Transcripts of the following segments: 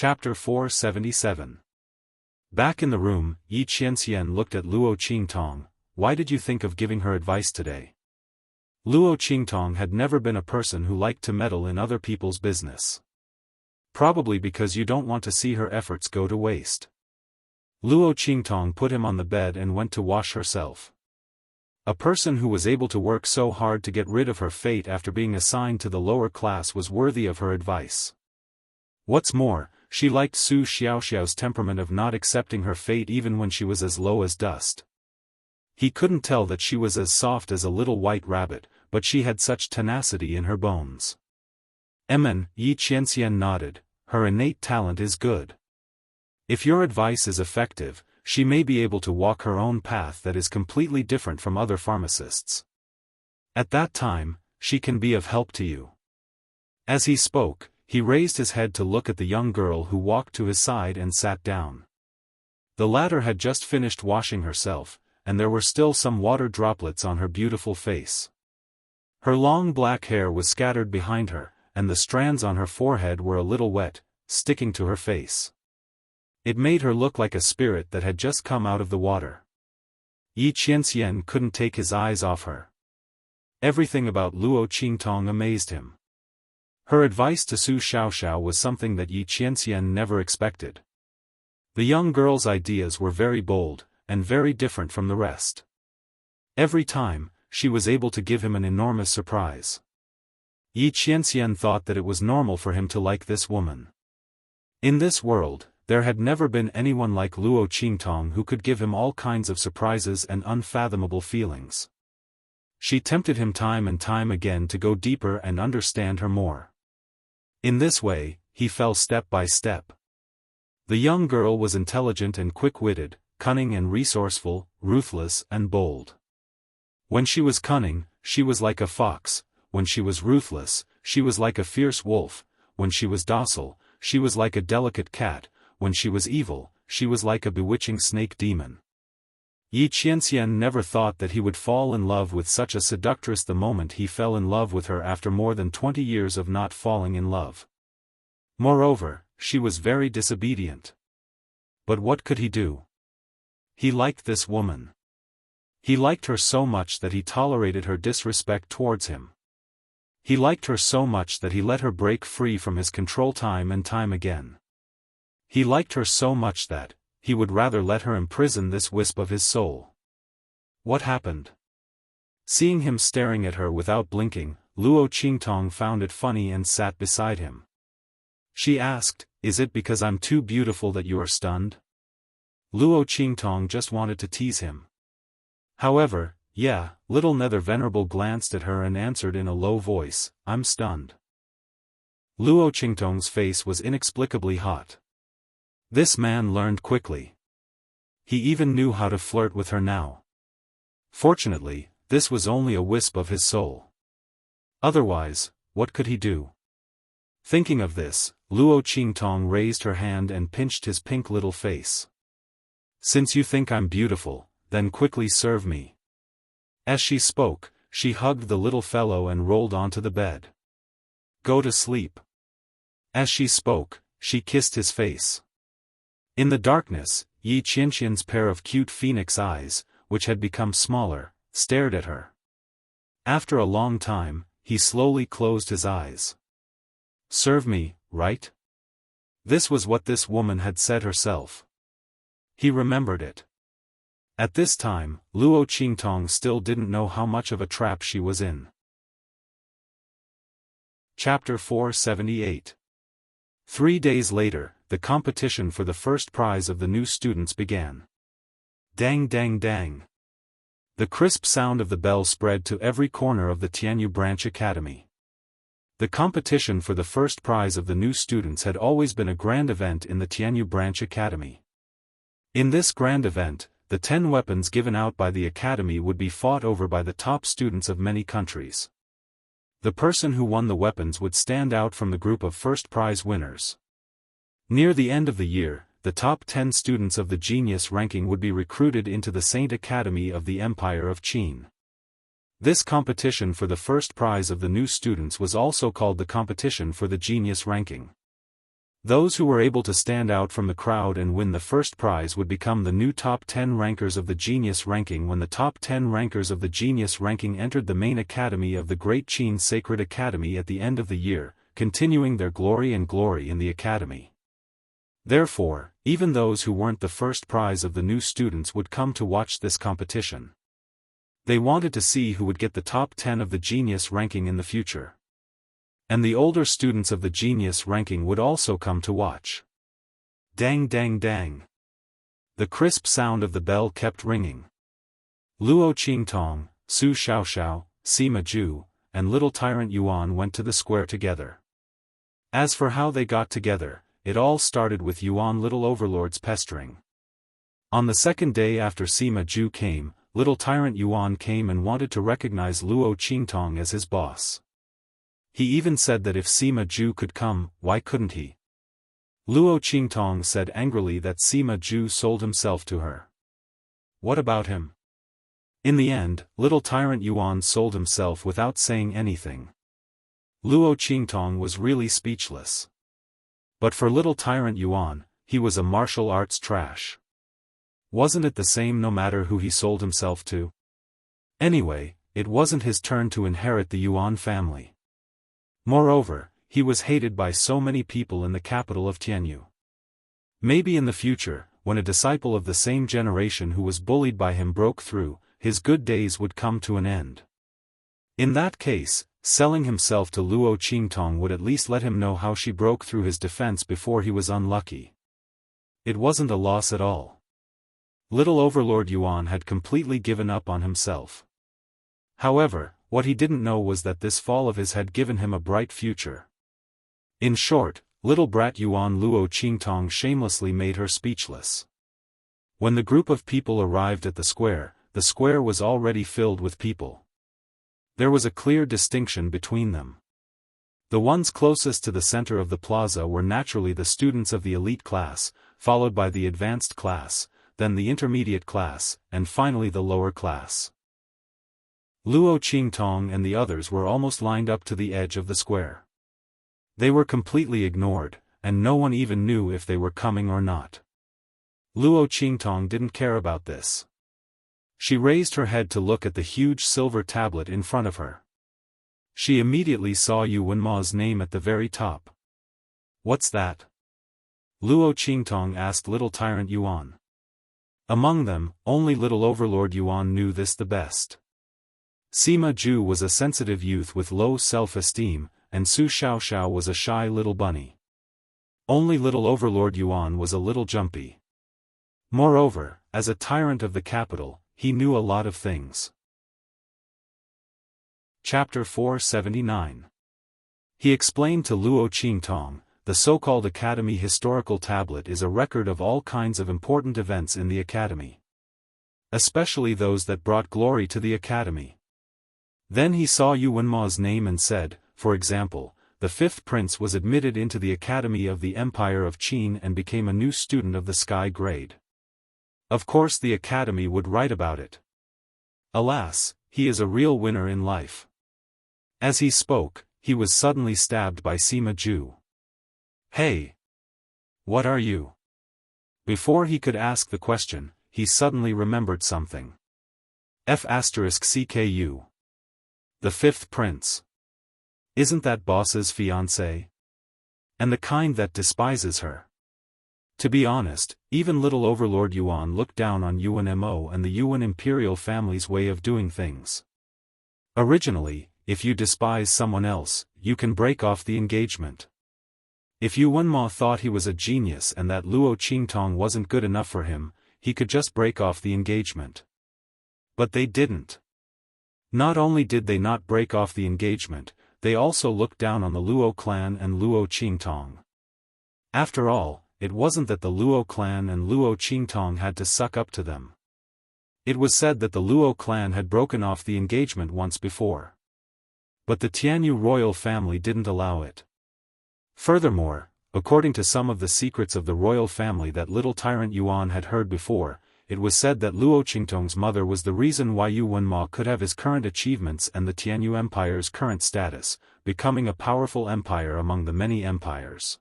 Chapter 477. Back in the room, Yi Qianxian looked at Luo Qingtong. Why did you think of giving her advice today? Luo Qingtong had never been a person who liked to meddle in other people's business. Probably because you don't want to see her efforts go to waste. Luo Qingtong put him on the bed and went to wash herself. A person who was able to work so hard to get rid of her fate after being assigned to the lower class was worthy of her advice. What's more, she liked Su Xiaoxiao's temperament of not accepting her fate even when she was as low as dust. He couldn't tell that she was as soft as a little white rabbit, but she had such tenacity in her bones. Yi Qianxian nodded. Her innate talent is good. If your advice is effective, she may be able to walk her own path that is completely different from other pharmacists. At that time, she can be of help to you. As he spoke, he raised his head to look at the young girl who walked to his side and sat down. The latter had just finished washing herself, and there were still some water droplets on her beautiful face. Her long black hair was scattered behind her, and the strands on her forehead were a little wet, sticking to her face. It made her look like a spirit that had just come out of the water. Yi Qianxian couldn't take his eyes off her. Everything about Luo Qingtong amazed him. Her advice to Su Xiaoxiao was something that Yi Qianxian never expected. The young girl's ideas were very bold, and very different from the rest. Every time, she was able to give him an enormous surprise. Yi Qianxian thought that it was normal for him to like this woman. In this world, there had never been anyone like Luo Qingtong who could give him all kinds of surprises and unfathomable feelings. She tempted him time and time again to go deeper and understand her more. In this way, he fell step by step. The young girl was intelligent and quick-witted, cunning and resourceful, ruthless and bold. When she was cunning, she was like a fox; when she was ruthless, she was like a fierce wolf; when she was docile, she was like a delicate cat; when she was evil, she was like a bewitching snake demon. Yi Qianxian never thought that he would fall in love with such a seductress the moment he fell in love with her after more than 20 years of not falling in love. Moreover, she was very disobedient. But what could he do? He liked this woman. He liked her so much that he tolerated her disrespect towards him. He liked her so much that he let her break free from his control time and time again. He liked her so much that he would rather let her imprison this wisp of his soul. What happened? Seeing him staring at her without blinking, Luo Qingtong found it funny and sat beside him. She asked, "Is it because I'm too beautiful that you are stunned?" Luo Qingtong just wanted to tease him. However, yeah, little Nether Venerable glanced at her and answered in a low voice, "I'm stunned." Luo Qingtong's face was inexplicably hot. This man learned quickly. He even knew how to flirt with her now. Fortunately, this was only a wisp of his soul. Otherwise, what could he do? Thinking of this, Luo Qingtong raised her hand and pinched his pink little face. "Since you think I'm beautiful, then quickly serve me." As she spoke, she hugged the little fellow and rolled onto the bed. "Go to sleep." As she spoke, she kissed his face. In the darkness, Yi Qianxian's pair of cute phoenix eyes, which had become smaller, stared at her. After a long time, he slowly closed his eyes. "Serve me, right?" This was what this woman had said herself. He remembered it. At this time, Luo Qingtong still didn't know how much of a trap she was in. Chapter 478. 3 days later, the competition for the first prize of the new students began. Dang dang dang. The crisp sound of the bell spread to every corner of the Tianyu Branch Academy. The competition for the first prize of the new students had always been a grand event in the Tianyu Branch Academy. In this grand event, the 10 weapons given out by the Academy would be fought over by the top students of many countries. The person who won the weapons would stand out from the group of first prize winners. Near the end of the year, the top 10 students of the genius ranking would be recruited into the Saint Academy of the Empire of Qin. This competition for the first prize of the new students was also called the competition for the genius ranking. Those who were able to stand out from the crowd and win the first prize would become the new top 10 rankers of the Genius ranking. When the top 10 rankers of the Genius ranking entered the main academy of the Great Qin Sacred Academy at the end of the year, continuing their glory in the academy. Therefore, even those who weren't the first prize of the new students would come to watch this competition. They wanted to see who would get the top 10 of the Genius ranking in the future. And the older students of the Genius ranking would also come to watch. Dang dang dang. The crisp sound of the bell kept ringing. Luo Qingtong, Su Xiaoxiao, Sima Zhu, and little tyrant Yuan went to the square together. As for how they got together, it all started with Yuan little overlord's pestering. On the second day after Sima Zhu came, little tyrant Yuan came and wanted to recognize Luo Qingtong as his boss. He even said that if Sima Zhu could come, why couldn't he? Luo Qingtong said angrily that Sima Zhu sold himself to her. What about him? In the end, little tyrant Yuan sold himself without saying anything. Luo Qingtong was really speechless. But for little tyrant Yuan, he was a martial arts trash. Wasn't it the same no matter who he sold himself to? Anyway, it wasn't his turn to inherit the Yuan family. Moreover, he was hated by so many people in the capital of Tianyu. Maybe in the future, when a disciple of the same generation who was bullied by him broke through, his good days would come to an end. In that case, selling himself to Luo Qingtong would at least let him know how she broke through his defense before he was unlucky. It wasn't a loss at all. Little Overlord Yuan had completely given up on himself. However, what he didn't know was that this fall of his had given him a bright future. In short, little brat Yuan Luo Qingtong shamelessly made her speechless. When the group of people arrived at the square was already filled with people. There was a clear distinction between them. The ones closest to the center of the plaza were naturally the students of the elite class, followed by the advanced class, then the intermediate class, and finally the lower class. Luo Qingtong and the others were almost lined up to the edge of the square. They were completely ignored, and no one even knew if they were coming or not. Luo Qingtong didn't care about this. She raised her head to look at the huge silver tablet in front of her. She immediately saw Yu Wenma's name at the very top. What's that? Luo Qingtong asked little tyrant Yuan. Among them, only little overlord Yuan knew this the best. Sima Zhu was a sensitive youth with low self-esteem, and Su Xiaoxiao was a shy little bunny. Only little overlord Yuan was a little jumpy. Moreover, as a tyrant of the capital, he knew a lot of things. Chapter 479. He explained to Luo Qingtong, the so-called Academy historical tablet is a record of all kinds of important events in the Academy. Especially those that brought glory to the Academy. Then he saw Yu Wenma's name and said, for example, the fifth prince was admitted into the Academy of the Empire of Qin and became a new student of the Sky grade. Of course the Academy would write about it. Alas, he is a real winner in life. As he spoke, he was suddenly stabbed by Sima Zhu. Hey! What are you? Before he could ask the question, he suddenly remembered something. F***CKU. The fifth prince. Isn't that boss's fiancé? And the kind that despises her. To be honest, even little overlord Yuan looked down on Yuan Mo and the Yuan imperial family's way of doing things. Originally, if you despise someone else, you can break off the engagement. If Yu Wenma thought he was a genius and that Luo Qingtong wasn't good enough for him, he could just break off the engagement. But they didn't. Not only did they not break off the engagement, they also looked down on the Luo clan and Luo Qingtong. After all, it wasn't that the Luo clan and Luo Qingtong had to suck up to them. It was said that the Luo clan had broken off the engagement once before. But the Tianyu royal family didn't allow it. Furthermore, according to some of the secrets of the royal family that little tyrant Yuan had heard before, it was said that Luo Qingtong's mother was the reason why Yu Wenma could have his current achievements and the Tianyu Empire's current status, becoming a powerful empire among the many empires.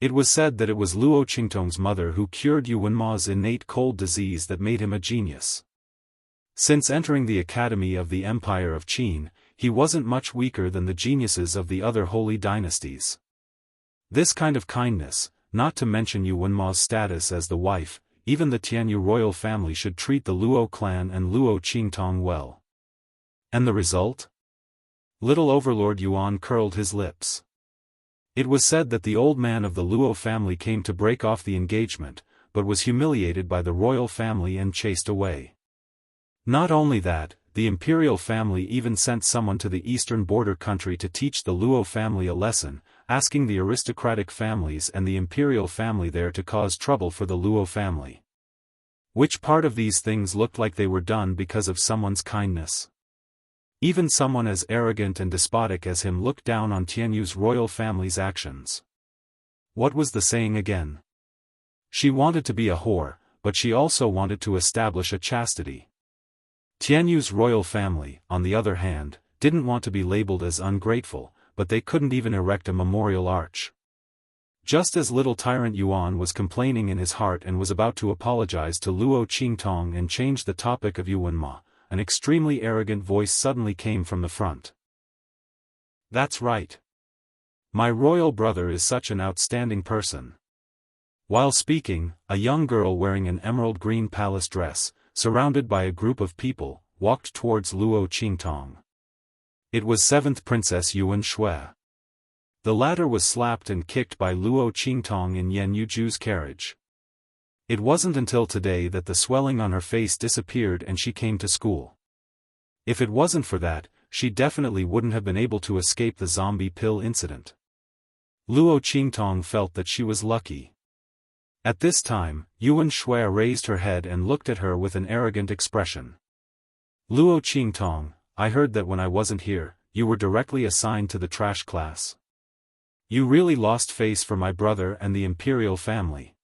It was said that it was Luo Qingtong's mother who cured Yu Wenma's innate cold disease that made him a genius. Since entering the academy of the Empire of Qin, he wasn't much weaker than the geniuses of the other holy dynasties. This kind of kindness, not to mention Yu Wenma's status as the wife, even the Tianyu royal family should treat the Luo clan and Luo Qingtong well. And the result? Little Overlord Yuan curled his lips. It was said that the old man of the Luo family came to break off the engagement, but was humiliated by the royal family and chased away. Not only that, the imperial family even sent someone to the eastern border country to teach the Luo family a lesson, asking the aristocratic families and the imperial family there to cause trouble for the Luo family. Which part of these things looked like they were done because of someone's kindness? Even someone as arrogant and despotic as him looked down on Tianyu's royal family's actions. What was the saying again? She wanted to be a whore, but she also wanted to establish a chastity. Tianyu's royal family, on the other hand, didn't want to be labeled as ungrateful, but they couldn't even erect a memorial arch. Just as little tyrant Yuan was complaining in his heart and was about to apologize to Luo Qingtong and change the topic of Yu Wenma, an extremely arrogant voice suddenly came from the front. That's right. My royal brother is such an outstanding person. While speaking, a young girl wearing an emerald green palace dress, surrounded by a group of people, walked towards Luo Qingtong. It was 7th Princess Yuan Shui. The latter was slapped and kicked by Luo Qingtong in Yan Yuju's carriage. It wasn't until today that the swelling on her face disappeared and she came to school. If it wasn't for that, she definitely wouldn't have been able to escape the zombie pill incident. Luo Qingtong felt that she was lucky. At this time, Yuan Shui raised her head and looked at her with an arrogant expression. Luo Qingtong, I heard that when I wasn't here, you were directly assigned to the trash class. You really lost face for my brother and the imperial family.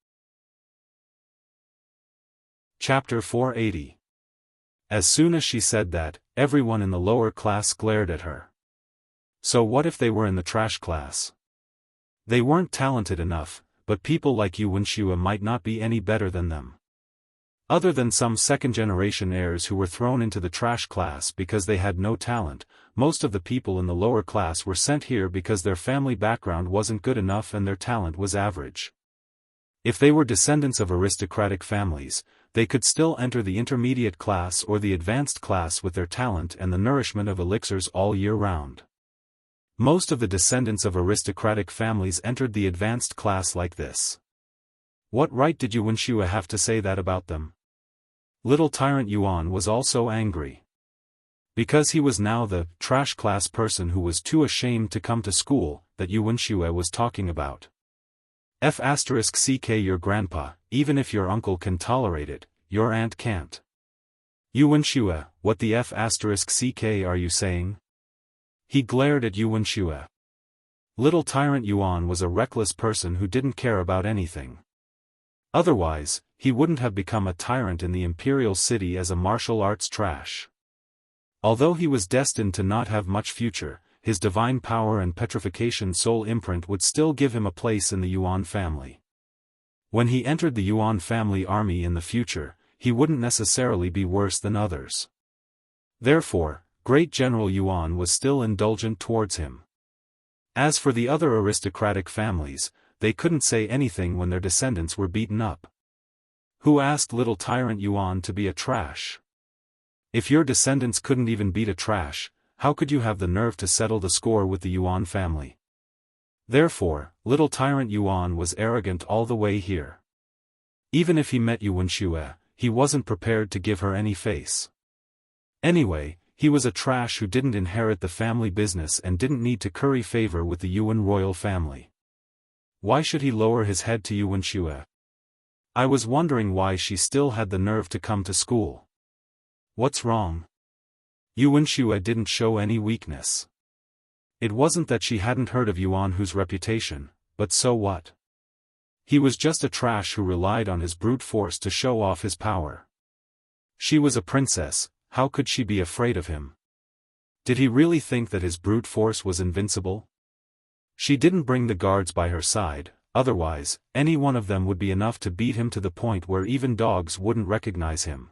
Chapter 480. As soon as she said that, everyone in the lower class glared at her. So what if they were in the trash class? They weren't talented enough, but people like Yu Wenxue might not be any better than them. Other than some second-generation heirs who were thrown into the trash class because they had no talent, most of the people in the lower class were sent here because their family background wasn't good enough and their talent was average. If they were descendants of aristocratic families, they could still enter the intermediate class or the advanced class with their talent and the nourishment of elixirs all year round. Most of the descendants of aristocratic families entered the advanced class like this. What right did Yu Wenxue have to say that about them? Little tyrant Yuan was also angry. Because he was now the trash class person who was too ashamed to come to school, that Yu Wenxue was talking about. F***ck your grandpa, even if your uncle can tolerate it, your aunt can't. Yu Wenxue, what the F***ck are you saying? He glared at Yu Wenxue. Little tyrant Yuan was a reckless person who didn't care about anything. Otherwise, he wouldn't have become a tyrant in the imperial city as a martial arts trash. Although he was destined to not have much future, his divine power and petrification soul imprint would still give him a place in the Yuan family. When he entered the Yuan family army in the future, he wouldn't necessarily be worse than others. Therefore, Great General Yuan was still indulgent towards him. As for the other aristocratic families, they couldn't say anything when their descendants were beaten up. Who asked little tyrant Yuan to be a trash? If your descendants couldn't even beat a trash, how could you have the nerve to settle the score with the Yuan family? Therefore, little tyrant Yuan was arrogant all the way here. Even if he met Yu Wenxue, he wasn't prepared to give her any face. Anyway, he was a trash who didn't inherit the family business and didn't need to curry favor with the Yuan royal family. Why should he lower his head to Yu Wenxue? I was wondering why she still had the nerve to come to school. What's wrong? Yu Wenxue didn't show any weakness. It wasn't that she hadn't heard of Yuan Hu's reputation, but so what? He was just a trash who relied on his brute force to show off his power. She was a princess, how could she be afraid of him? Did he really think that his brute force was invincible? She didn't bring the guards by her side, otherwise, any one of them would be enough to beat him to the point where even dogs wouldn't recognize him.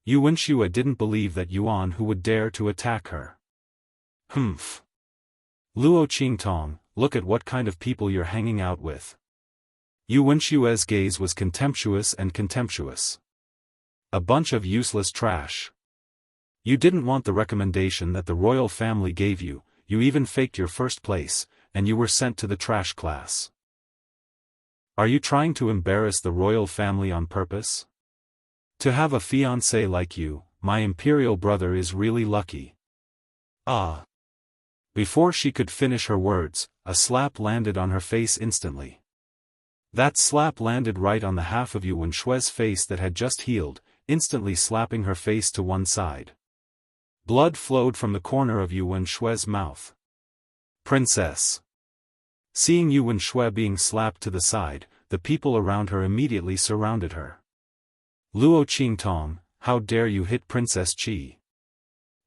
Yu Wenxue didn't believe that Yuan who would dare to attack her. Humph. Luo Qingtong, look at what kind of people you're hanging out with. Yu Wenxue's gaze was contemptuous and contemptuous. A bunch of useless trash. You didn't want the recommendation that the royal family gave you, you even faked your first place, and you were sent to the trash class. Are you trying to embarrass the royal family on purpose? To have a fiancé like you, my imperial brother is really lucky. Ah. Before she could finish her words, a slap landed on her face instantly. That slap landed right on the half of Yu Wenshue's face that had just healed, instantly slapping her face to one side. Blood flowed from the corner of Yu Wenshue's mouth. Princess. Seeing Yu Wenxue being slapped to the side, the people around her immediately surrounded her. Luo Qingtong, how dare you hit Princess Qi?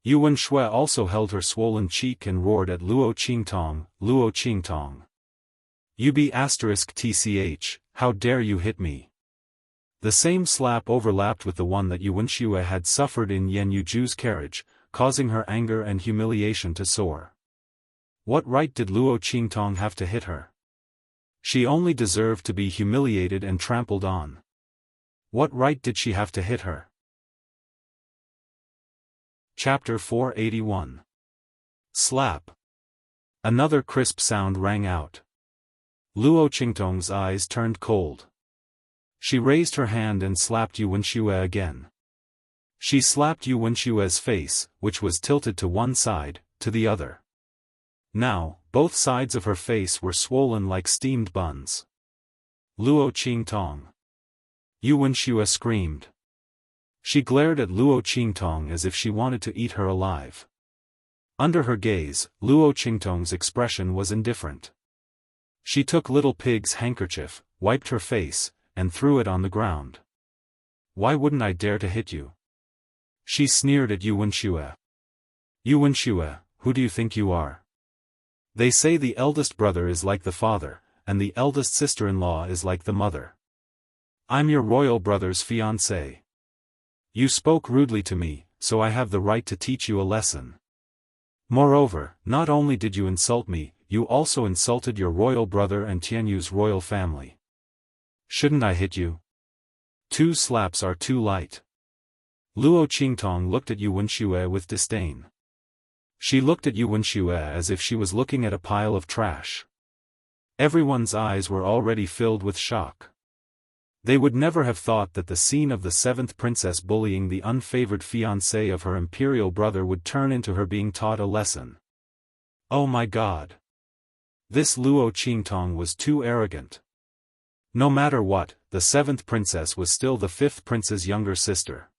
Yu Wenxue also held her swollen cheek and roared at Luo Qingtong, Luo Qingtong. UB*TCH, how dare you hit me? The same slap overlapped with the one that Yu Wenxue had suffered in Yan Yuju's carriage, causing her anger and humiliation to soar. What right did Luo Qingtong have to hit her? She only deserved to be humiliated and trampled on. What right did she have to hit her? Chapter 481. Slap. Another crisp sound rang out. Luo Qingtong's eyes turned cold. She raised her hand and slapped Yu Wenxue again. She slapped Yu Wenshue's face, which was tilted to one side, to the other. Now, both sides of her face were swollen like steamed buns. Luo Qingtong. Yu Wenxue screamed. She glared at Luo Qingtong as if she wanted to eat her alive. Under her gaze, Luo Qingtong's expression was indifferent. She took Little Pig's handkerchief, wiped her face, and threw it on the ground. Why wouldn't I dare to hit you? She sneered at Yu Wenxue. Yu Wenxue, who do you think you are? They say the eldest brother is like the father, and the eldest sister-in-law is like the mother. I'm your royal brother's fiancé. You spoke rudely to me, so I have the right to teach you a lesson. Moreover, not only did you insult me, you also insulted your royal brother and Tianyu's royal family. Shouldn't I hit you? 2 slaps are too light. Luo Qingtong looked at Yu Wenxue with disdain. She looked at Yu Wenxue as if she was looking at a pile of trash. Everyone's eyes were already filled with shock. They would never have thought that the scene of the 7th princess bullying the unfavored fiancé of her imperial brother would turn into her being taught a lesson. Oh my God! This Luo Qingtong was too arrogant. No matter what, the 7th princess was still the 5th prince's younger sister.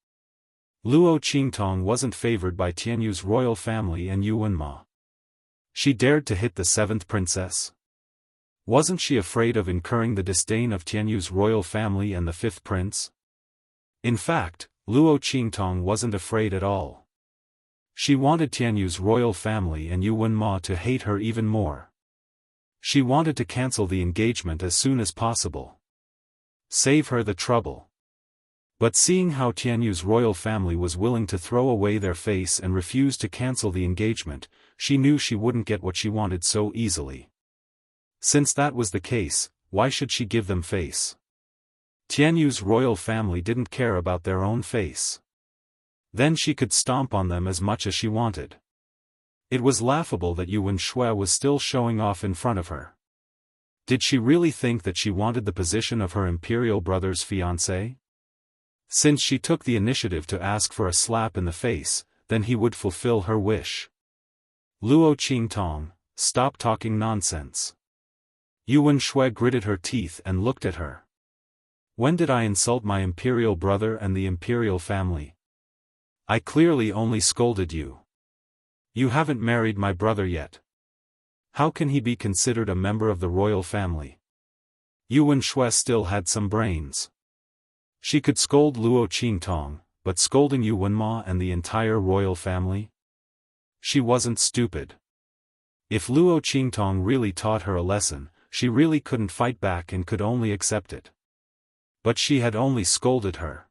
Luo Qingtong wasn't favored by Tianyu's royal family and Yu Wenma. She dared to hit the 7th princess? Wasn't she afraid of incurring the disdain of Tianyu's royal family and the 5th prince? In fact, Luo Qingtong wasn't afraid at all. She wanted Tianyu's royal family and Yu Wenma to hate her even more. She wanted to cancel the engagement as soon as possible. Save her the trouble. But seeing how Tianyu's royal family was willing to throw away their face and refuse to cancel the engagement, she knew she wouldn't get what she wanted so easily. Since that was the case, why should she give them face? Tianyu's royal family didn't care about their own face. Then she could stomp on them as much as she wanted. It was laughable that Yu Wenxue was still showing off in front of her. Did she really think that she wanted the position of her imperial brother's fiancé? Since she took the initiative to ask for a slap in the face, then he would fulfill her wish. Luo Qingtong, stop talking nonsense. Yu Wenxue gritted her teeth and looked at her. When did I insult my imperial brother and the imperial family? I clearly only scolded you. You haven't married my brother yet. How can he be considered a member of the royal family? Yu Wenxue still had some brains. She could scold Luo Qingtong, but scolding Yu Wenma and the entire royal family? She wasn't stupid. If Luo Qingtong really taught her a lesson, she really couldn't fight back and could only accept it. But she had only scolded her.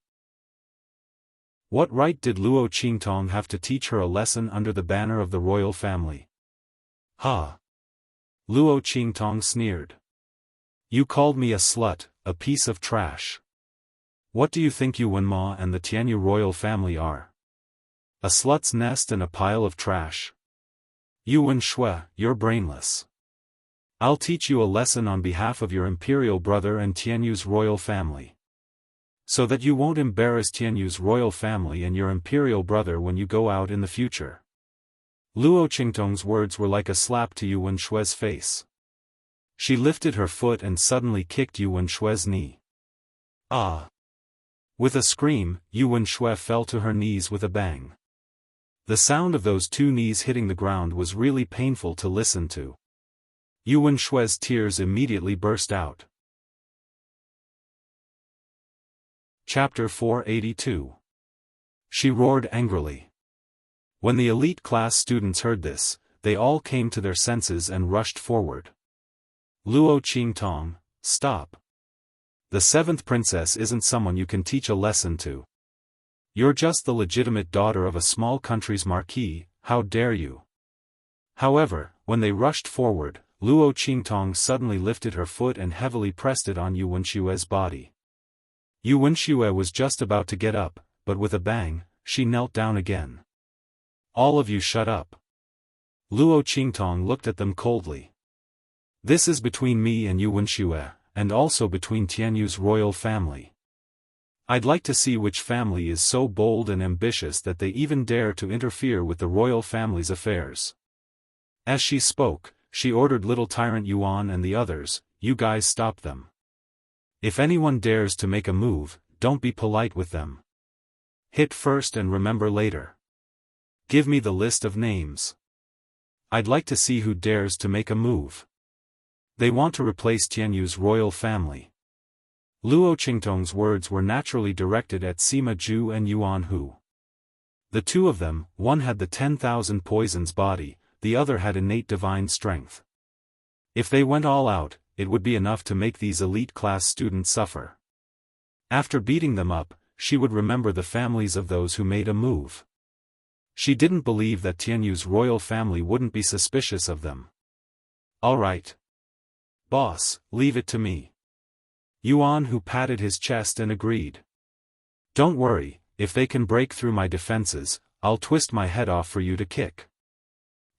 What right did Luo Qingtong have to teach her a lesson under the banner of the royal family? Ha! Luo Qingtong sneered. You called me a slut, a piece of trash. What do you think Yu Wenma and the Tianyu royal family are? A slut's nest and a pile of trash? Yu Wenshui, you're brainless. I'll teach you a lesson on behalf of your imperial brother and Tianyu's royal family. So that you won't embarrass Tianyu's royal family and your imperial brother when you go out in the future. Luo Qingtong's words were like a slap to Yu Wenshui's face. She lifted her foot and suddenly kicked Yu Wenshui's knee. Ah! With a scream, Yu Wenshui fell to her knees with a bang. The sound of those two knees hitting the ground was really painful to listen to. Yu Wenshui's tears immediately burst out. Chapter 482. She roared angrily. When the elite class students heard this, they all came to their senses and rushed forward. Luo Qingtong, stop. The seventh princess isn't someone you can teach a lesson to. You're just the legitimate daughter of a small country's marquis, how dare you? However, when they rushed forward, Luo Qingtong suddenly lifted her foot and heavily pressed it on Yu Wenshui's body. Yu Wenshui was just about to get up, but with a bang, she knelt down again. All of you shut up. Luo Qingtong looked at them coldly. This is between me and Yu Wenshui, and also between Tianyu's royal family. I'd like to see which family is so bold and ambitious that they even dare to interfere with the royal family's affairs. As she spoke, she ordered little tyrant Yuan and the others, you guys stop them. If anyone dares to make a move, don't be polite with them. Hit first and remember later. Give me the list of names. I'd like to see who dares to make a move. They want to replace Tianyu's royal family. Luo Qingtong's words were naturally directed at Sima Zhu and Yuan Hu. The two of them, one had the 10,000 poisons body, the other had innate divine strength. If they went all out, it would be enough to make these elite class students suffer. After beating them up, she would remember the families of those who made a move. She didn't believe that Tianyu's royal family wouldn't be suspicious of them. All right. Boss, leave it to me. Yuan Hu patted his chest and agreed. Don't worry, if they can break through my defenses, I'll twist my head off for you to kick.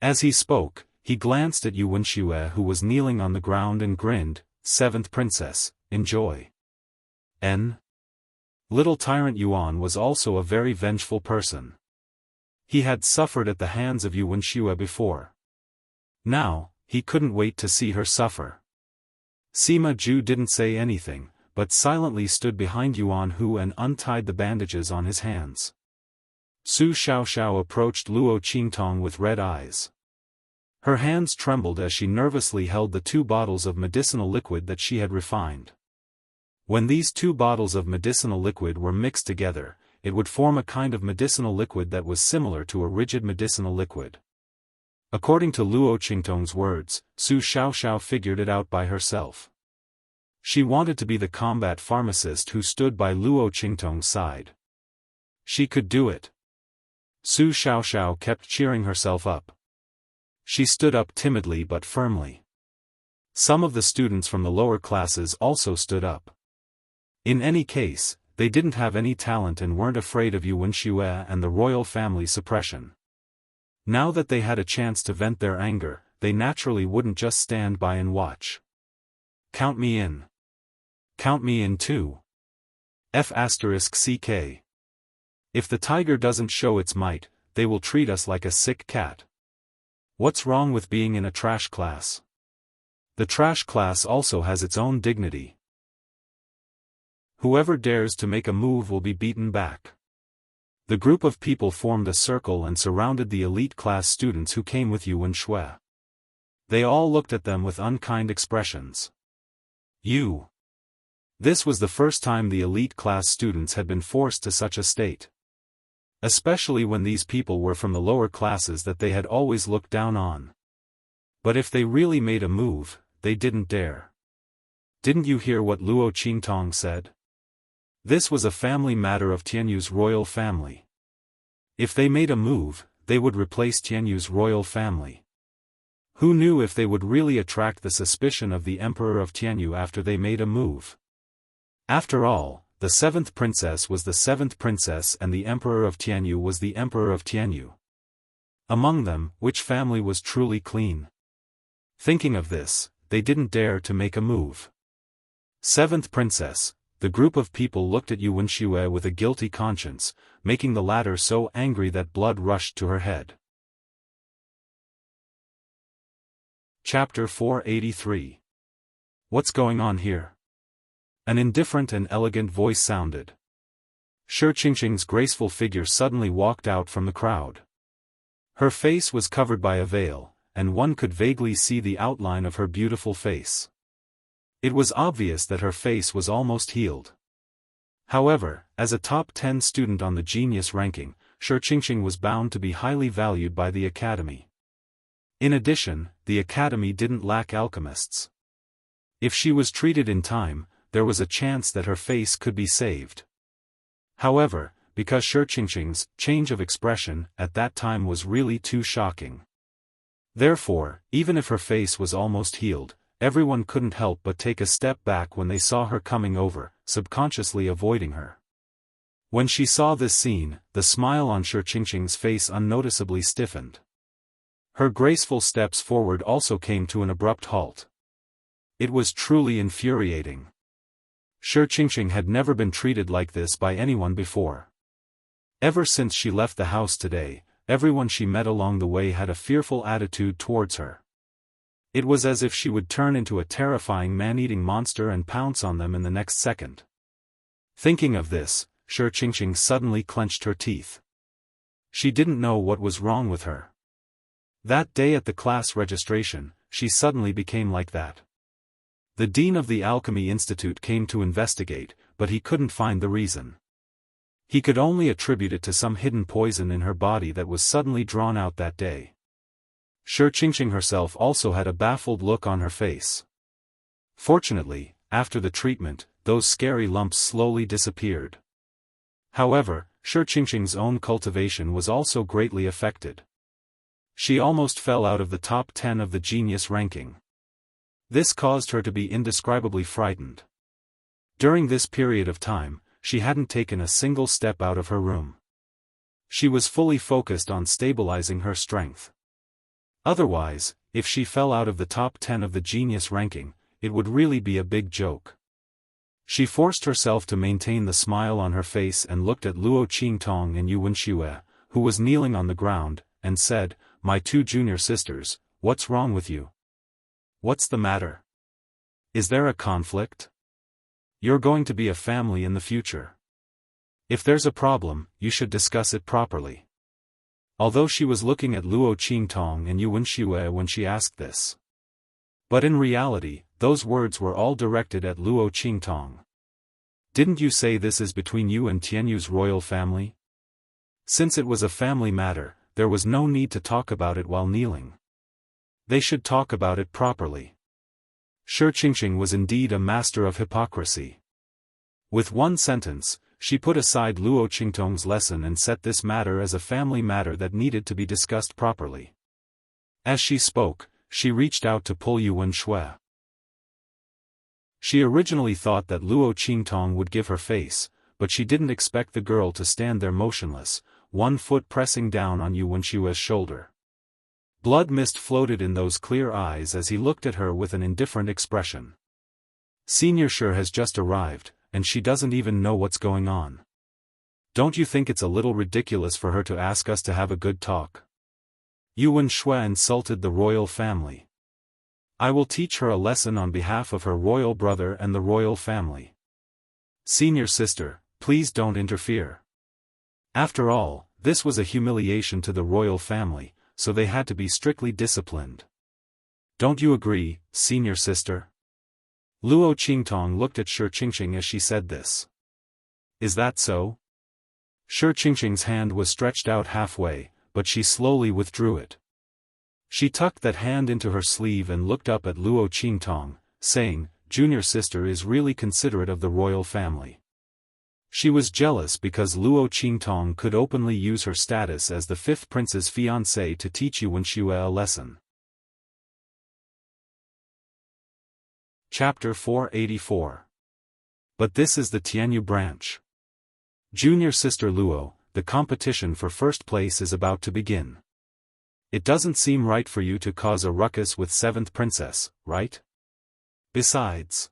As he spoke, he glanced at Yu Wenshui who was kneeling on the ground and grinned, Seventh Princess, enjoy. Little tyrant Yuan was also a very vengeful person. He had suffered at the hands of Yu Wenshui before. Now, he couldn't wait to see her suffer. Sima Zhu didn't say anything, but silently stood behind Yuan Hu and untied the bandages on his hands. Su Xiaoxiao approached Luo Qingtong with red eyes. Her hands trembled as she nervously held the 2 bottles of medicinal liquid that she had refined. When these 2 bottles of medicinal liquid were mixed together, it would form a kind of medicinal liquid that was similar to a rigid medicinal liquid. According to Luo Qingtong's words, Su Xiaoxiao figured it out by herself. She wanted to be the combat pharmacist who stood by Luo Qingtong's side. She could do it. Su Xiaoxiao kept cheering herself up. She stood up timidly but firmly. Some of the students from the lower classes also stood up. In any case, they didn't have any talent and weren't afraid of Yu Wenshui and the royal family suppression. Now that they had a chance to vent their anger, they naturally wouldn't just stand by and watch. Count me in. Count me in too. F***CK. If the tiger doesn't show its might, they will treat us like a sick cat. What's wrong with being in a trash class? The trash class also has its own dignity. Whoever dares to make a move will be beaten back. The group of people formed a circle and surrounded the elite class students who came with Yu Wenshui. They all looked at them with unkind expressions. This was the first time the elite class students had been forced to such a state. Especially when these people were from the lower classes that they had always looked down on. But if they really made a move, they didn't dare. Didn't you hear what Luo Qingtong said? This was a family matter of Tianyu's royal family. If they made a move, they would replace Tianyu's royal family. Who knew if they would really attract the suspicion of the Emperor of Tianyu after they made a move? After all, the 7th princess was the 7th princess and the Emperor of Tianyu was the Emperor of Tianyu. Among them, which family was truly clean? Thinking of this, they didn't dare to make a move. 7th princess, the group of people looked at Yu Wenxue with a guilty conscience, making the latter so angry that blood rushed to her head. Chapter 483. What's going on here? An indifferent and elegant voice sounded. Shi Qingqing's graceful figure suddenly walked out from the crowd. Her face was covered by a veil, and one could vaguely see the outline of her beautiful face. It was obvious that her face was almost healed. However, as a top 10 student on the genius ranking, Shi Qingqing was bound to be highly valued by the academy. In addition, the academy didn't lack alchemists. If she was treated in time, there was a chance that her face could be saved. However, because Shi Qingqing's change of expression at that time was really too shocking. Therefore, even if her face was almost healed, everyone couldn't help but take a step back when they saw her coming over, subconsciously avoiding her. When she saw this scene, the smile on Shi Qingqing's face unnoticeably stiffened. Her graceful steps forward also came to an abrupt halt. It was truly infuriating. Shi Qingqing had never been treated like this by anyone before. Ever since she left the house today, everyone she met along the way had a fearful attitude towards her. It was as if she would turn into a terrifying man-eating monster and pounce on them in the next second. Thinking of this, Shi Qingqing suddenly clenched her teeth. She didn't know what was wrong with her. That day at the class registration, she suddenly became like that. The dean of the Alchemy Institute came to investigate, but he couldn't find the reason. He could only attribute it to some hidden poison in her body that was suddenly drawn out that day. Shi Qingqing herself also had a baffled look on her face. Fortunately, after the treatment, those scary lumps slowly disappeared. However, Shi Qingqing's own cultivation was also greatly affected. She almost fell out of the top 10 of the genius ranking. This caused her to be indescribably frightened. During this period of time, she hadn't taken a single step out of her room. She was fully focused on stabilizing her strength. Otherwise, if she fell out of the top 10 of the genius ranking, it would really be a big joke. She forced herself to maintain the smile on her face and looked at Luo Qingtong and Yu Wenxue, who was kneeling on the ground, and said, "My 2 junior sisters, what's wrong with you? What's the matter? Is there a conflict? You're going to be a family in the future. If there's a problem, you should discuss it properly." Although she was looking at Luo Qingtong and Yu Wenxue when she asked this. But in reality, those words were all directed at Luo Qingtong. Didn't you say this is between you and Tianyu's royal family? Since it was a family matter, there was no need to talk about it while kneeling. They should talk about it properly. Shi Qingqing was indeed a master of hypocrisy. With one sentence, she put aside Luo Qingtong's lesson and set this matter as a family matter that needed to be discussed properly. As she spoke, she reached out to pull Yu Wenxue. She originally thought that Luo Qingtong would give her face, but she didn't expect the girl to stand there motionless, one foot pressing down on Yu Wenxue's shoulder. Blood mist floated in those clear eyes as he looked at her with an indifferent expression. Senior Shi has just arrived, and she doesn't even know what's going on. Don't you think it's a little ridiculous for her to ask us to have a good talk? Yu Wenxue insulted the royal family. I will teach her a lesson on behalf of her royal brother and the royal family. Senior sister, please don't interfere. After all, this was a humiliation to the royal family, so they had to be strictly disciplined. Don't you agree, senior sister? Luo Qingtong looked at Shi Qingqing as she said this. Is that so? Shi Qingqing's hand was stretched out halfway, but she slowly withdrew it. She tucked that hand into her sleeve and looked up at Luo Qingtong, saying, "Junior sister is really considerate of the royal family." She was jealous because Luo Qingtong could openly use her status as the fifth prince's fiancé to teach Yuan Xue a lesson. Chapter 484. But this is the Tianyu branch. Junior sister Luo, the competition for first place is about to begin. It doesn't seem right for you to cause a ruckus with seventh princess, right? Besides.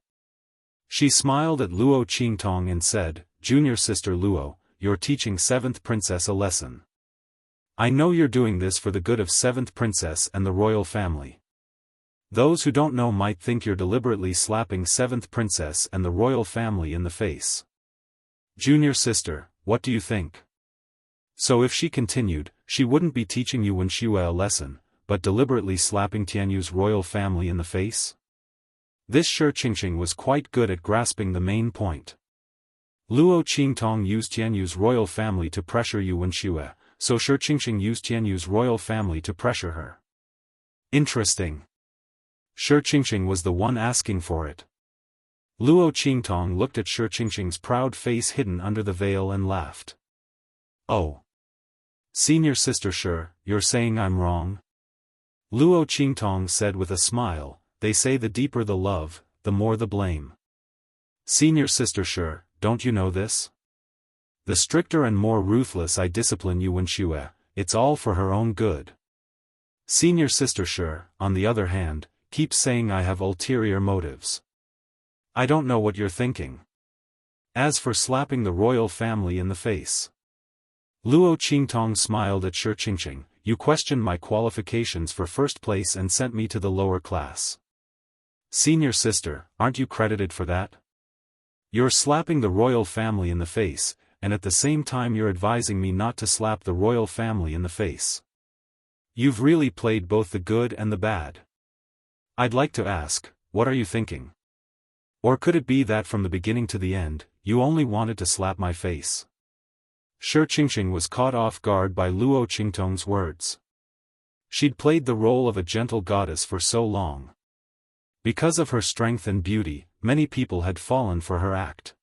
She smiled at Luo Qingtong and said, "Junior sister Luo, you're teaching seventh princess a lesson. I know you're doing this for the good of seventh princess and the royal family. Those who don't know might think you're deliberately slapping seventh princess and the royal family in the face. Junior sister, what do you think?" So if she continued, she wouldn't be teaching Yuan Xue a lesson, but deliberately slapping Tianyu's royal family in the face? This Shi Qingqing was quite good at grasping the main point. Luo Qingtong used Tianyu's royal family to pressure Yuan Xue, so Shi Qingqing used Tianyu's royal family to pressure her. Interesting. Shi Qingqing was the one asking for it. Luo Qingtong looked at Shi Qingqing's proud face hidden under the veil and laughed. "Oh. Senior sister Shi, you're saying I'm wrong?" Luo Qingtong said with a smile, "They say the deeper the love, the more the blame. Senior sister Shi, don't you know this? The stricter and more ruthless I discipline Yuan Xue, it's all for her own good. Senior sister Shi, on the other hand, keeps saying I have ulterior motives. I don't know what you're thinking. As for slapping the royal family in the face." Luo Qingtong smiled at Shi Qingqing, "You questioned my qualifications for first place and sent me to the lower class. Senior sister, aren't you credited for that? You're slapping the royal family in the face, and at the same time you're advising me not to slap the royal family in the face. You've really played both the good and the bad. I'd like to ask, what are you thinking? Or could it be that from the beginning to the end, you only wanted to slap my face?" Shi Qingqing was caught off guard by Luo Qingtong's words. She'd played the role of a gentle goddess for so long. Because of her strength and beauty, many people had fallen for her act.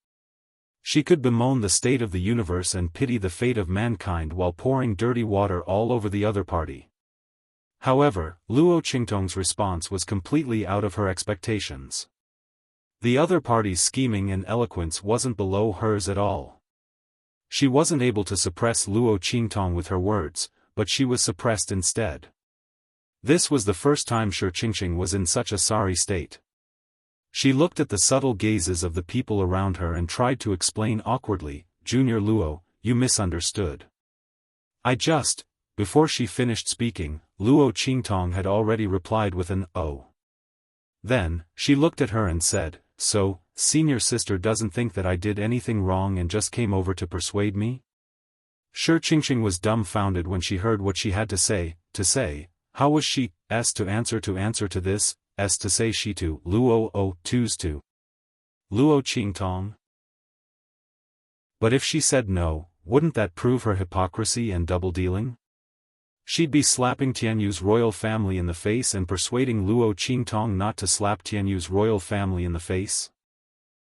She could bemoan the state of the universe and pity the fate of mankind while pouring dirty water all over the other party. However, Luo Qingtong's response was completely out of her expectations. The other party's scheming and eloquence wasn't below hers at all. She wasn't able to suppress Luo Qingtong with her words, but she was suppressed instead. This was the first time Shi Qingqing was in such a sorry state. She looked at the subtle gazes of the people around her and tried to explain awkwardly, "Junior Luo, you misunderstood. Before she finished speaking, Luo Qingtong had already replied with an "oh." Then, she looked at her and said, "So, senior sister doesn't think that I did anything wrong and just came over to persuade me?" Shi Qingqing was dumbfounded when she heard what she had to say. How was she to answer to this, to say she to Luo o tus to Luo Qingtong? But if she said no, wouldn't that prove her hypocrisy and double-dealing? She'd be slapping Tianyu's royal family in the face and persuading Luo Qingtong not to slap Tianyu's royal family in the face.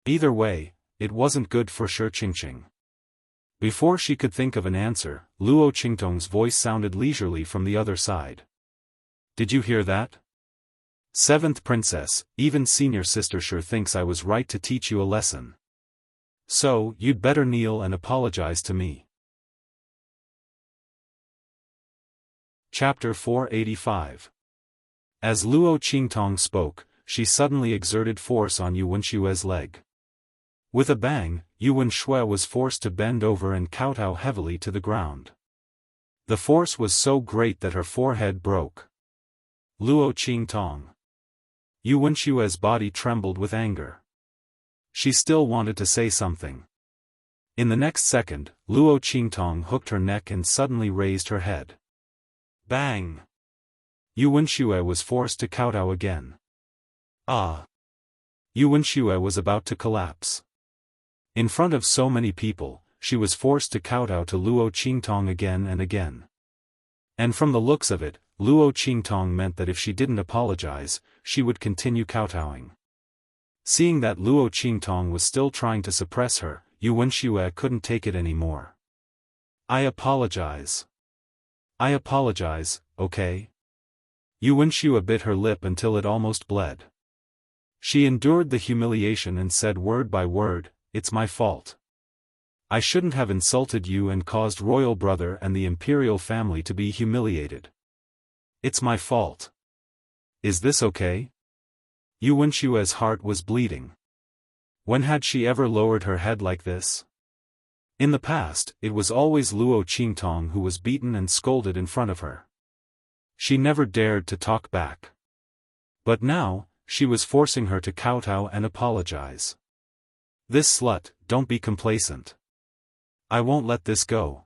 Either way, it wasn't good for Shi Qingqing. Before she could think of an answer, Luo Qingtong's voice sounded leisurely from the other side. "Did you hear that? Seventh princess, even senior sister Shi thinks I was right to teach you a lesson. So, you'd better kneel and apologize to me." Chapter 485. As Luo Qingtong spoke, she suddenly exerted force on Yuan Xue's leg. With a bang, Yuan Xue was forced to bend over and kowtow heavily to the ground. The force was so great that her forehead broke. Luo Qingtong. Yuan Xue's body trembled with anger. She still wanted to say something. In the next second, Luo Qingtong hooked her neck and suddenly raised her head. Bang! Yuan Xue was forced to kowtow again. Ah! Yuan Xue was about to collapse. In front of so many people, she was forced to kowtow to Luo Qingtong again and again. And from the looks of it, Luo Qingtong meant that if she didn't apologize, she would continue kowtowing. Seeing that Luo Qingtong was still trying to suppress her, Yu Wenxue couldn't take it anymore. I apologize. I apologize, okay? Yu Wenxue bit her lip until it almost bled. She endured the humiliation and said word by word, "It's my fault. I shouldn't have insulted you and caused royal brother and the imperial family to be humiliated. It's my fault. Is this okay?" Yu Wenshue's heart was bleeding. When had she ever lowered her head like this? In the past, it was always Luo Qingtong who was beaten and scolded in front of her. She never dared to talk back. But now, she was forcing her to kowtow and apologize. This slut, don't be complacent. I won't let this go.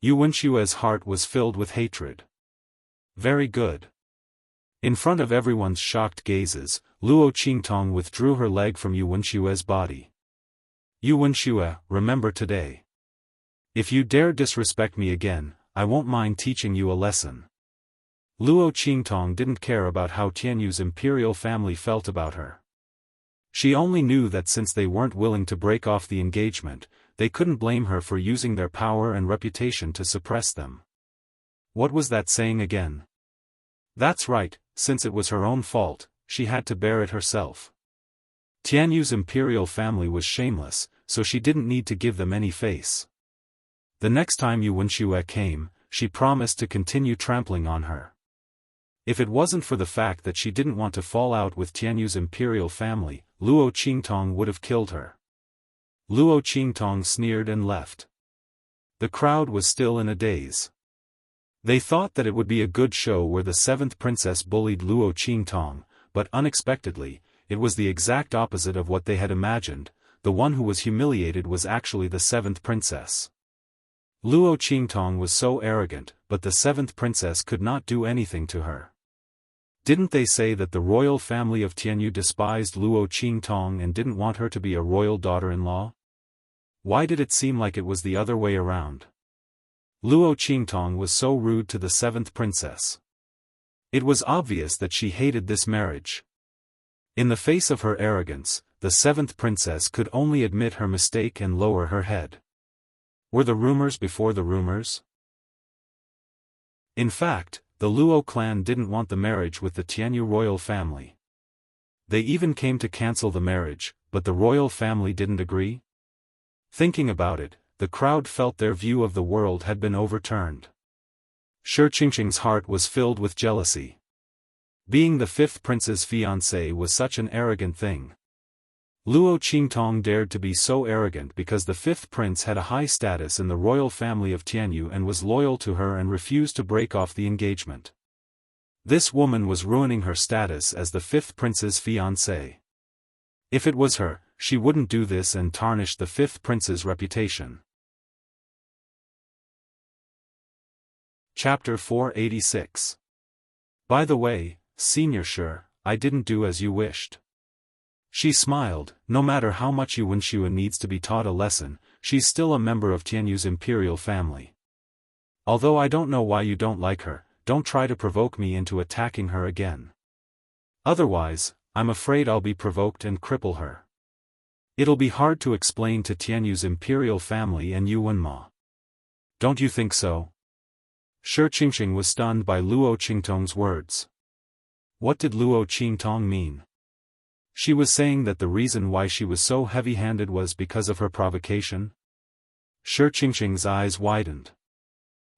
Yu Wenshue's heart was filled with hatred. Very good. In front of everyone's shocked gazes, Luo Qingtong withdrew her leg from Yu Wenshue's body. Yu Wenxue, remember today. If you dare disrespect me again, I won't mind teaching you a lesson. Luo Qingtong didn't care about how Tianyu's imperial family felt about her. She only knew that since they weren't willing to break off the engagement, they couldn't blame her for using their power and reputation to suppress them. What was that saying again? That's right, since it was her own fault, she had to bear it herself. Tianyu's imperial family was shameless, so she didn't need to give them any face. The next time Yu Wenxue came, she promised to continue trampling on her. If it wasn't for the fact that she didn't want to fall out with Tianyu's imperial family, Luo Qingtong would have killed her. Luo Qingtong sneered and left. The crowd was still in a daze. They thought that it would be a good show where the seventh princess bullied Luo Qingtong, but unexpectedly, it was the exact opposite of what they had imagined. The one who was humiliated was actually the seventh princess. Luo Qingtong was so arrogant, but the seventh princess could not do anything to her. Didn't they say that the royal family of Tianyu despised Luo Qingtong and didn't want her to be a royal daughter-in-law? Why did it seem like it was the other way around? Luo Qingtong was so rude to the seventh princess. It was obvious that she hated this marriage. In the face of her arrogance, the seventh princess could only admit her mistake and lower her head. Were the rumors before the rumors? In fact, the Luo clan didn't want the marriage with the Tianyu royal family. They even came to cancel the marriage, but the royal family didn't agree. Thinking about it, the crowd felt their view of the world had been overturned. Shi Qingqing's heart was filled with jealousy. Being the fifth prince's fiancé was such an arrogant thing. Luo Qingtong dared to be so arrogant because the fifth prince had a high status in the royal family of Tianyu and was loyal to her and refused to break off the engagement. This woman was ruining her status as the fifth prince's fiancé. If it was her, she wouldn't do this and tarnish the fifth prince's reputation. Chapter 486. By the way, Senior Shi, I didn't do as you wished. She smiled. No matter how much Yu Wenxue needs to be taught a lesson, she's still a member of Tianyu's imperial family. Although I don't know why you don't like her, don't try to provoke me into attacking her again. Otherwise, I'm afraid I'll be provoked and cripple her. It'll be hard to explain to Tianyu's imperial family and Yu Wenma. Don't you think so? Shi Qingqing was stunned by Luo Qingtong's words. What did Luo Qingtong mean? She was saying that the reason why she was so heavy-handed was because of her provocation? Shi Qingqing's eyes widened.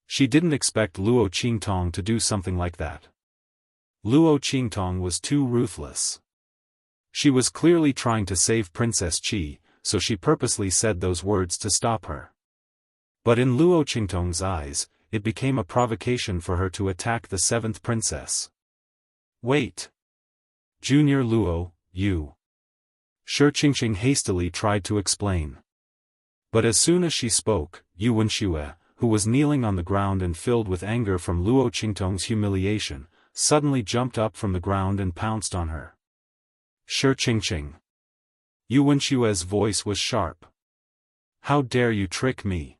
She didn't expect Luo Qingtong to do something like that. Luo Qingtong was too ruthless. She was clearly trying to save Princess Qi, so she purposely said those words to stop her. But in Luo Qingtong's eyes, it became a provocation for her to attack the seventh princess. Wait. Junior Luo, you. Shi Qingqing hastily tried to explain. But as soon as she spoke, Yu Wenxue, who was kneeling on the ground and filled with anger from Luo Qingtong's humiliation, suddenly jumped up from the ground and pounced on her. Shi Qingqing. Yu Wenshue's voice was sharp. How dare you trick me?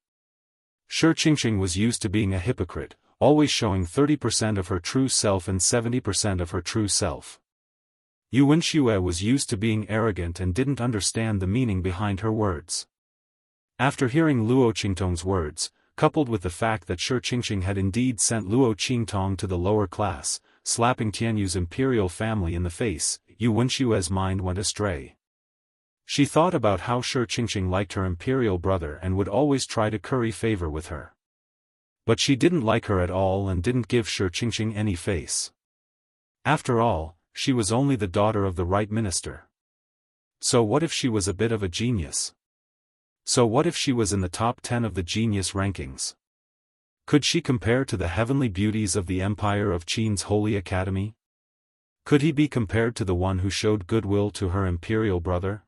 Shi Qingqing was used to being a hypocrite, always showing 30% of her true self and 70% of her true self. Yu Wenxue was used to being arrogant and didn't understand the meaning behind her words. After hearing Luo Qingtong's words, coupled with the fact that Shi Qingqing had indeed sent Luo Qingtong to the lower class, slapping Tianyu's imperial family in the face, Yu Wenshue's mind went astray. She thought about how Shi Qingqing liked her imperial brother and would always try to curry favor with her. But she didn't like her at all and didn't give Shi Qingqing any face. After all, she was only the daughter of the right minister. So what if she was a bit of a genius? So what if she was in the top 10 of the genius rankings? Could she compare to the heavenly beauties of the empire of Qin's holy academy? Could he be compared to the one who showed goodwill to her imperial brother?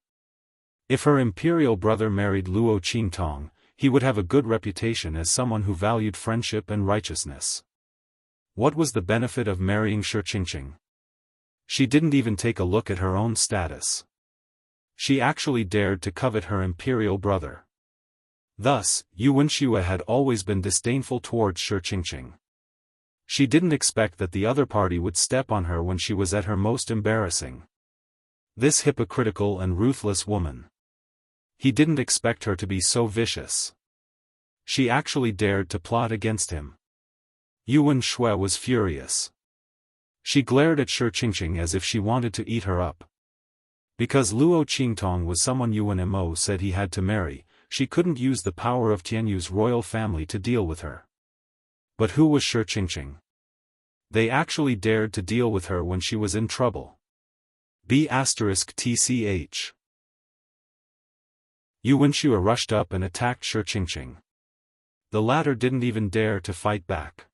If her imperial brother married Luo Qingtong, he would have a good reputation as someone who valued friendship and righteousness. What was the benefit of marrying Shi Qingqing? She didn't even take a look at her own status. She actually dared to covet her imperial brother. Thus, Yu Wenxue had always been disdainful towards Shi Qingqing. She didn't expect that the other party would step on her when she was at her most embarrassing. This hypocritical and ruthless woman. He didn't expect her to be so vicious. She actually dared to plot against him. Yu Wenxue was furious. She glared at Shi Qingqing as if she wanted to eat her up. Because Luo Qingtong was someone Yuan Mo said he had to marry, she couldn't use the power of Tianyu's royal family to deal with her. But who was Shi Qingqing? They actually dared to deal with her when she was in trouble. B*TCH. Yu Wenxue rushed up and attacked Shi Qingqing. The latter didn't even dare to fight back.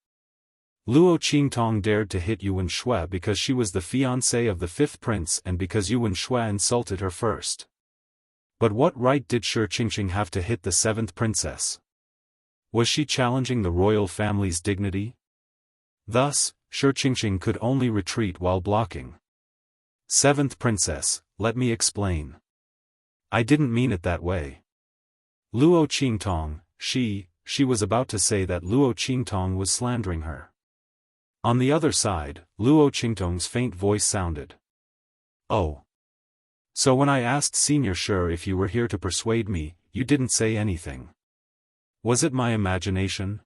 Luo Qingtong dared to hit Yu Wenxue because she was the fiancée of the 5th prince and because Yu Wenxue insulted her first. But what right did Shi Qingqing have to hit the 7th princess? Was she challenging the royal family's dignity? Thus, Shi Qingqing could only retreat while blocking. 7th princess, let me explain. I didn't mean it that way. Luo Qingtong, she was about to say that Luo Qingtong was slandering her. On the other side, Luo Qingtong's faint voice sounded. Oh. So when I asked Senior Shi if you were here to persuade me, you didn't say anything. Was it my imagination?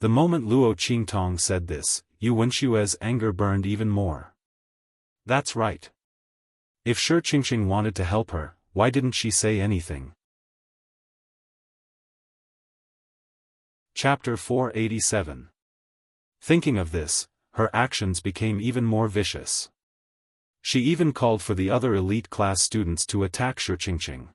The moment Luo Qingtong said this, Yu Wenshue's anger burned even more. That's right. If Shi Qingqing wanted to help her, why didn't she say anything? Chapter 487. Thinking of this, her actions became even more vicious. She even called for the other elite class students to attack Shi Qingqing.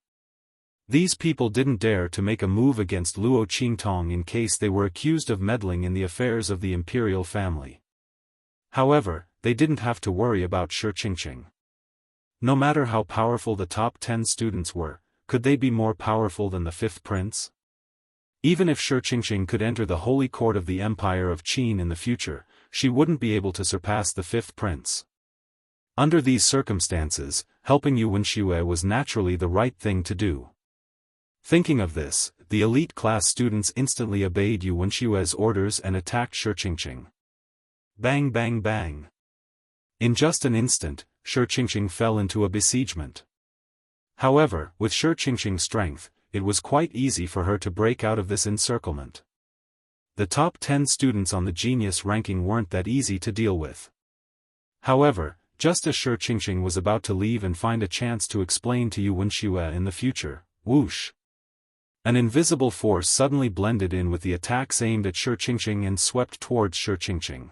These people didn't dare to make a move against Luo Qingtong in case they were accused of meddling in the affairs of the imperial family. However, they didn't have to worry about Shi Qingqing. No matter how powerful the top 10 students were, could they be more powerful than the 5th prince? Even if Shi Qingqing could enter the holy court of the Empire of Qin in the future, she wouldn't be able to surpass the 5th prince. Under these circumstances, helping Yu Wenxue was naturally the right thing to do. Thinking of this, the elite class students instantly obeyed Yu Wenshue's orders and attacked Shi Qingqing. Bang bang bang. In just an instant, Shi Qingqing fell into a besiegement. However, with Shi Qingqing's strength, it was quite easy for her to break out of this encirclement. The top 10 students on the genius ranking weren't that easy to deal with. However, just as Shi Qingqing was about to leave and find a chance to explain to Yu Wenxue in the future, whoosh! An invisible force suddenly blended in with the attacks aimed at Shi Qingqing and swept towards Shi Qingqing.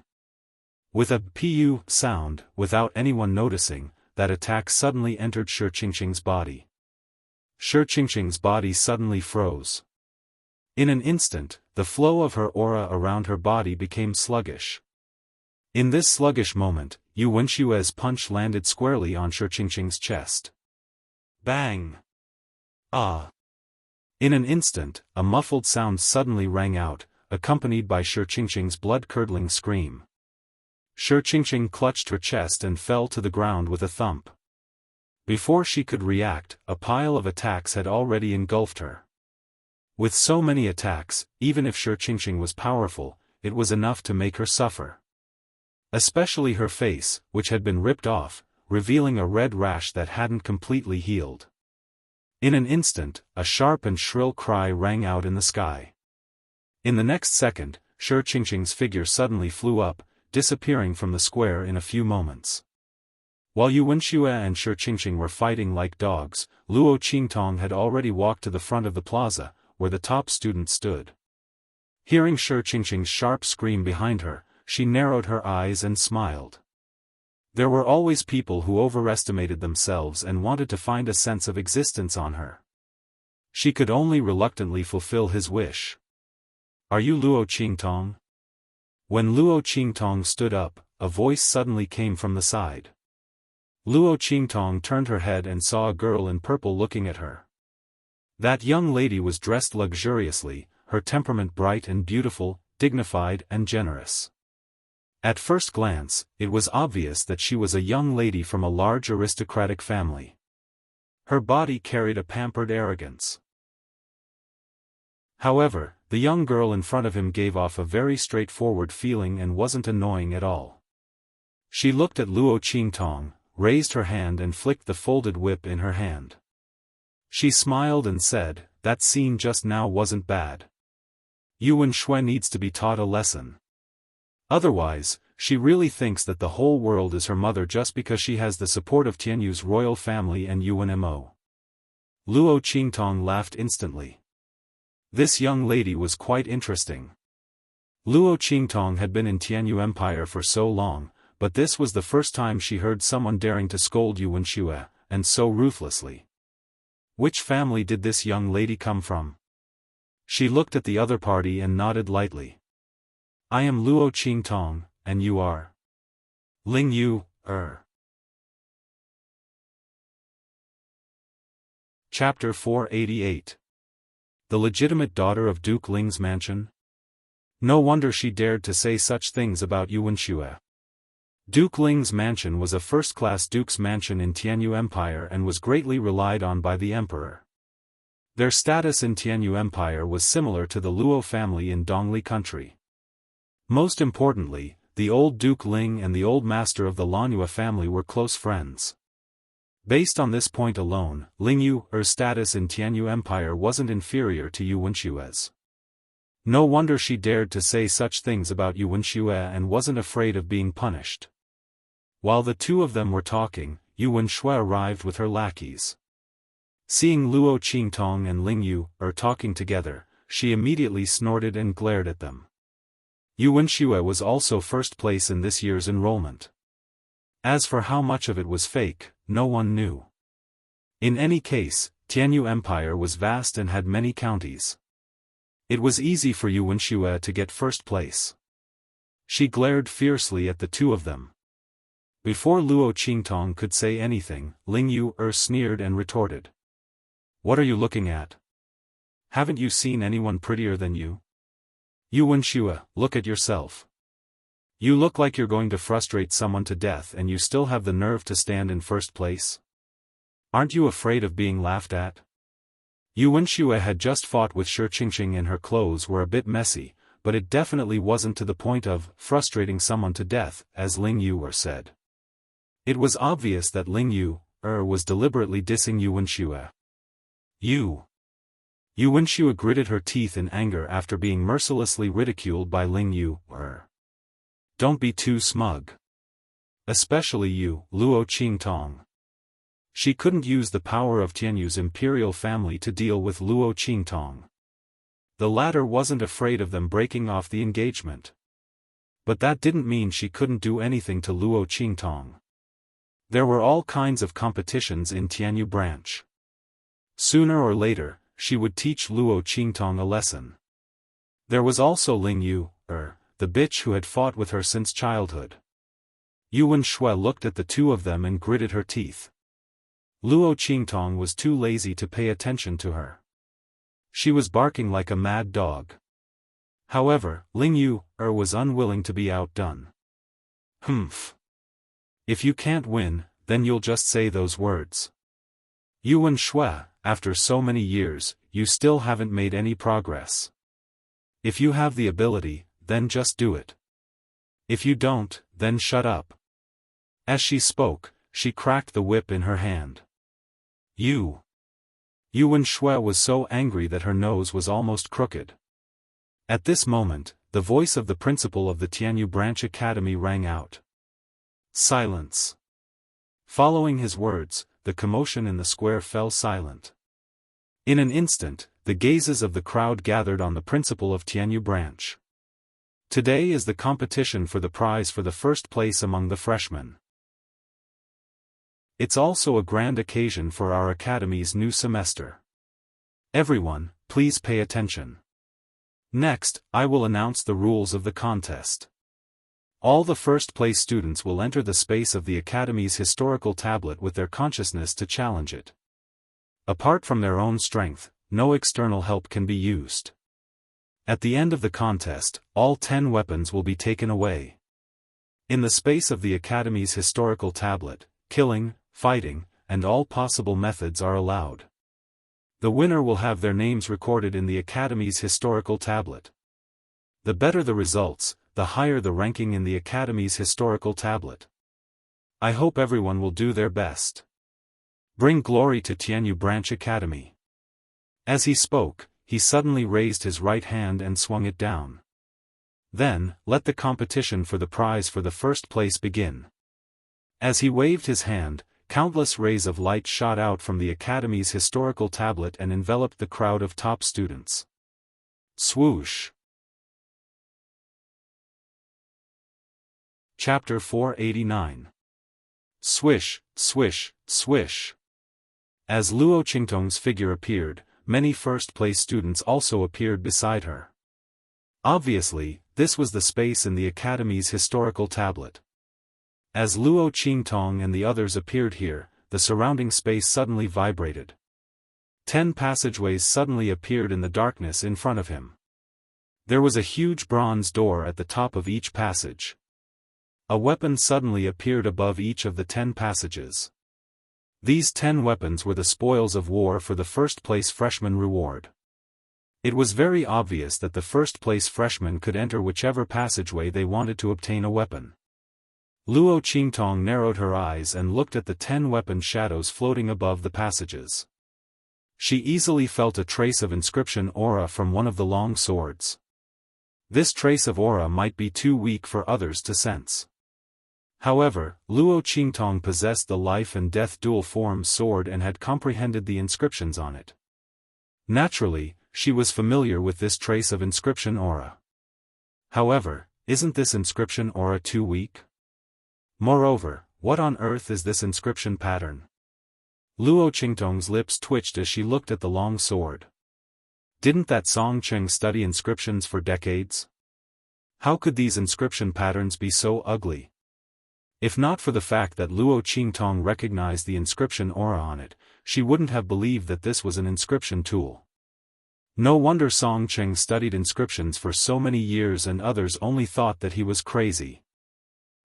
With a pu sound, without anyone noticing, that attack suddenly entered Shi Qingqing's body. Shi Qingqing's body suddenly froze. In an instant, the flow of her aura around her body became sluggish. In this sluggish moment, Yu Wenshue's punch landed squarely on Shi Qingqing's chest. Bang! Ah! In an instant, a muffled sound suddenly rang out, accompanied by Shi Qingqing's blood-curdling scream. Shi Qingqing clutched her chest and fell to the ground with a thump. Before she could react, a pile of attacks had already engulfed her. With so many attacks, even if Shi Qingqing was powerful, it was enough to make her suffer. Especially her face, which had been ripped off, revealing a red rash that hadn't completely healed. In an instant, a sharp and shrill cry rang out in the sky. In the next second, Shi Qingqing's figure suddenly flew up, disappearing from the square in a few moments. While Yu Wenxue and Shi Qingqing were fighting like dogs, Luo Qingtong had already walked to the front of the plaza, where the top student stood. Hearing Shi Qingqing's sharp scream behind her, she narrowed her eyes and smiled. There were always people who overestimated themselves and wanted to find a sense of existence on her. She could only reluctantly fulfill his wish. "Are you Luo Qingtong?" When Luo Qingtong stood up, a voice suddenly came from the side. Luo Qingtong turned her head and saw a girl in purple looking at her. That young lady was dressed luxuriously, her temperament bright and beautiful, dignified and generous. At first glance, it was obvious that she was a young lady from a large aristocratic family. Her body carried a pampered arrogance. However, the young girl in front of him gave off a very straightforward feeling and wasn't annoying at all. She looked at Luo Qingtong, raised her hand and flicked the folded whip in her hand. She smiled and said, "That scene just now wasn't bad. Yu Wenxue needs to be taught a lesson. Otherwise, she really thinks that the whole world is her mother just because she has the support of Tianyu's royal family and Yuanmo." Luo Qingtong laughed instantly. This young lady was quite interesting. Luo Qingtong had been in Tianyu Empire for so long, but this was the first time she heard someone daring to scold Yu Wenxue, and so ruthlessly. Which family did this young lady come from? She looked at the other party and nodded lightly. "I am Luo Qingtong, and you are?" "Ling Yu, Chapter 488. The legitimate daughter of Duke Ling's mansion? No wonder she dared to say such things about Yu Wenxue. Duke Ling's mansion was a first-class duke's mansion in Tianyu Empire and was greatly relied on by the emperor. Their status in Tianyu Empire was similar to the Luo family in Dongli country. Most importantly, the old Duke Ling and the old master of the Lanyue family were close friends. Based on this point alone, Ling Yu's status in Tianyu Empire wasn't inferior to Yu Wenshue's. No wonder she dared to say such things about Yu Wenxue and wasn't afraid of being punished. While the two of them were talking, Yu Wenxue arrived with her lackeys. Seeing Luo Qingtong and Ling Yu talking together, she immediately snorted and glared at them. Yu Wenxue was also first place in this year's enrollment. As for how much of it was fake, no one knew. In any case, Tianyu Empire was vast and had many counties. It was easy for Yu Wenxue to get first place. She glared fiercely at the two of them. Before Luo Qingtong could say anything, Ling Yu sneered and retorted. "What are you looking at? Haven't you seen anyone prettier than you? Yu Wenxue, look at yourself. You look like you're going to frustrate someone to death and you still have the nerve to stand in first place? Aren't you afraid of being laughed at?" Yu Wenxue had just fought with Shi Qingqing and her clothes were a bit messy, but it definitely wasn't to the point of frustrating someone to death, as Ling Yu said. It was obvious that Ling Yu was deliberately dissing Yu Wenxue. Yu Wenxue gritted her teeth in anger after being mercilessly ridiculed by Ling Yu. "Don't be too smug. Especially you, Luo Qingtong." She couldn't use the power of Tianyu's imperial family to deal with Luo Qingtong. The latter wasn't afraid of them breaking off the engagement. But that didn't mean she couldn't do anything to Luo Qingtong. There were all kinds of competitions in Tianyu branch. Sooner or later, she would teach Luo Qingtong a lesson. There was also Ling Yu, the bitch who had fought with her since childhood. Yu Wenxue looked at the two of them and gritted her teeth. Luo Qingtong was too lazy to pay attention to her. She was barking like a mad dog. However, Ling Yu was unwilling to be outdone. "Humph. If you can't win, then you'll just say those words. Yu Wenxue, after so many years, you still haven't made any progress. If you have the ability, then just do it. If you don't, then shut up. As she spoke, she cracked the whip in her hand. You. Yuan Shui was so angry that her nose was almost crooked. At this moment, the voice of the principal of the Tianyu Branch Academy rang out. Silence. Following his words, the commotion in the square fell silent. In an instant, the gazes of the crowd gathered on the principal of Tianyu Branch. Today is the competition for the prize for the first place among the freshmen. It's also a grand occasion for our academy's new semester. Everyone, please pay attention. Next, I will announce the rules of the contest. All the first-place students will enter the space of the Academy's historical tablet with their consciousness to challenge it. Apart from their own strength, no external help can be used. At the end of the contest, all 10 weapons will be taken away. In the space of the Academy's historical tablet, killing, fighting, and all possible methods are allowed. The winner will have their names recorded in the Academy's historical tablet. The better the results, the higher the ranking in the Academy's historical tablet. I hope everyone will do their best. Bring glory to Tianyu Branch Academy. As he spoke, he suddenly raised his right hand and swung it down. Then, let the competition for the prize for the first place begin. As he waved his hand, countless rays of light shot out from the Academy's historical tablet and enveloped the crowd of top students. Swoosh! Chapter 489. Swish, swish, swish. As Luo Qingtong's figure appeared, many first-place students also appeared beside her. Obviously, this was the space in the Academy's historical tablet. As Luo Qingtong and the others appeared here, the surrounding space suddenly vibrated. 10 passageways suddenly appeared in the darkness in front of him. There was a huge bronze door at the top of each passage. A weapon suddenly appeared above each of the 10 passages. These 10 weapons were the spoils of war for the first-place freshman reward. It was very obvious that the first-place freshmen could enter whichever passageway they wanted to obtain a weapon. Luo Qingtong narrowed her eyes and looked at the 10 weapon shadows floating above the passages. She easily felt a trace of inscription aura from one of the long swords. This trace of aura might be too weak for others to sense. However, Luo Qingtong possessed the life and death dual form sword and had comprehended the inscriptions on it. Naturally, she was familiar with this trace of inscription aura. However, isn't this inscription aura too weak? Moreover, what on earth is this inscription pattern? Luo Qingtong's lips twitched as she looked at the long sword. Didn't that Song Cheng study inscriptions for decades? How could these inscription patterns be so ugly? If not for the fact that Luo Qingtong recognized the inscription aura on it, she wouldn't have believed that this was an inscription tool. No wonder Song Cheng studied inscriptions for so many years and others only thought that he was crazy.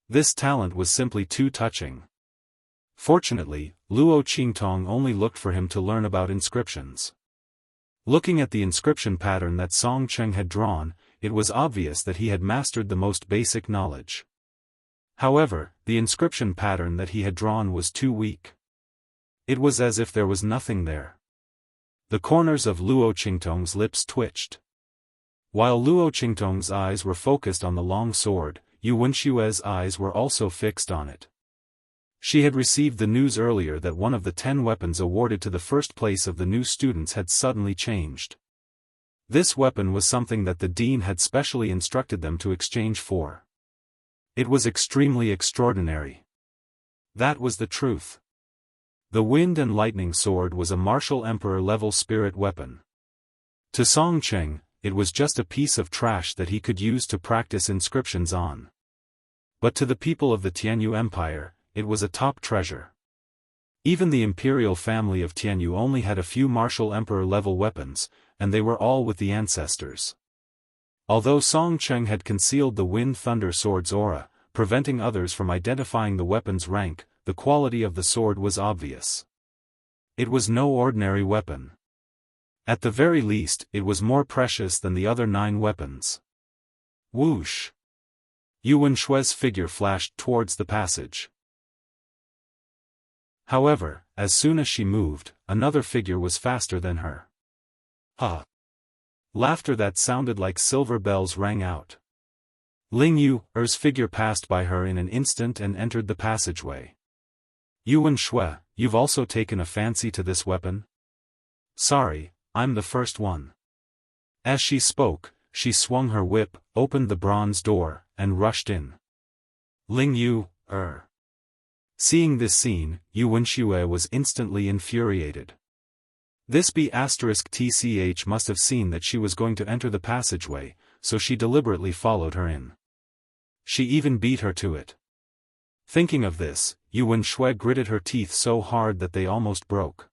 This talent was simply too touching. Fortunately, Luo Qingtong only looked for him to learn about inscriptions. Looking at the inscription pattern that Song Cheng had drawn, it was obvious that he had mastered the most basic knowledge. However, the inscription pattern that he had drawn was too weak. It was as if there was nothing there. The corners of Luo Qingtong's lips twitched. While Luo Qingtong's eyes were focused on the long sword, Yu Wenshue's eyes were also fixed on it. She had received the news earlier that one of the 10 weapons awarded to the first place of the new students had suddenly changed. This weapon was something that the dean had specially instructed them to exchange for. It was extremely extraordinary. That was the truth. The Wind and Lightning Sword was a martial emperor-level spirit weapon. To Song Cheng, it was just a piece of trash that he could use to practice inscriptions on. But to the people of the Tianyu Empire, it was a top treasure. Even the imperial family of Tianyu only had a few martial emperor-level weapons, and they were all with the ancestors. Although Song Cheng had concealed the Wind Thunder Sword's aura, preventing others from identifying the weapon's rank, the quality of the sword was obvious. It was no ordinary weapon. At the very least, it was more precious than the other 9 weapons. Whoosh! Yu Wenshue's figure flashed towards the passage. However, as soon as she moved, another figure was faster than her. Ha! Laughter that sounded like silver bells rang out. Ling Yu's figure passed by her in an instant and entered the passageway. Yu Wenshue, you've also taken a fancy to this weapon? Sorry, I'm the first one. As she spoke, she swung her whip, opened the bronze door, and rushed in. Ling Yu. Seeing this scene, Yu Wenshue was instantly infuriated. This B*TCH must have seen that she was going to enter the passageway, so she deliberately followed her in. She even beat her to it. Thinking of this, Yu Wenshue gritted her teeth so hard that they almost broke.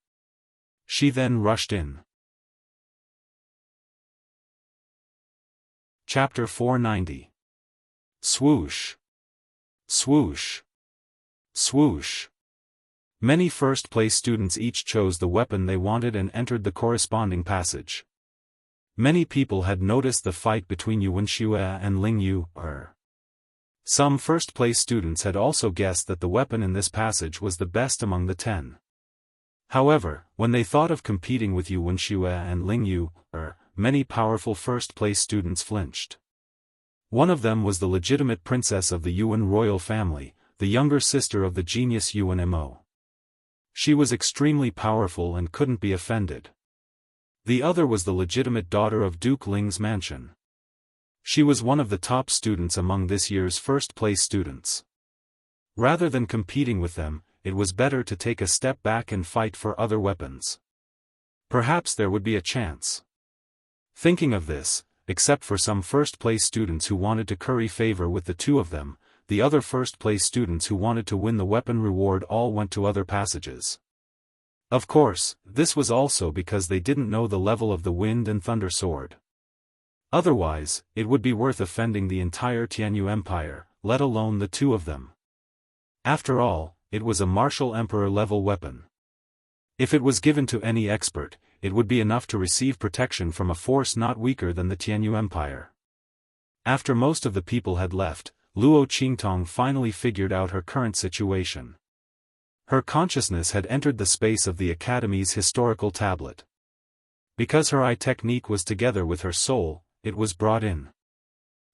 She then rushed in. Chapter 490. Swoosh! Swoosh! Swoosh! Many first-place students each chose the weapon they wanted and entered the corresponding passage. Many people had noticed the fight between Yu Wenshue and Ling Yu. Some first-place students had also guessed that the weapon in this passage was the best among the 10. However, when they thought of competing with Yu Wenshue and Ling Yu, many powerful first-place students flinched. One of them was the legitimate princess of the Yuan royal family, the younger sister of the genius Yuan Mo. She was extremely powerful and couldn't be offended. The other was the legitimate daughter of Duke Ling's mansion. She was one of the top students among this year's first-place students. Rather than competing with them, it was better to take a step back and fight for other weapons. Perhaps there would be a chance. Thinking of this, except for some first-place students who wanted to curry favor with the two of them, the other first-place students who wanted to win the weapon reward all went to other passages. Of course, this was also because they didn't know the level of the Wind and Thunder Sword. Otherwise, it would be worth offending the entire Tianyu Empire, let alone the two of them. After all, it was a martial emperor-level weapon. If it was given to any expert, it would be enough to receive protection from a force not weaker than the Tianyu Empire. After most of the people had left, Luo Qingtong finally figured out her current situation. Her consciousness had entered the space of the Academy's historical tablet. Because her eye technique was together with her soul, it was brought in.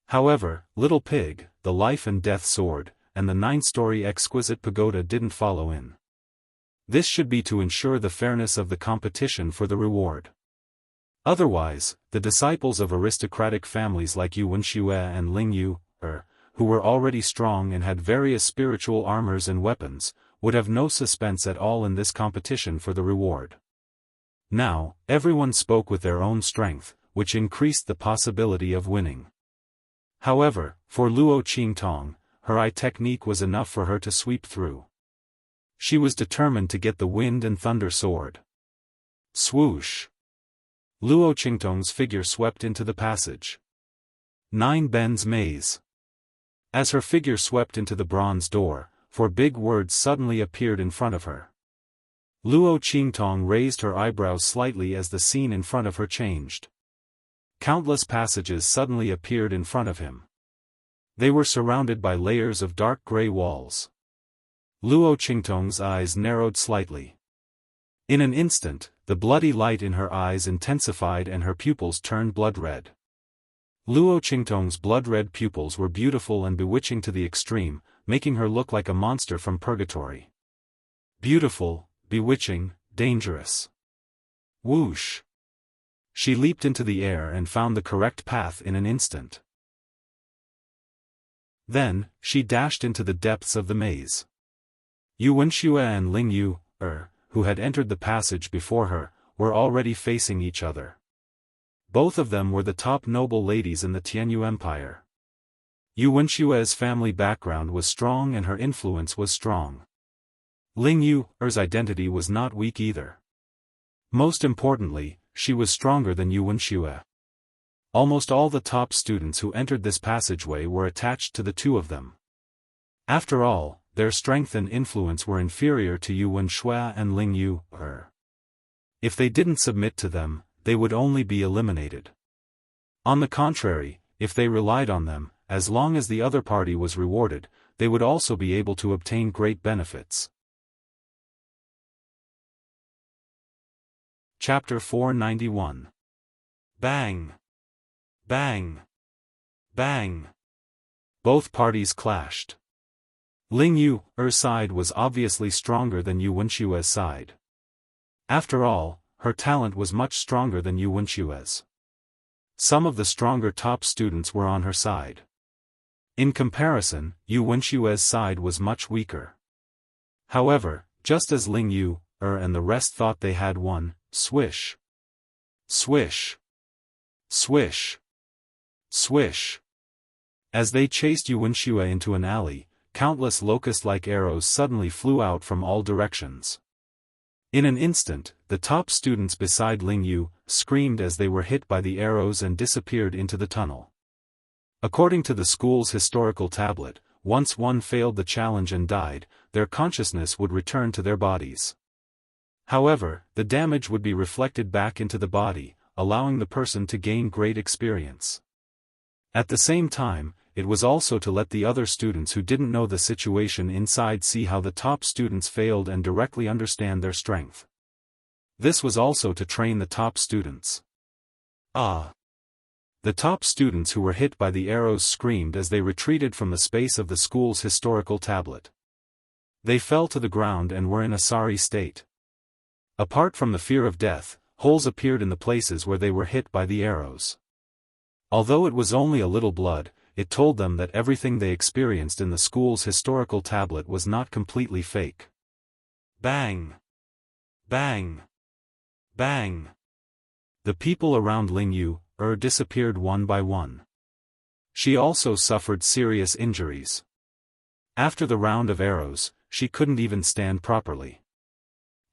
However, Little Pig, the life and death sword, and the 9-story exquisite pagoda didn't follow in. This should be to ensure the fairness of the competition for the reward. Otherwise, the disciples of aristocratic families like Yu Wenshue and Ling Yu, who were already strong and had various spiritual armors and weapons, would have no suspense at all in this competition for the reward. Now, everyone spoke with their own strength, which increased the possibility of winning. However, for Luo Qingtong, her eye technique was enough for her to sweep through. She was determined to get the Wind and Thunder Sword. Swoosh! Luo Qingtong's figure swept into the passage. 9 Ben's Maze. As her figure swept into the bronze door, 4 big words suddenly appeared in front of her. Luo Qingtong raised her eyebrows slightly as the scene in front of her changed. Countless passages suddenly appeared in front of him. They were surrounded by layers of dark gray walls. Luo Qingtong's eyes narrowed slightly. In an instant, the bloody light in her eyes intensified and her pupils turned blood red. Luo Qingtong's blood-red pupils were beautiful and bewitching to the extreme, making her look like a monster from purgatory. Beautiful, bewitching, dangerous. Whoosh! She leaped into the air and found the correct path in an instant. Then, she dashed into the depths of the maze. Yu Wenshue and Ling Yu, who had entered the passage before her, were already facing each other. Both of them were the top noble ladies in the Tianyu Empire. Yu Wenshue's family background was strong and her influence was strong. Ling Yu's identity was not weak either. Most importantly, she was stronger than Yu Wenshue. Almost all the top students who entered this passageway were attached to the two of them. After all, their strength and influence were inferior to Yu Wenshue and Ling Yu. If they didn't submit to them, they would only be eliminated. On the contrary, if they relied on them, as long as the other party was rewarded, they would also be able to obtain great benefits. Chapter 491. Bang! Bang! Bang! Both parties clashed. Ling Yu's side was obviously stronger than Yu Wenshue's side. After all, her talent was much stronger than Yu Wenshue's. Some of the stronger top students were on her side. In comparison, Yu Wenshue's side was much weaker. However, just as Ling Yu and the rest thought they had won, swish! Swish! Swish! Swish! As they chased Yu Wenshue into an alley, countless locust-like arrows suddenly flew out from all directions. In an instant, the top students beside Ling Yu screamed as they were hit by the arrows and disappeared into the tunnel. According to the school's historical tablet, once one failed the challenge and died, their consciousness would return to their bodies. However, the damage would be reflected back into the body, allowing the person to gain great experience. At the same time, it was also to let the other students who didn't know the situation inside see how the top students failed and directly understand their strength. This was also to train the top students. Ah! The top students who were hit by the arrows screamed as they retreated from the space of the school's historical tablet. They fell to the ground and were in a sorry state. Apart from the fear of death, holes appeared in the places where they were hit by the arrows. Although it was only a little blood, it told them that everything they experienced in the school's historical tablet was not completely fake. Bang! Bang! Bang! The people around Ling Yu disappeared one by one. She also suffered serious injuries. After the round of arrows, she couldn't even stand properly.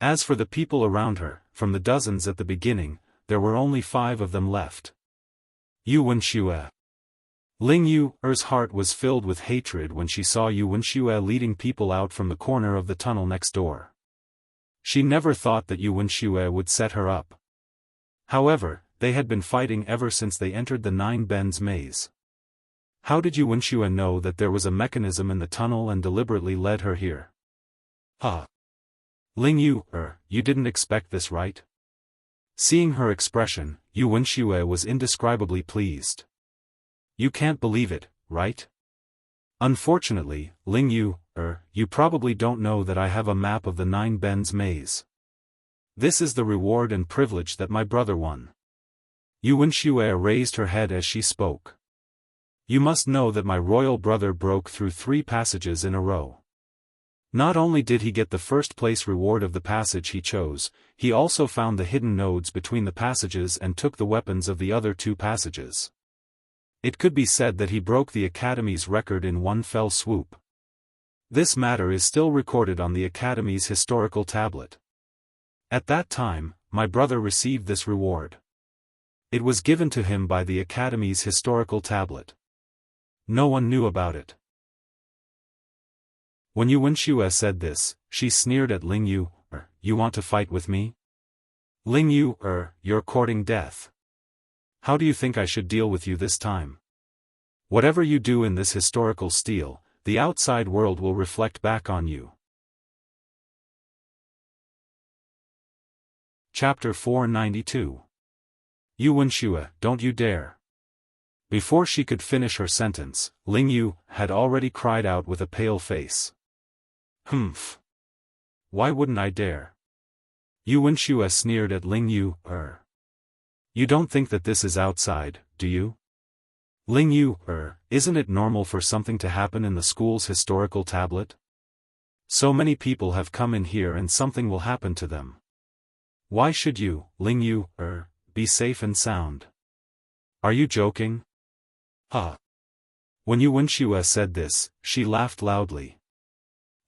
As for the people around her, from the dozens at the beginning, there were only 5 of them left. Yu Wenshue. Ling Yu's heart was filled with hatred when she saw Yu Wenshue leading people out from the corner of the tunnel next door. She never thought that Yu Wenshue would set her up. However, they had been fighting ever since they entered the 9 Bends maze. How did Yu Wenshue know that there was a mechanism in the tunnel and deliberately led her here? Ling Yu, you didn't expect this, right? Seeing her expression, Yu Wenshue was indescribably pleased. You can't believe it, right? Unfortunately, Ling Yu, you probably don't know that I have a map of the 9 Bends maze. This is the reward and privilege that my brother won. Yu Wenshue raised her head as she spoke. You must know that my royal brother broke through 3 passages in a row. Not only did he get the first place reward of the passage he chose, he also found the hidden nodes between the passages and took the weapons of the other 2 passages. It could be said that he broke the Academy's record in one fell swoop. This matter is still recorded on the Academy's historical tablet. At that time, my brother received this reward. It was given to him by the Academy's historical tablet. No one knew about it. When Yu Wenshue said this, she sneered at Ling Yu, you want to fight with me? Ling Yu, you're courting death. How do you think I should deal with you this time? Whatever you do in this historical stele, the outside world will reflect back on you. Chapter 492. Yu Wenshue, don't you dare. Before she could finish her sentence, Ling Yu had already cried out with a pale face. Humph. Why wouldn't I dare? Yu Wenshue sneered at Ling Yu, You don't think that this is outside, do you? Ling Yu, isn't it normal for something to happen in the school's historical tablet? So many people have come in here and something will happen to them. Why should you, Ling Yu, be safe and sound? Are you joking? When Yu Wenshue said this, she laughed loudly.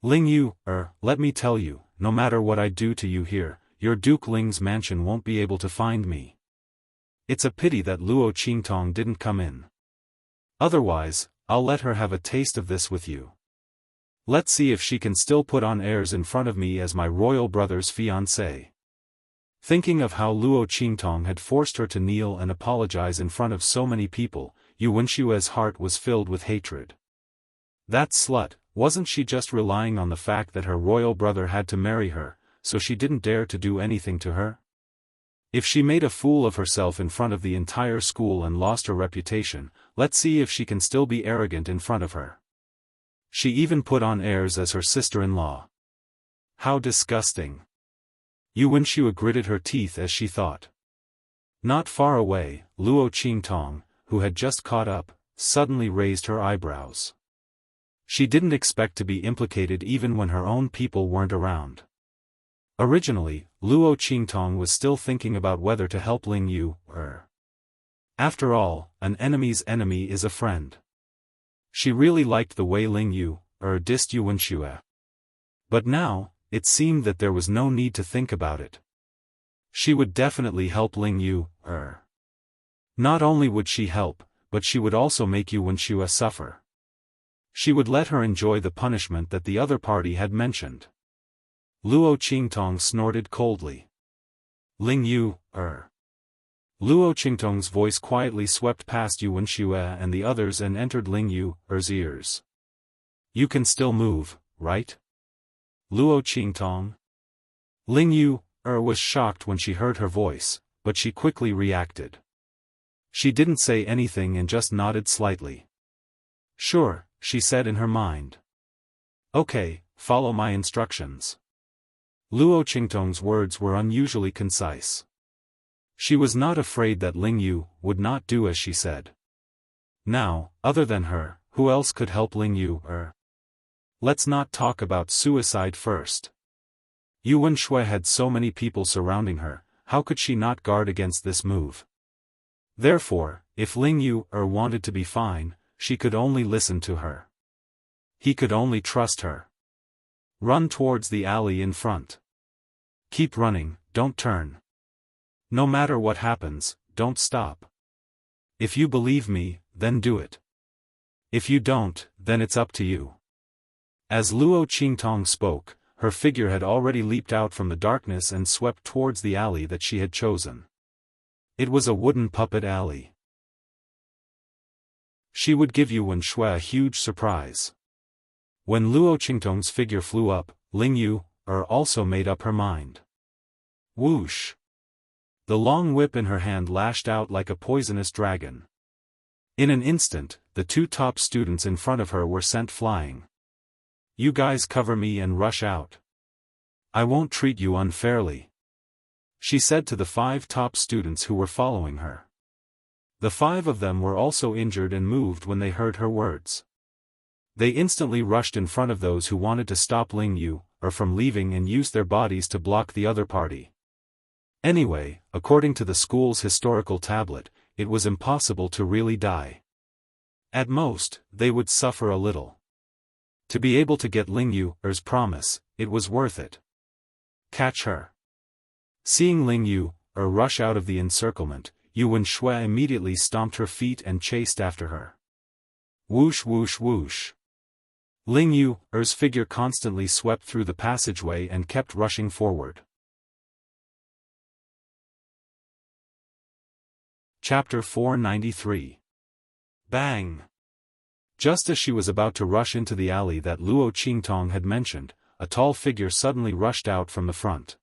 Ling Yu, let me tell you, no matter what I do to you here, your Duke Ling's mansion won't be able to find me. It's a pity that Luo Qingtong didn't come in. Otherwise, I'll let her have a taste of this with you. Let's see if she can still put on airs in front of me as my royal brother's fiancée. Thinking of how Luo Qingtong had forced her to kneel and apologize in front of so many people, Yu Wenshua's heart was filled with hatred. That slut, wasn't she just relying on the fact that her royal brother had to marry her, so she didn't dare to do anything to her? If she made a fool of herself in front of the entire school and lost her reputation, let's see if she can still be arrogant in front of her. She even put on airs as her sister-in-law. How disgusting. Yu Wenshua gritted her teeth as she thought. Not far away, Luo Qingtong, who had just caught up, suddenly raised her eyebrows. She didn't expect to be implicated even when her own people weren't around. Originally, Luo Qingtong was still thinking about whether to help Ling Yu. After all, an enemy's enemy is a friend. She really liked the way Ling Yu dissed Yu Wenshua. But now, it seemed that there was no need to think about it. She would definitely help Ling Yu. Not only would she help, but she would also make Yu Wenshua suffer. She would let her enjoy the punishment that the other party had mentioned. Luo Qingtong snorted coldly. Ling Yu, Luo Qingtong's voice quietly swept past Yu Wenshua and the others and entered Ling Yu's ears. You can still move, right? Luo Qingtong? Ling Yu was shocked when she heard her voice, but she quickly reacted. She didn't say anything and just nodded slightly. Sure, she said in her mind. Okay, follow my instructions. Luo Qingtong's words were unusually concise. She was not afraid that Ling Yu would not do as she said. Now, other than her, who else could help Ling Yu? Let's not talk about suicide first. Yu Wenshua had so many people surrounding her, how could she not guard against this move? Therefore, if Ling Yu wanted to be fine, she could only listen to her. He could only trust her. Run towards the alley in front. Keep running, don't turn. No matter what happens, don't stop. If you believe me, then do it. If you don't, then it's up to you. As Luo Qingtong spoke, her figure had already leaped out from the darkness and swept towards the alley that she had chosen. It was a wooden puppet alley. She would give Yu Wenshua a huge surprise. When Luo Qingtong's figure flew up, Ling Yu also made up her mind. Whoosh! The long whip in her hand lashed out like a poisonous dragon. In an instant, the two top students in front of her were sent flying. You guys cover me and rush out. I won't treat you unfairly, she said to the 5 top students who were following her. The 5 of them were also injured and moved when they heard her words. They instantly rushed in front of those who wanted to stop Ling Yu from leaving and used their bodies to block the other party. Anyway, according to the school's historical tablet, it was impossible to really die. At most, they would suffer a little. To be able to get Ling Yu's promise, it was worth it. Catch her. Seeing Ling Yu rush out of the encirclement, Yu Wenshua immediately stomped her feet and chased after her. Whoosh whoosh whoosh. Ling Yu's figure constantly swept through the passageway and kept rushing forward. Chapter 493. Bang! Just as she was about to rush into the alley that Luo Qingtong had mentioned, a tall figure suddenly rushed out from the front.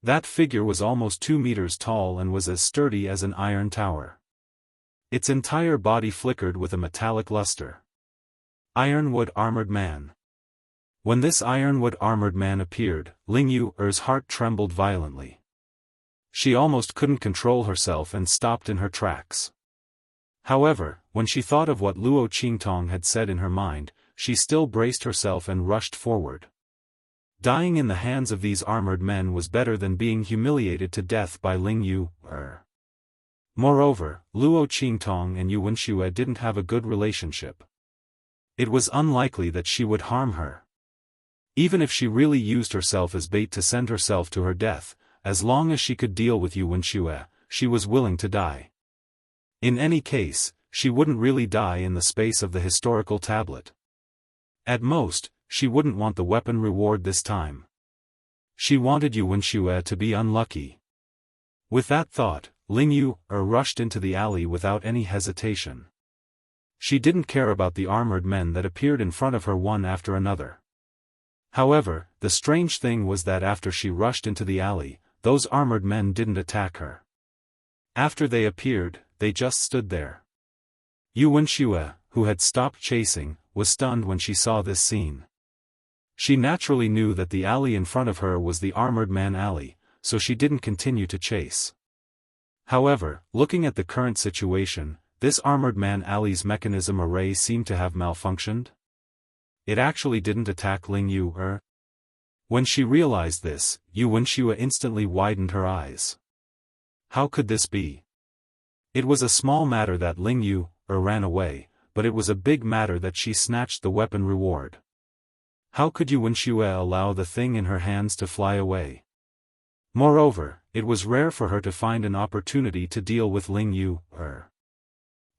That figure was almost 2 meters tall and was as sturdy as an iron tower. Its entire body flickered with a metallic luster. Ironwood Armored Man. When this Ironwood Armored Man appeared, Ling Yu's heart trembled violently. She almost couldn't control herself and stopped in her tracks. However, when she thought of what Luo Qingtong had said in her mind, she still braced herself and rushed forward. Dying in the hands of these armored men was better than being humiliated to death by Ling Yu. Moreover, Luo Qingtong and Yu Wenshua didn't have a good relationship. It was unlikely that she would harm her. Even if she really used herself as bait to send herself to her death, as long as she could deal with Yu Wenshua, she was willing to die. In any case, she wouldn't really die in the space of the historical tablet. At most, she wouldn't want the weapon reward this time. She wanted Yu Wenshua to be unlucky. With that thought, Ling Yu rushed into the alley without any hesitation. She didn't care about the armored men that appeared in front of her one after another. However, the strange thing was that after she rushed into the alley, those armored men didn't attack her. After they appeared, they just stood there. Yu Wenxue, who had stopped chasing, was stunned when she saw this scene. She naturally knew that the alley in front of her was the armored man alley, so she didn't continue to chase. However, looking at the current situation, this armored man alley's mechanism array seemed to have malfunctioned. It actually didn't attack Ling Yu. When she realized this, Yu Wenxue instantly widened her eyes. How could this be? It was a small matter that Ling Yu ran away, but it was a big matter that she snatched the weapon reward. How could Yu Wenxue allow the thing in her hands to fly away? Moreover, it was rare for her to find an opportunity to deal with Ling Yu.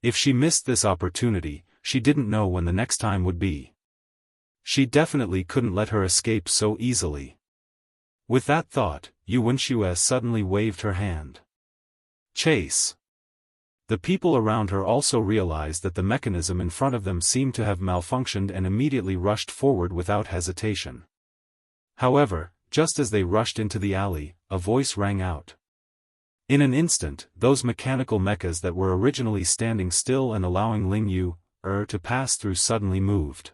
If she missed this opportunity, she didn't know when the next time would be. She definitely couldn't let her escape so easily. With that thought, Yu Wenxue suddenly waved her hand. Chase! The people around her also realized that the mechanism in front of them seemed to have malfunctioned and immediately rushed forward without hesitation. However, just as they rushed into the alley, a voice rang out. In an instant, those mechanical mechas that were originally standing still and allowing Ling Yu to pass through suddenly moved.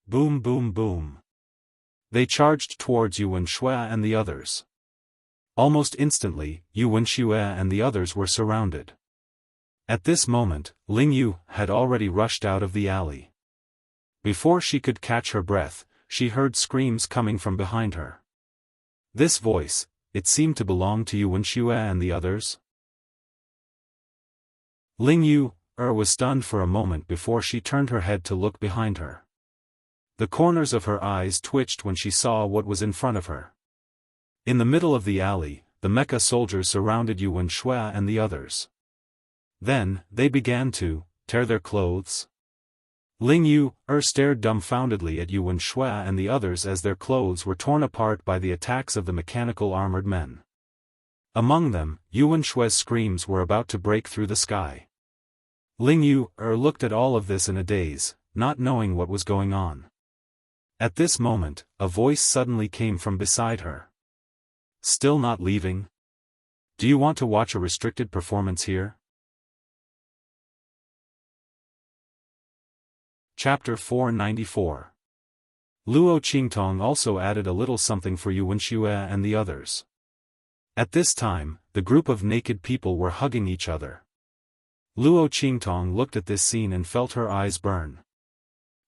Boom boom boom. They charged towards Yu Wenxue and the others. Almost instantly, Yu Wenxue and the others were surrounded. At this moment, Ling Yu had already rushed out of the alley. Before she could catch her breath, she heard screams coming from behind her. This voice, it seemed to belong to Yu Wenxue and the others. Ling Yu was stunned for a moment before she turned her head to look behind her. The corners of her eyes twitched when she saw what was in front of her. In the middle of the alley, the mecha soldiers surrounded Yu Wenxue and the others. Then, they began to tear their clothes. Ling Yu stared dumbfoundedly at Yu Wenxue and the others as their clothes were torn apart by the attacks of the mechanical armored men. Among them, Yu Wenshue's screams were about to break through the sky. Ling Yu looked at all of this in a daze, not knowing what was going on. At this moment, a voice suddenly came from beside her. Still not leaving? Do you want to watch a restricted performance here? Chapter 494. Luo Qingtong also added a little something for Yu Wenxue and the others. At this time, the group of naked people were hugging each other. Luo Qingtong looked at this scene and felt her eyes burn.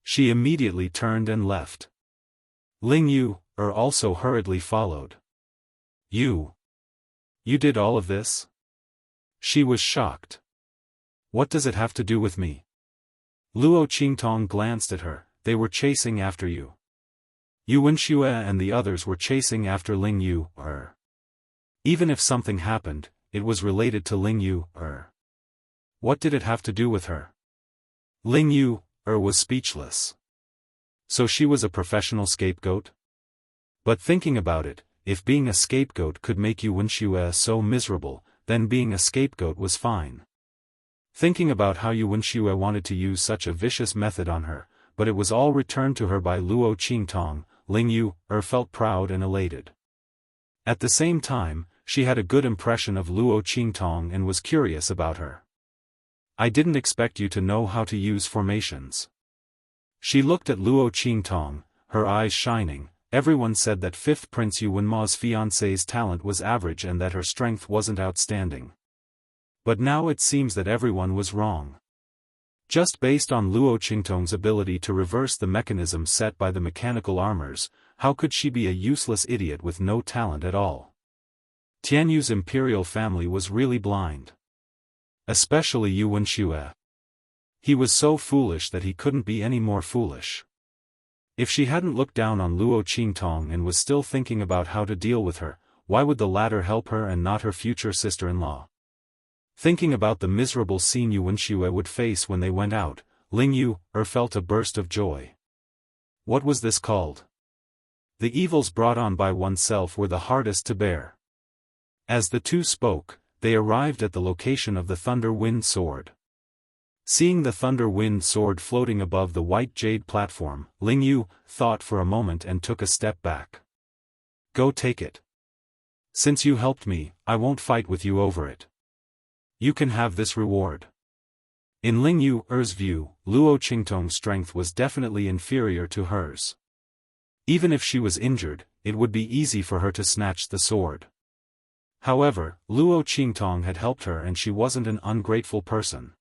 She immediately turned and left. Ling Yu also hurriedly followed. You did all of this? She was shocked. What does it have to do with me? Luo Qingtong glanced at her. They were chasing after you. Yu Wenxue and the others were chasing after Ling Yu. Even if something happened, it was related to Ling Yu. What did it have to do with her? Ling Yu was speechless. So she was a professional scapegoat? But thinking about it, if being a scapegoat could make Yu Wenxue so miserable, then being a scapegoat was fine. Thinking about how Yu Wenxue wanted to use such a vicious method on her, but it was all returned to her by Luo Qingtong, Ling Yu felt proud and elated. At the same time, she had a good impression of Luo Qingtong and was curious about her. I didn't expect you to know how to use formations. She looked at Luo Qingtong, her eyes shining. Everyone said that 5th Prince Yu Wenma's fiancée's talent was average and that her strength wasn't outstanding. But now it seems that everyone was wrong. Just based on Luo Qingtong's ability to reverse the mechanism set by the mechanical armors, how could she be a useless idiot with no talent at all? Tianyu's imperial family was really blind. Especially Yu Wenxue. He was so foolish that he couldn't be any more foolish. If she hadn't looked down on Luo Qingtong and was still thinking about how to deal with her, why would the latter help her and not her future sister-in-law? Thinking about the miserable scene Yu Wenxue would face when they went out, Ling Yu felt a burst of joy. What was this called? The evils brought on by oneself were the hardest to bear. As the two spoke, they arrived at the location of the Thunder Wind Sword. Seeing the thunder wind sword floating above the white jade platform, Ling Yu thought for a moment and took a step back. Go take it. Since you helped me, I won't fight with you over it. You can have this reward. In Ling Yu's view, Luo Qingtong's strength was definitely inferior to hers. Even if she was injured, it would be easy for her to snatch the sword. However, Luo Qingtong had helped her and she wasn't an ungrateful person.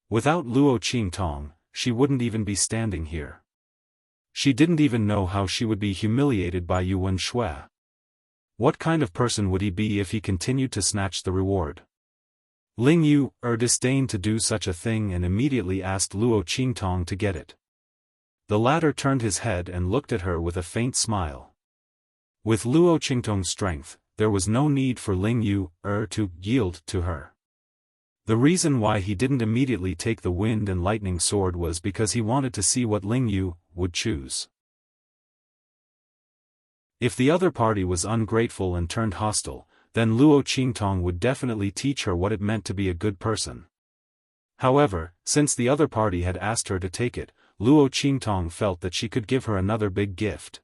Without Luo Qingtong, she wouldn't even be standing here. She didn't even know how she would be humiliated by Yuan Shui. What kind of person would he be if he continued to snatch the reward? Ling Yu disdained to do such a thing and immediately asked Luo Qingtong to get it. The latter turned his head and looked at her with a faint smile. With Luo Qingtong's strength, there was no need for Ling Yu to yield to her. The reason why he didn't immediately take the wind and lightning sword was because he wanted to see what Ling Yu would choose. If the other party was ungrateful and turned hostile, then Luo Qingtong would definitely teach her what it meant to be a good person. However, since the other party had asked her to take it, Luo Qingtong felt that she could give her another big gift.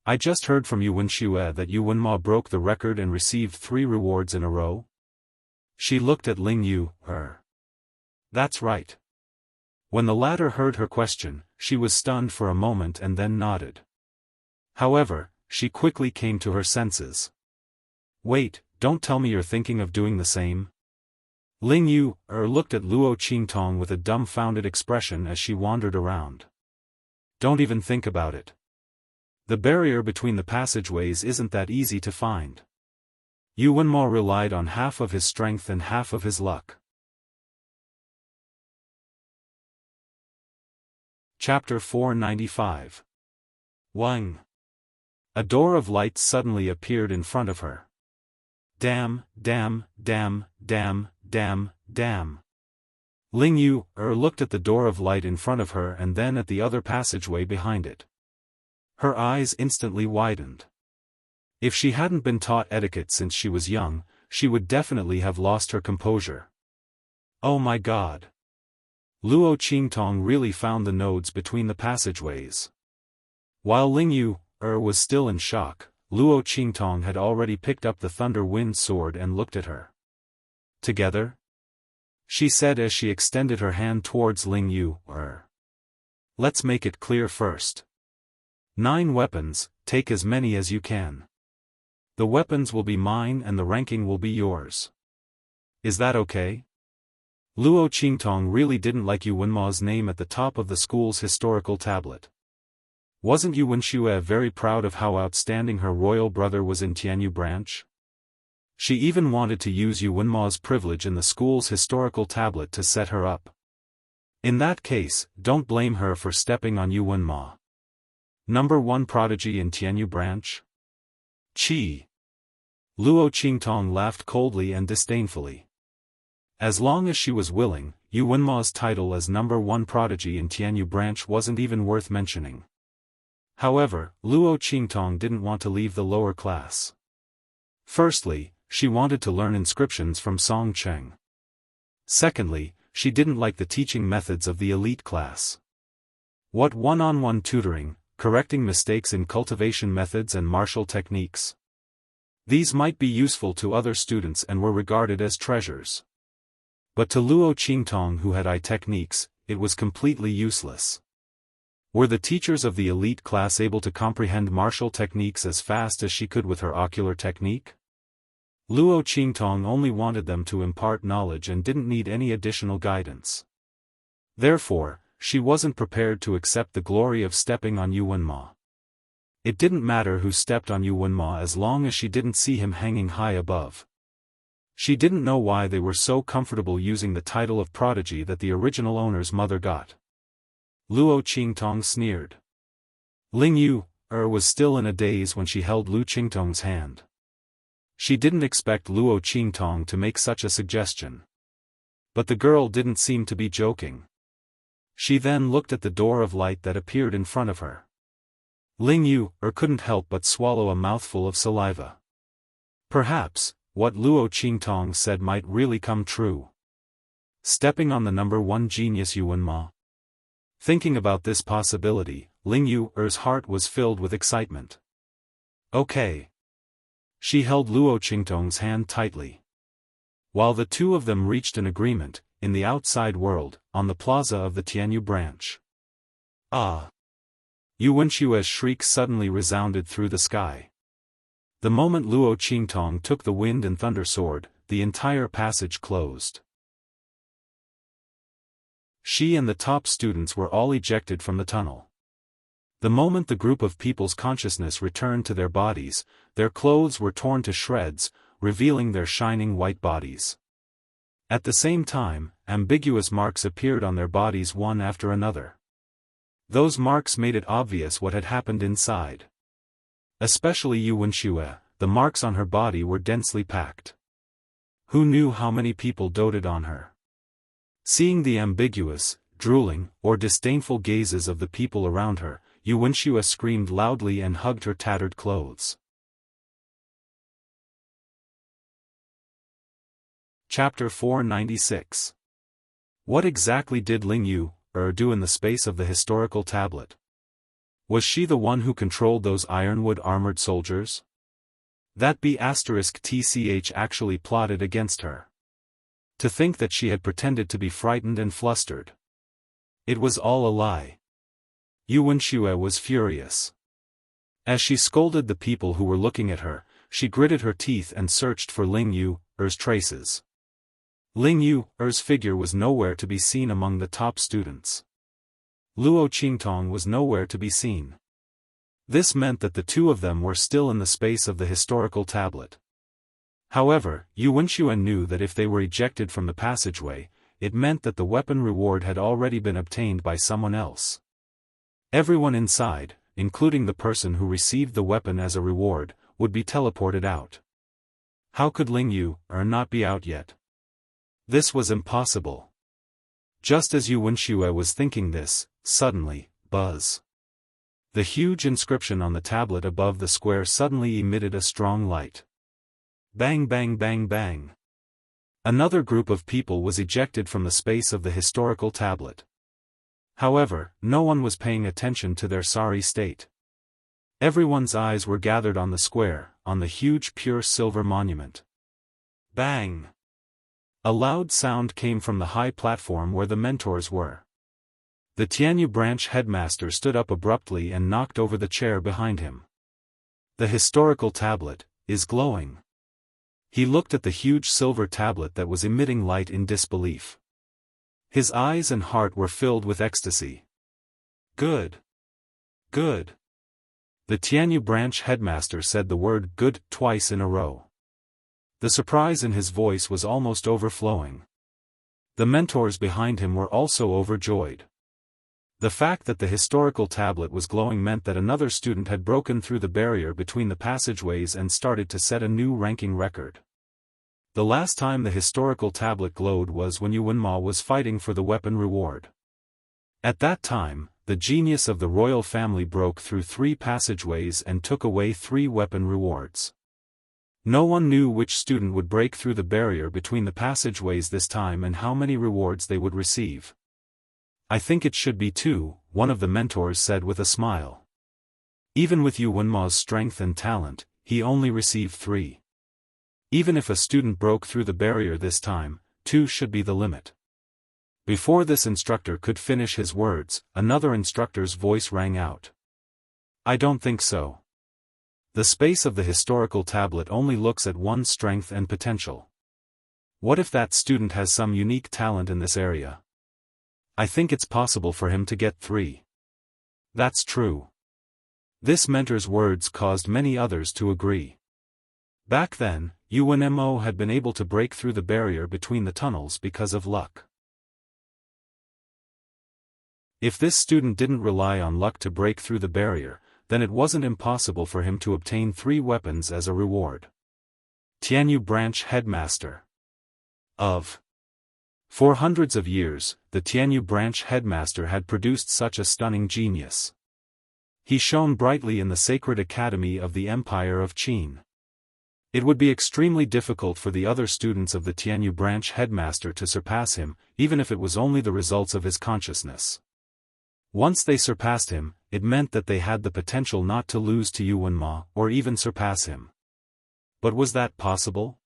I just heard from Yuan Shui that Yuan Ma broke the record and received 3 rewards in a row. She looked at Ling Yu. That's right. When the latter heard her question, she was stunned for a moment and then nodded. However, she quickly came to her senses. Wait, don't tell me you're thinking of doing the same? Ling Yu looked at Luo Qingtong with a dumbfounded expression as she wandered around. Don't even think about it. The barrier between the passageways isn't that easy to find. Yuan Ma relied on half of his strength and half of his luck. Chapter 495. Wang. A door of light suddenly appeared in front of her. Damn, damn, damn, damn, damn, damn. Ling Yu looked at the door of light in front of her and then at the other passageway behind it. Her eyes instantly widened. If she hadn't been taught etiquette since she was young, she would definitely have lost her composure. Oh my God! Luo Qingtong really found the nodes between the passageways. While Ling Yu was still in shock, Luo Qingtong had already picked up the thunder wind sword and looked at her. Together? She said as she extended her hand towards Ling Yu. Let's make it clear first. 9 weapons, take as many as you can. The weapons will be mine and the ranking will be yours. Is that okay? Luo Qingtong really didn't like Yuan Ma's name at the top of the school's historical tablet. Wasn't Yuan Shui very proud of how outstanding her royal brother was in Tianyu branch? She even wanted to use Yuan Ma's privilege in the school's historical tablet to set her up. In that case, don't blame her for stepping on Yuan Ma. Number 1 prodigy in Tianyu branch? Chi. Luo Qingtong laughed coldly and disdainfully. As long as she was willing, Yuan Ma's title as number 1 prodigy in Tianyu branch wasn't even worth mentioning. However, Luo Qingtong didn't want to leave the lower class. Firstly, she wanted to learn inscriptions from Song Cheng. Secondly, she didn't like the teaching methods of the elite class. What one-on-one tutoring, correcting mistakes in cultivation methods and martial techniques. These might be useful to other students and were regarded as treasures. But to Luo Qingtong, who had eye techniques, it was completely useless. Were the teachers of the elite class able to comprehend martial techniques as fast as she could with her ocular technique? Luo Qingtong only wanted them to impart knowledge and didn't need any additional guidance. Therefore, she wasn't prepared to accept the glory of stepping on Yuan Ma. It didn't matter who stepped on Yuan Ma as long as she didn't see him hanging high above. She didn't know why they were so comfortable using the title of prodigy that the original owner's mother got. Luo Qingtong sneered. Ling Yu was still in a daze when she held Luo Qingtong's hand. She didn't expect Luo Qingtong to make such a suggestion. But the girl didn't seem to be joking. She then looked at the door of light that appeared in front of her. Ling Yu couldn't help but swallow a mouthful of saliva. Perhaps, what Luo Qingtong said might really come true. stepping on the number one genius Yuan Ma. Thinking about this possibility, Ling Yu's heart was filled with excitement. Okay. She held Luo Qingtong's hand tightly. While the two of them reached an agreement, in the outside world, on the plaza of the Tianyu branch. Ah! Yuanxue's shriek suddenly resounded through the sky. The moment Luo Qingtong took the wind and thunder sword, the entire passage closed. She and the top students were all ejected from the tunnel. The moment the group of people's consciousness returned to their bodies, their clothes were torn to shreds, revealing their shining white bodies. At the same time, ambiguous marks appeared on their bodies one after another. Those marks made it obvious what had happened inside. Especially Yuanxue, the marks on her body were densely packed. Who knew how many people doted on her? Seeing the ambiguous, drooling, or disdainful gazes of the people around her, Yuanxue screamed loudly and hugged her tattered clothes. Chapter 496. What exactly did Ling Yu do in the space of the historical tablet? Was she the one who controlled those ironwood armored soldiers? That B*TCH actually plotted against her. To think that she had pretended to be frightened and flustered. It was all a lie. Yuanxue was furious. As she scolded the people who were looking at her, she gritted her teeth and searched for Ling Yu's traces. Ling Yu's figure was nowhere to be seen among the top students. Luo Qingtong was nowhere to be seen. This meant that the two of them were still in the space of the historical tablet. However, Yuanxue knew that if they were ejected from the passageway, it meant that the weapon reward had already been obtained by someone else. Everyone inside, including the person who received the weapon as a reward, would be teleported out. How could Ling Yu not be out yet? This was impossible. Just as Yuanxue was thinking this, suddenly, buzz. The huge inscription on the tablet above the square suddenly emitted a strong light. Bang bang bang bang. Another group of people was ejected from the space of the historical tablet. However, no one was paying attention to their sorry state. Everyone's eyes were gathered on the square, on the huge pure silver monument. Bang! A loud sound came from the high platform where the mentors were. The Tianyu branch headmaster stood up abruptly and knocked over the chair behind him. The historical tablet is glowing. He looked at the huge silver tablet that was emitting light in disbelief. His eyes and heart were filled with ecstasy. Good. Good. The Tianyu branch headmaster said the word good twice in a row. The surprise in his voice was almost overflowing. The mentors behind him were also overjoyed. The fact that the historical tablet was glowing meant that another student had broken through the barrier between the passageways and started to set a new ranking record. The last time the historical tablet glowed was when Yuan Ma was fighting for the weapon reward. At that time, the genius of the royal family broke through 3 passageways and took away 3 weapon rewards. No one knew which student would break through the barrier between the passageways this time and how many rewards they would receive. I think it should be 2, one of the mentors said with a smile. Even with Yuan Ma's strength and talent, he only received 3. Even if a student broke through the barrier this time, 2 should be the limit. Before this instructor could finish his words, another instructor's voice rang out. I don't think so. The space of the historical tablet only looks at one's strength and potential. What if that student has some unique talent in this area? I think it's possible for him to get 3. That's true. This mentor's words caused many others to agree. Back then, Yuan Mo had been able to break through the barrier between the tunnels because of luck. If this student didn't rely on luck to break through the barrier, then it wasn't impossible for him to obtain 3 weapons as a reward. Tianyu branch headmaster. For hundreds of years, the Tianyu branch headmaster had produced such a stunning genius. He shone brightly in the sacred academy of the Empire of Qin. It would be extremely difficult for the other students of the Tianyu branch headmaster to surpass him, even if it was only the results of his consciousness. Once they surpassed him, it meant that they had the potential not to lose to Yuan Ma, or even surpass him. But was that possible?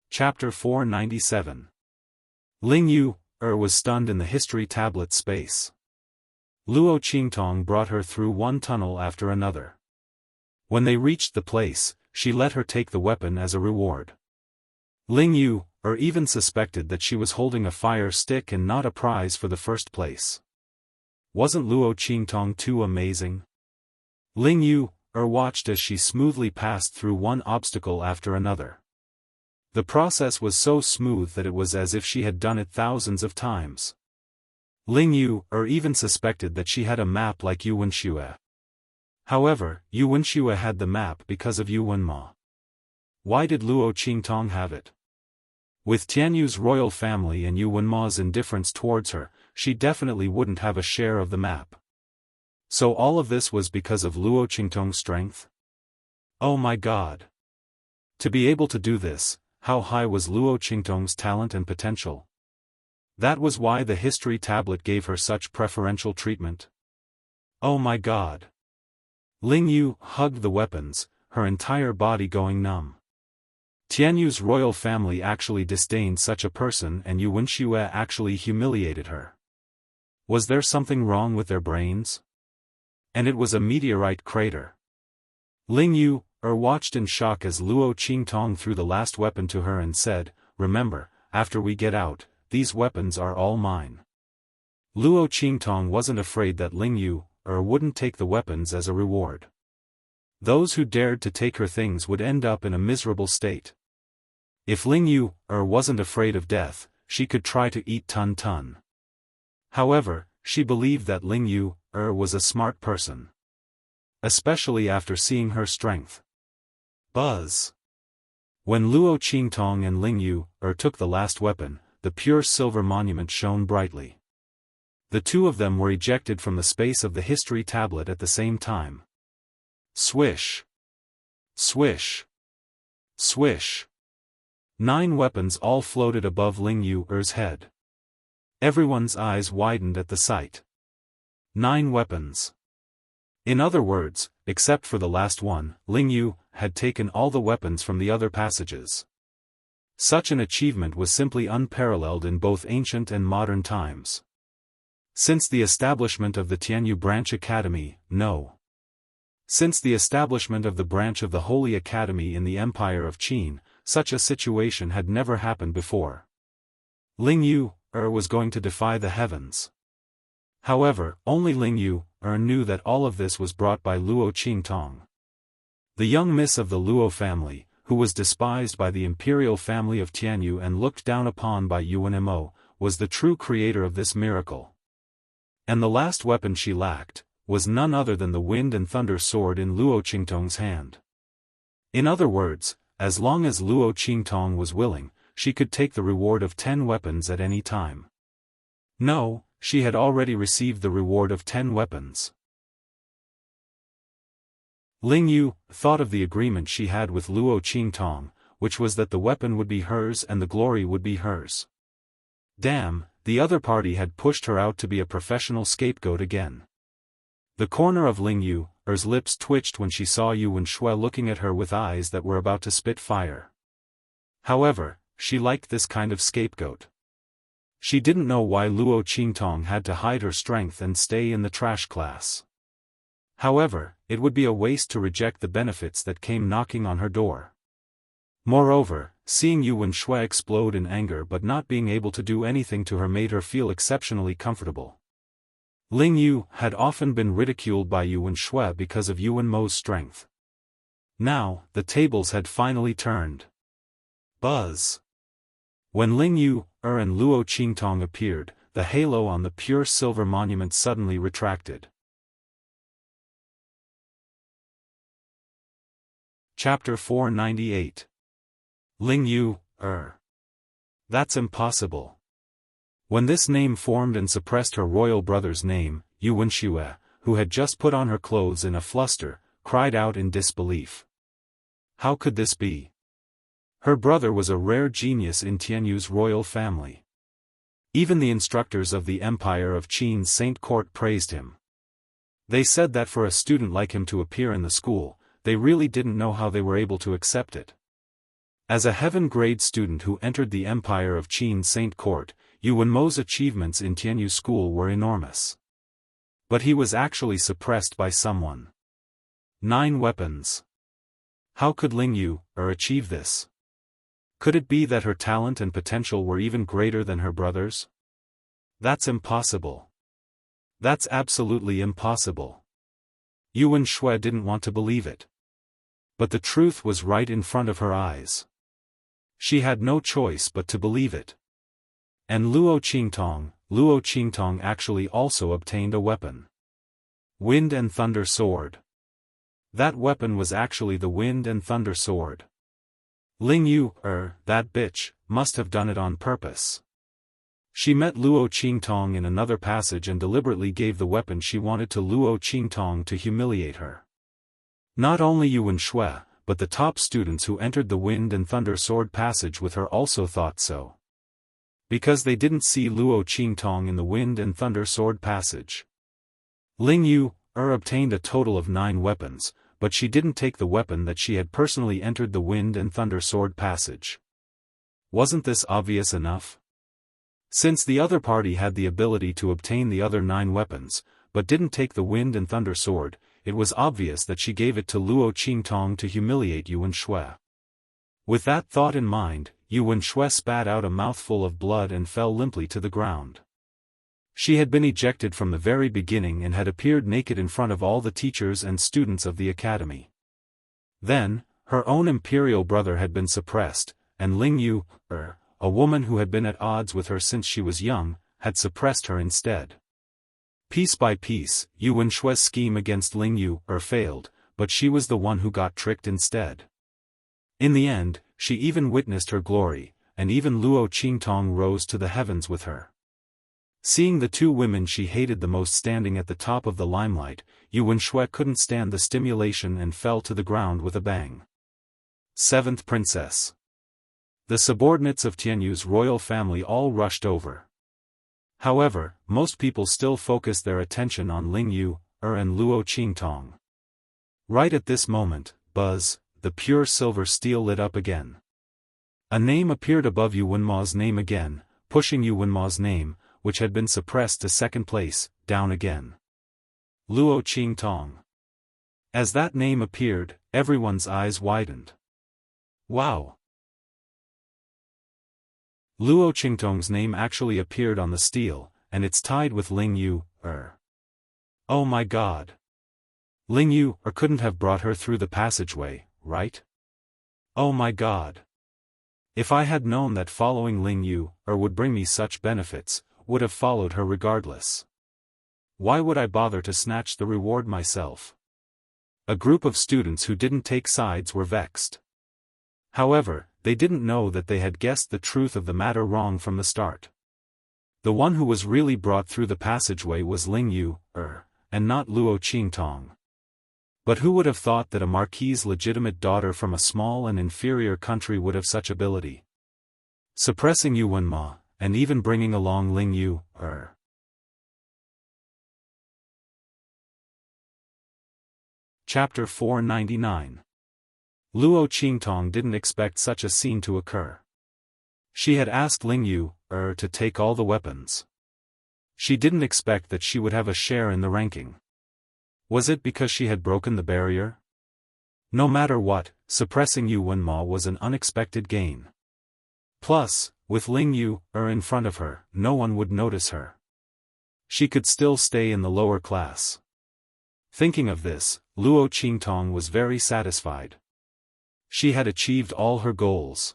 Chapter 497. Ling Yu was stunned in the history tablet space. Luo Qingtong brought her through one tunnel after another. When they reached the place, she let her take the weapon as a reward. Ling Yu even suspected that she was holding a fire stick and not a prize for the first place. Wasn't Luo Qingtong too amazing? Ling Yu watched as she smoothly passed through one obstacle after another. The process was so smooth that it was as if she had done it thousands of times. Ling Yu even suspected that she had a map like Yuan Xue. However, Yuan Xue had the map because of Yuan Ma. Why did Luo Qingtong have it? With Tianyu's royal family and Yuan Ma's indifference towards her, she definitely wouldn't have a share of the map. So all of this was because of Luo Qingtong's strength? Oh my god! To be able to do this, how high was Luo Qingtong's talent and potential? That was why the history tablet gave her such preferential treatment. Oh my god! Ling Yu hugged the weapons, her entire body going numb. Tianyu's royal family actually disdained such a person and Yuan Xue actually humiliated her. Was there something wrong with their brains? And it was a meteorite crater. Ling Yu watched in shock as Luo Qingtong threw the last weapon to her and said, "Remember, after we get out, these weapons are all mine." Luo Qingtong wasn't afraid that Ling Yu wouldn't take the weapons as a reward. Those who dared to take her things would end up in a miserable state. If Ling Yu wasn't afraid of death, she could try to eat Tun Tun. However, she believed that Ling Yu was a smart person. Especially after seeing her strength. Buzz! When Luo Qingtong and Ling Yu took the last weapon, the pure silver monument shone brightly. The two of them were ejected from the space of the history tablet at the same time. Swish! Swish! Swish! 9 weapons all floated above Ling Yu's head. Everyone's eyes widened at the sight. 9 weapons. In other words, except for the last one, Ling Yu had taken all the weapons from the other passages. Such an achievement was simply unparalleled in both ancient and modern times. Since the establishment of the Tianyu Branch Academy, no. Since the establishment of the branch of the Holy Academy in the Empire of Qin, such a situation had never happened before. Ling Yu was going to defy the heavens. However, only Ling Yu knew that all of this was brought by Luo Qingtong. The young miss of the Luo family, who was despised by the imperial family of Tianyu and looked down upon by Yuan Mo, was the true creator of this miracle. And the last weapon she lacked was none other than the wind and thunder sword in Luo Qingtong's hand. In other words, as long as Luo Qingtong was willing, she could take the reward of 10 weapons at any time. No, she had already received the reward of 10 weapons. Ling Yu thought of the agreement she had with Luo Qingtong, which was that the weapon would be hers and the glory would be hers. Damn, the other party had pushed her out to be a professional scapegoat again. The corner of Ling Yu's lips twitched when she saw Yuan Xue looking at her with eyes that were about to spit fire. However, she liked this kind of scapegoat. She didn't know why Luo Qingtong had to hide her strength and stay in the trash class. However, it would be a waste to reject the benefits that came knocking on her door. Moreover, seeing Yuan Xue explode in anger but not being able to do anything to her made her feel exceptionally comfortable. Ling Yu had often been ridiculed by Yuan Xue because of Yuan Mo's strength. Now, the tables had finally turned. Buzz! When Ling Yu and Luo Qingtong appeared, the halo on the pure silver monument suddenly retracted. Chapter 498. Ling Yu, That's impossible. When this name formed and suppressed her royal brother's name, Yuan Xue, who had just put on her clothes in a fluster, cried out in disbelief. How could this be? Her brother was a rare genius in Tianyu's royal family. Even the instructors of the Empire of Qin's Saint Court praised him. They said that for a student like him to appear in the school, they really didn't know how they were able to accept it. As a heaven-grade student who entered the Empire of Qin's Saint Court, Yu Wenmo's achievements in Tianyu's school were enormous. But he was actually suppressed by someone. 9 weapons. How could Ling Yu achieve this? Could it be that her talent and potential were even greater than her brother's? That's impossible. That's absolutely impossible. Yu Wenxue didn't want to believe it. But the truth was right in front of her eyes. She had no choice but to believe it. And Luo Qingtong actually also obtained a weapon. Wind and Thunder Sword. That weapon was actually the Wind and Thunder Sword. Ling Yu, that bitch, must have done it on purpose. She met Luo Qingtong in another passage and deliberately gave the weapon she wanted to Luo Qingtong to humiliate her. Not only Yu Wenxue, but the top students who entered the Wind and Thunder Sword passage with her also thought so. Because they didn't see Luo Qingtong in the Wind and Thunder Sword passage. Ling Yu obtained a total of 9 weapons, but she didn't take the weapon that she had personally entered the Wind and Thunder Sword passage. Wasn't this obvious enough? Since the other party had the ability to obtain the other 9 weapons, but didn't take the Wind and Thunder Sword, it was obvious that she gave it to Luo Qingtong to humiliate Yu Wenxue. With that thought in mind, Yu Wenxue spat out a mouthful of blood and fell limply to the ground. She had been ejected from the very beginning and had appeared naked in front of all the teachers and students of the academy. Then, her own imperial brother had been suppressed, and Ling Yu, a woman who had been at odds with her since she was young, had suppressed her instead. Piece by piece, Yu Wenshue's scheme against Ling Yu failed, but she was the one who got tricked instead. In the end, she even witnessed her glory, and even Luo Qingtong rose to the heavens with her. Seeing the 2 women she hated the most standing at the top of the limelight, Yu Wenxue couldn't stand the stimulation and fell to the ground with a bang. 7th Princess. The subordinates of Tianyu's royal family all rushed over. However, most people still focused their attention on Ling Yu, and Luo Qingtong. Right at this moment, buzz, the pure silver steel lit up again. A name appeared above Yu Wenmo's name again, pushing Yu Wenmo's name, which had been suppressed to 2nd place, down again. Luo Qingtong. As that name appeared, everyone's eyes widened. Wow! Luo Qingtong's name actually appeared on the steel, and it's tied with Ling Yu, Oh my god! Ling Yu, couldn't have brought her through the passageway, right? Oh my god! If I had known that following Ling Yu, would bring me such benefits, would have followed her regardless. Why would I bother to snatch the reward myself? A group of students who didn't take sides were vexed. However, they didn't know that they had guessed the truth of the matter wrong from the start. The one who was really brought through the passageway was Ling Yu, and not Luo Qingtong. But who would have thought that a marquis's legitimate daughter from a small and inferior country would have such ability? Suppressing Yu Wenmo, and even bringing along Ling Yu, Chapter 499. Luo Qingtong didn't expect such a scene to occur. She had asked Ling Yu, to take all the weapons. She didn't expect that she would have a share in the ranking. Was it because she had broken the barrier? No matter what, suppressing Yu Wenmo was an unexpected gain. Plus, with Ling Yu, in front of her, no one would notice her. She could still stay in the lower class. Thinking of this, Luo Qingtong was very satisfied. She had achieved all her goals.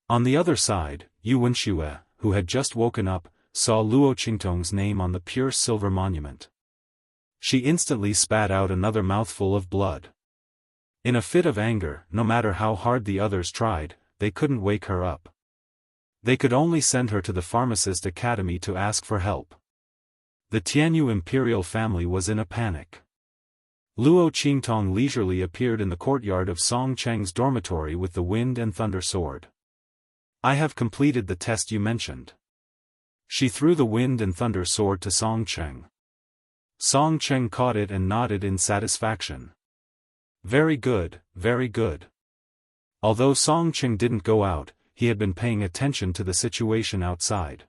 On the other side, Yu Wenxue, who had just woken up, saw Luo Qingtong's name on the pure silver monument. She instantly spat out another mouthful of blood. In a fit of anger, no matter how hard the others tried, they couldn't wake her up. They could only send her to the Pharmacist Academy to ask for help. The Tianyu imperial family was in a panic. Luo Qingtong leisurely appeared in the courtyard of Song Cheng's dormitory with the Wind and Thunder sword. I have completed the test you mentioned. She threw the Wind and Thunder sword to Song Cheng. Song Cheng caught it and nodded in satisfaction. Very good, very good. Although Song Cheng didn't go out, he had been paying attention to the situation outside.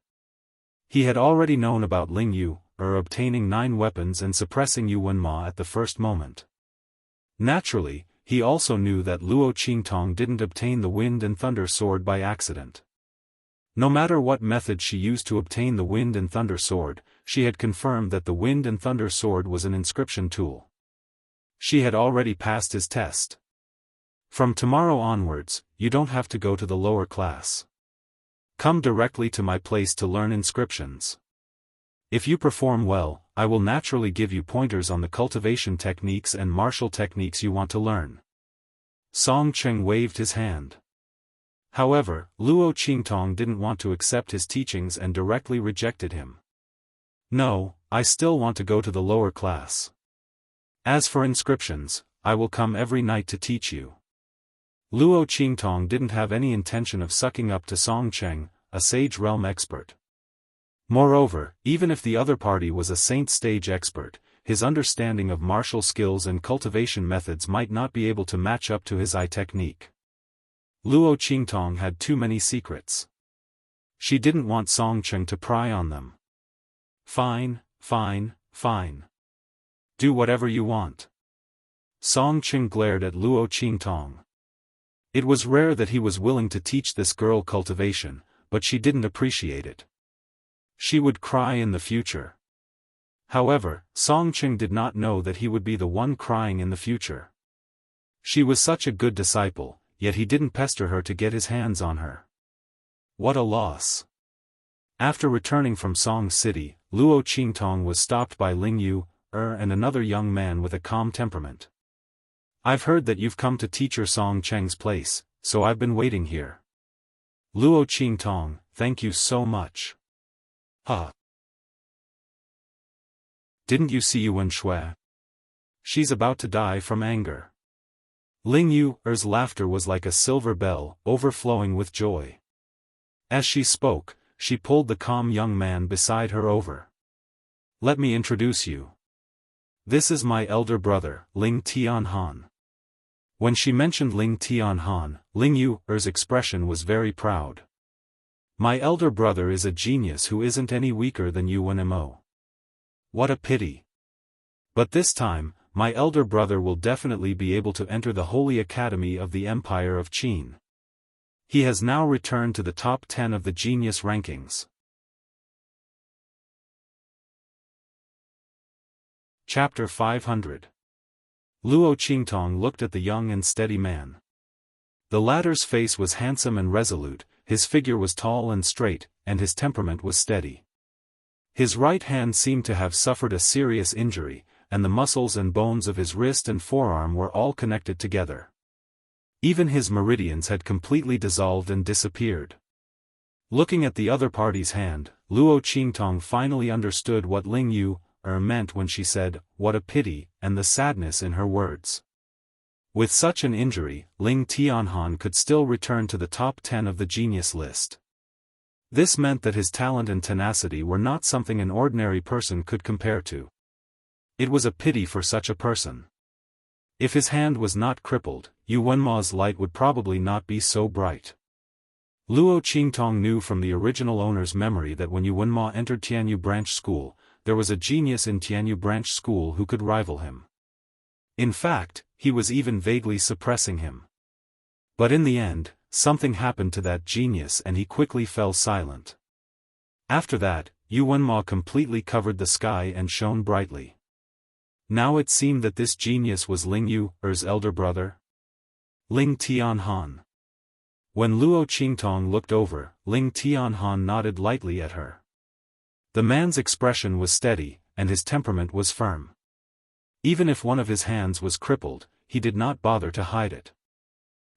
He had already known about Ling Yu, obtaining 9 weapons and suppressing Yu Wenma at the first moment. Naturally, he also knew that Luo Qingtong didn't obtain the Wind and Thunder sword by accident. No matter what method she used to obtain the Wind and Thunder sword, she had confirmed that the Wind and Thunder sword was an inscription tool. She had already passed his test. From tomorrow onwards, you don't have to go to the lower class. Come directly to my place to learn inscriptions. If you perform well, I will naturally give you pointers on the cultivation techniques and martial techniques you want to learn. Song Cheng waved his hand. However, Luo Qingtong didn't want to accept his teachings and directly rejected him. No, I still want to go to the lower class. As for inscriptions, I will come every night to teach you. Luo Qingtong didn't have any intention of sucking up to Song Cheng, a Sage Realm expert. Moreover, even if the other party was a Saint Stage expert, his understanding of martial skills and cultivation methods might not be able to match up to his eye technique. Luo Qingtong had too many secrets. She didn't want Song Cheng to pry on them. Fine, fine, fine. Do whatever you want. Song Cheng glared at Luo Qingtong. It was rare that he was willing to teach this girl cultivation, but she didn't appreciate it. She would cry in the future. However, Song Cheng did not know that he would be the one crying in the future. She was such a good disciple, yet he didn't pester her to get his hands on her. What a loss. After returning from Song City, Luo Qingtong was stopped by Ling Yu, and another young man with a calm temperament. I've heard that you've come to teacher Song Cheng's place, so I've been waiting here. Luo Qingtong, thank you so much. Huh. Didn't you see Yuan Shui? She's about to die from anger. Ling Yu's laughter was like a silver bell, overflowing with joy. As she spoke, she pulled the calm young man beside her over. Let me introduce you. This is my elder brother, Ling Tianhan. When she mentioned Ling Tianhan, Ling Yu's expression was very proud. My elder brother is a genius who isn't any weaker than you Mo. What a pity. But this time, my elder brother will definitely be able to enter the Holy Academy of the Empire of Qin. He has now returned to the top 10 of the genius rankings. Chapter 500. Luo Qingtong looked at the young and steady man. The latter's face was handsome and resolute, his figure was tall and straight, and his temperament was steady. His right hand seemed to have suffered a serious injury, and the muscles and bones of his wrist and forearm were all connected together. Even his meridians had completely dissolved and disappeared. Looking at the other party's hand, Luo Qingtong finally understood what Ling Yu meant when she said, "What a pity," and the sadness in her words. With such an injury, Ling Tianhan could still return to the top 10 of the genius list. This meant that his talent and tenacity were not something an ordinary person could compare to. It was a pity for such a person. If his hand was not crippled, Yu Wenma's light would probably not be so bright. Luo Qingtong knew from the original owner's memory that when Yu Wenma entered Tianyu Branch School, there was a genius in Tianyu Branch School who could rival him. In fact, he was even vaguely suppressing him. But in the end, something happened to that genius and he quickly fell silent. After that, Yu Wenma completely covered the sky and shone brightly. Now it seemed that this genius was Ling Yu's elder brother, Ling Tianhan. When Luo Qingtong looked over, Ling Tianhan nodded lightly at her. The man's expression was steady, and his temperament was firm. Even if one of his hands was crippled, he did not bother to hide it.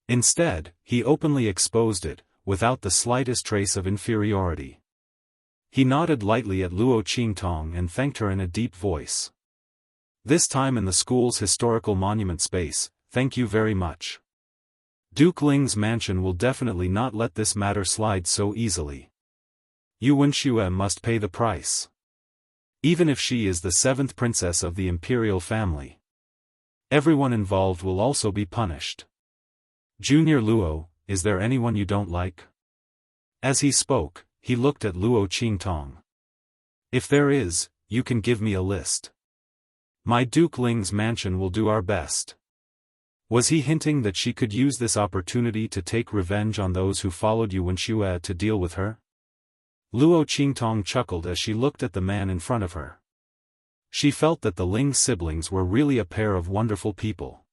Instead, he openly exposed it, without the slightest trace of inferiority. He nodded lightly at Luo Qingtong and thanked her in a deep voice. This time in the school's historical monument space, thank you very much. Duke Ling's mansion will definitely not let this matter slide so easily. Yu Wenxue must pay the price. Even if she is the 7th princess of the imperial family. Everyone involved will also be punished. Junior Luo, is there anyone you don't like? As he spoke, he looked at Luo Qingtong. If there is, you can give me a list. My Duke Ling's mansion will do our best. Was he hinting that she could use this opportunity to take revenge on those who followed Yu Wenxue to deal with her? Luo Qingtong chuckled as she looked at the man in front of her. She felt that the Ling siblings were really a pair of wonderful people.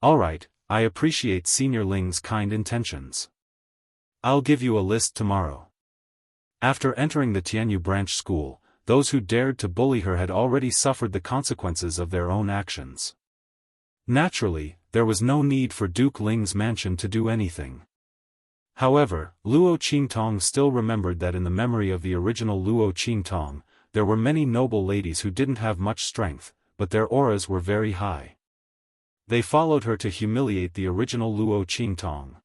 Alright, I appreciate Senior Ling's kind intentions. I'll give you a list tomorrow. After entering the Tianyu branch school, those who dared to bully her had already suffered the consequences of their own actions. Naturally, there was no need for Duke Ling's mansion to do anything. However, Luo Qingtong still remembered that in the memory of the original Luo Qingtong, there were many noble ladies who didn't have much strength, but their auras were very high. They followed her to humiliate the original Luo Qingtong.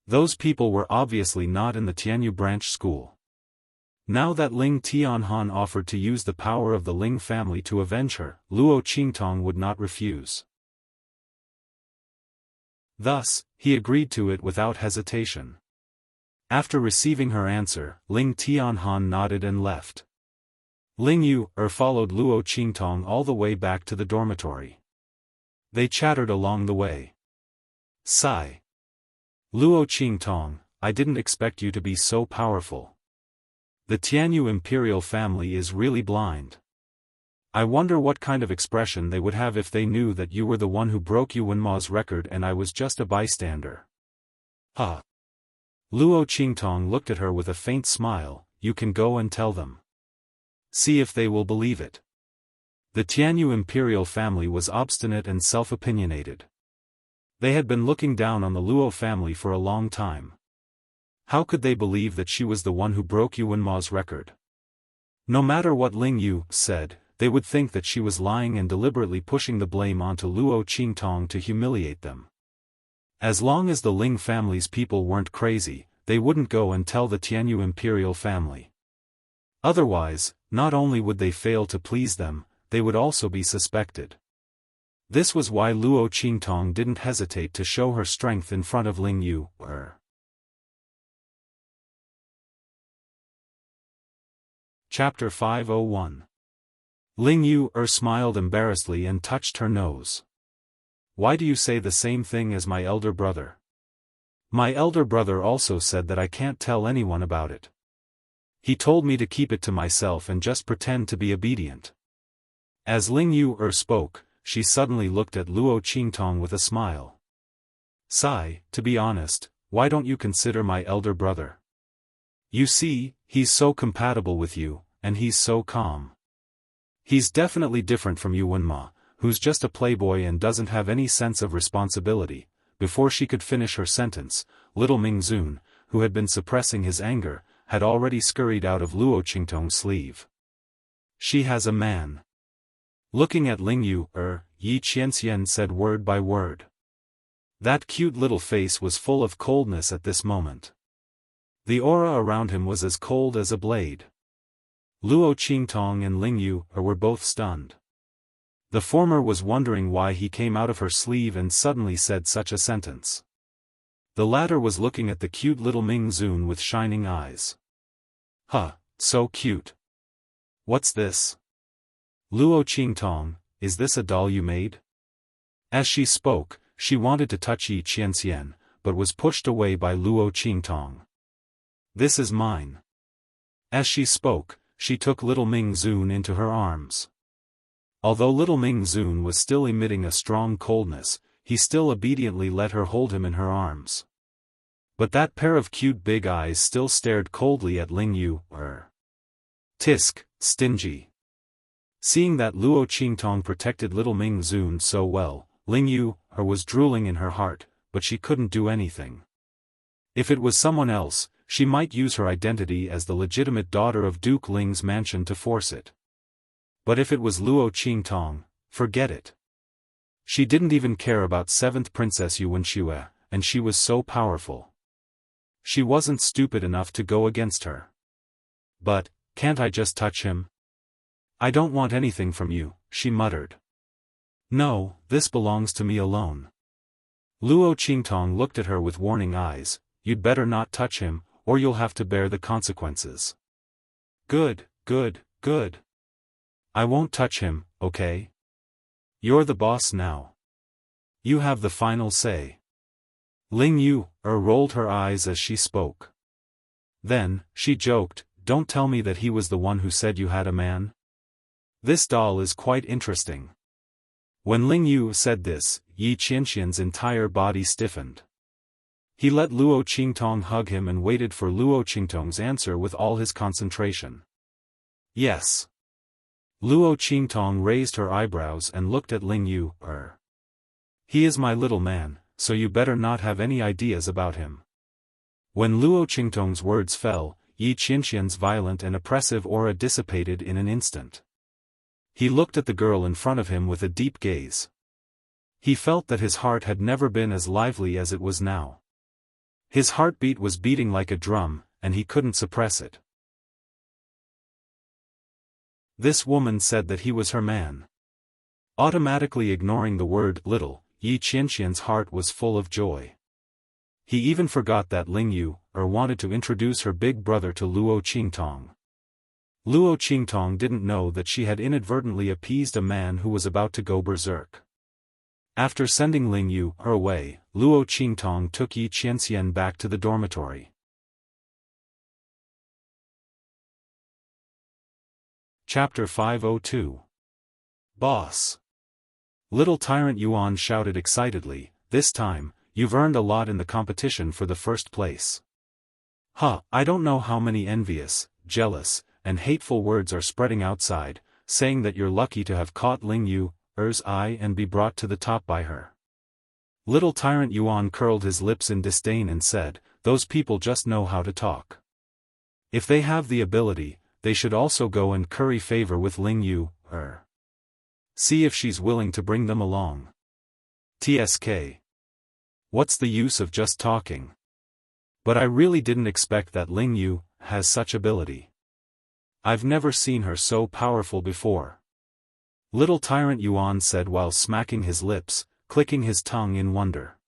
Those people were obviously not in the Tianyu branch school. Now that Ling Tianhan offered to use the power of the Ling family to avenge her, Luo Qingtong would not refuse. Thus, he agreed to it without hesitation. After receiving her answer, Ling Tianhan nodded and left. Ling Yu followed Luo Qingtong all the way back to the dormitory. They chattered along the way. Sigh. Luo Qingtong, I didn't expect you to be so powerful. The Tianyu imperial family is really blind. I wonder what kind of expression they would have if they knew that you were the one who broke Yu Wenma's record and I was just a bystander. Huh. Luo Qingtong looked at her with a faint smile. You can go and tell them. See if they will believe it. The Tianyu imperial family was obstinate and self-opinionated. They had been looking down on the Luo family for a long time. How could they believe that she was the one who broke Yu Wenma's record? No matter what Ling Yu said, they would think that she was lying and deliberately pushing the blame onto Luo Qingtong to humiliate them. As long as the Ling family's people weren't crazy, they wouldn't go and tell the Tianyu imperial family. Otherwise, not only would they fail to please them, they would also be suspected. This was why Luo Qingtong didn't hesitate to show her strength in front of Ling Yu. Chapter 501. Ling Yu smiled embarrassedly and touched her nose. Why do you say the same thing as my elder brother? My elder brother also said that I can't tell anyone about it. He told me to keep it to myself and just pretend to be obedient. As Ling Yu spoke, she suddenly looked at Luo Qingtong with a smile. Sigh, to be honest, why don't you consider my elder brother? You see, he's so compatible with you, and he's so calm. He's definitely different from Yu Wenma, who's just a playboy and doesn't have any sense of responsibility. Before she could finish her sentence, little Mingzun, who had been suppressing his anger, had already scurried out of Luo Qingtong's sleeve. She has a man. Looking at Ling Yu, Yi Qianxian said word by word. That cute little face was full of coldness at this moment. The aura around him was as cold as a blade. Luo Qingtong and Ling Yu were both stunned. The former was wondering why he came out of her sleeve and suddenly said such a sentence. The latter was looking at the cute little Mingzun with shining eyes. Huh, so cute. What's this? Luo Qingtong, is this a doll you made? As she spoke, she wanted to touch Yi Qianxian, but was pushed away by Luo Qingtong. This is mine. As she spoke, she took little Mingzun into her arms. Although little Mingzun was still emitting a strong coldness, he still obediently let her hold him in her arms. But that pair of cute big eyes still stared coldly at Ling Yu. Tisk, stingy. Seeing that Luo Qingtong protected little Mingzun so well, Ling Yu was drooling in her heart, but she couldn't do anything. If it was someone else, she might use her identity as the legitimate daughter of Duke Ling's mansion to force it. But if it was Luo Qingtong, Forget it. She didn't even care about 7th Princess Yuan Xue, and she was so powerful. She wasn't stupid enough to go against her. But, can't I just touch him? I don't want anything from you, she muttered. No, this belongs to me alone. Luo Qingtong looked at her with warning eyes. You'd better not touch him, or you'll have to bear the consequences. Good, good, good. I won't touch him, okay? You're the boss now. You have the final say. Ling Yu rolled her eyes as she spoke. Then, she joked, don't tell me that he was the one who said you had a man. This doll is quite interesting. When Ling Yu said this, Yi Qianxian's entire body stiffened. He let Luo Qingtong hug him and waited for Luo Qingtong's answer with all his concentration. Yes. Luo Qingtong raised her eyebrows and looked at Ling Yu. He is my little man, so you better not have any ideas about him. When Luo Qingtong's words fell, Yi Qianxian's violent and oppressive aura dissipated in an instant. He looked at the girl in front of him with a deep gaze. He felt that his heart had never been as lively as it was now. His heartbeat was beating like a drum, and he couldn't suppress it. This woman said that he was her man. Automatically ignoring the word little, Yi Qianxian's heart was full of joy. He even forgot that Ling Yu wanted to introduce her big brother to Luo Qingtong. Luo Qingtong didn't know that she had inadvertently appeased a man who was about to go berserk. After sending Ling Yu away, Luo Qingtong took Yi Qianxian back to the dormitory. Chapter 502. Boss. Little Tyrant Yuan shouted excitedly, this time, you've earned a lot in the competition for the first place. I don't know how many envious, jealous, and hateful words are spreading outside, saying that you're lucky to have caught Ling Yu's eye and be brought to the top by her. Little Tyrant Yuan curled his lips in disdain and said, those people just know how to talk. If they have the ability, they should also go and curry favor with Ling Yu. See if she's willing to bring them along. TSK. What's the use of just talking? But I really didn't expect that Ling Yu has such ability. I've never seen her so powerful before. Little Tyrant Yuan said while smacking his lips, clicking his tongue in wonder.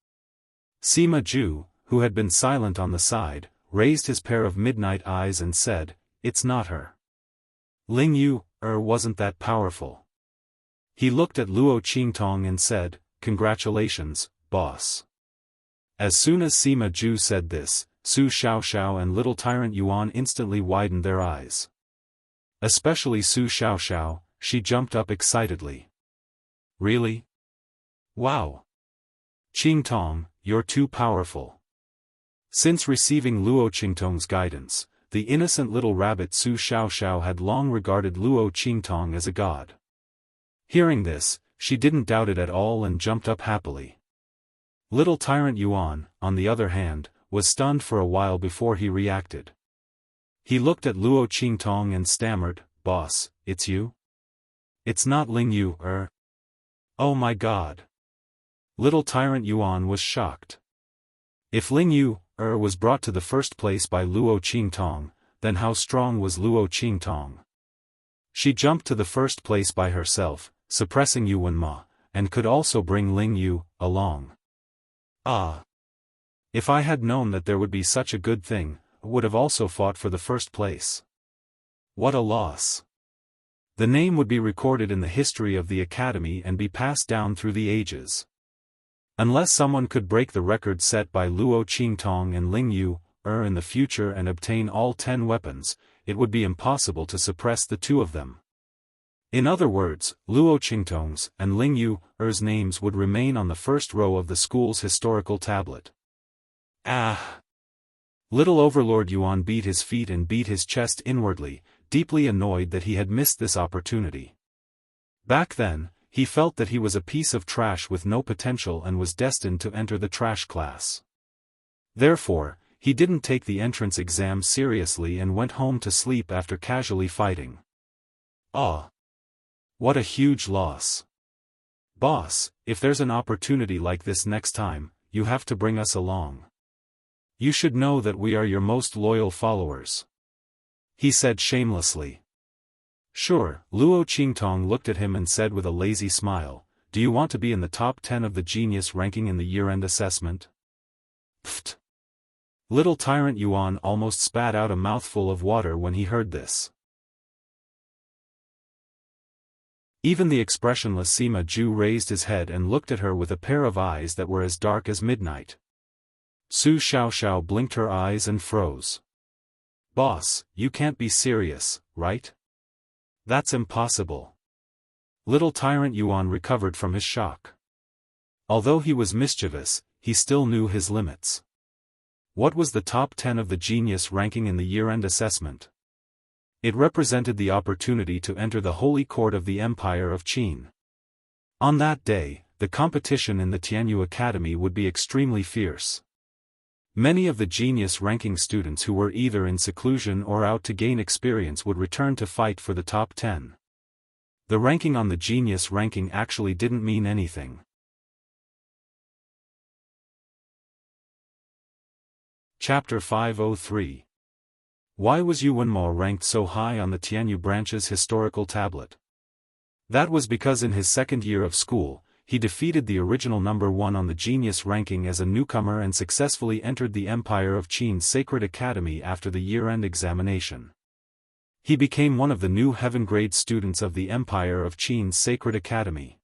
Sima Ju, who had been silent on the side, raised his pair of midnight eyes and said, it's not her. Ling Yu wasn't that powerful. He looked at Luo Qingtong and said, congratulations, boss. As soon as Sima Ju said this, Su Xiaoxiao and Little Tyrant Yuan instantly widened their eyes. Especially Su Xiaoxiao, she jumped up excitedly. Really? Wow. Qingtong, you're too powerful. Since receiving Luo Qingtong's guidance, the innocent little rabbit Su Xiaoxiao had long regarded Luo Qingtong as a god. Hearing this, she didn't doubt it at all and jumped up happily. Little Tyrant Yuan, on the other hand, was stunned for a while before he reacted. He looked at Luo Qingtong and stammered, boss, it's you? It's not Ling Yu, Oh my god. Little Tyrant Yuan was shocked. If Ling Yu, was brought to the first place by Luo Qingtong, then how strong was Luo Qingtong? She jumped to the first place by herself, suppressing Yuan Ma, and could also bring Ling Yu along. Ah! If I had known that there would be such a good thing, I would have also fought for the first place. What a loss! The name would be recorded in the history of the Academy and be passed down through the ages. Unless someone could break the record set by Luo Qingtong and Ling Yu in the future and obtain all 10 weapons, it would be impossible to suppress the two of them. In other words, Luo Qingtong's and Ling Yu's names would remain on the first row of the school's historical tablet. Ah! Little Overlord Yuan beat his feet and beat his chest inwardly, deeply annoyed that he had missed this opportunity. Back then, he felt that he was a piece of trash with no potential and was destined to enter the trash class. Therefore, he didn't take the entrance exam seriously and went home to sleep after casually fighting. Ah! What a huge loss. Boss, if there's an opportunity like this next time, you have to bring us along. You should know that we are your most loyal followers. He said shamelessly. Sure, Luo Qingtong looked at him and said with a lazy smile, do you want to be in the top 10 of the genius ranking in the year-end assessment? Pfft. Little tyrant Yuan almost spat out a mouthful of water when he heard this. Even the expressionless Sima Ju raised his head and looked at her with a pair of eyes that were as dark as midnight. Su Xiaoxiao blinked her eyes and froze. Boss, you can't be serious, right? That's impossible. Little tyrant Yuan recovered from his shock. Although he was mischievous, he still knew his limits. What was the top 10 of the genius ranking in the year-end assessment? It represented the opportunity to enter the holy court of the Empire of Qin. On that day, the competition in the Tianyu Academy would be extremely fierce. Many of the genius ranking students who were either in seclusion or out to gain experience would return to fight for the top 10. The ranking on the genius ranking actually didn't mean anything. Chapter 503. Why was Yu Wenmo ranked so high on the Tianyu branch's historical tablet? That was because in his second year of school, he defeated the original number 1 on the genius ranking as a newcomer and successfully entered the Empire of Qin's Sacred Academy after the year-end examination. He became one of the new heaven-grade students of the Empire of Qin's Sacred Academy.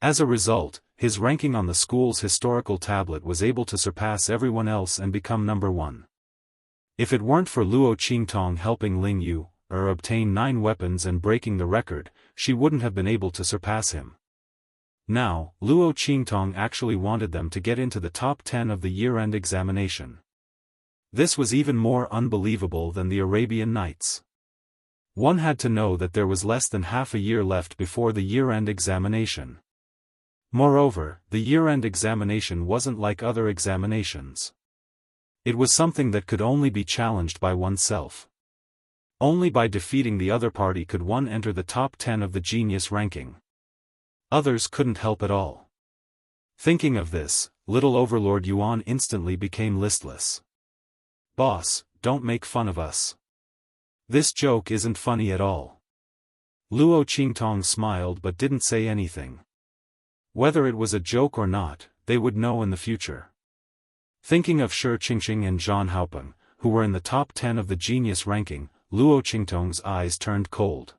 As a result, his ranking on the school's historical tablet was able to surpass everyone else and become number 1. If it weren't for Luo Qingtong helping Ling Yu obtain 9 weapons and breaking the record, she wouldn't have been able to surpass him. Now, Luo Qingtong actually wanted them to get into the top 10 of the year-end examination. This was even more unbelievable than the Arabian Nights. One had to know that there was less than half a year left before the year-end examination. Moreover, the year-end examination wasn't like other examinations. It was something that could only be challenged by oneself. Only by defeating the other party could one enter the top 10 of the genius ranking. Others couldn't help at all. Thinking of this, little Overlord Yuan instantly became listless. Boss, don't make fun of us. This joke isn't funny at all. Luo Qingtong smiled but didn't say anything. Whether it was a joke or not, they would know in the future. Thinking of Shi Qingqing and Zhan Haopeng, who were in the top 10 of the genius ranking, Luo Qingtong's eyes turned cold.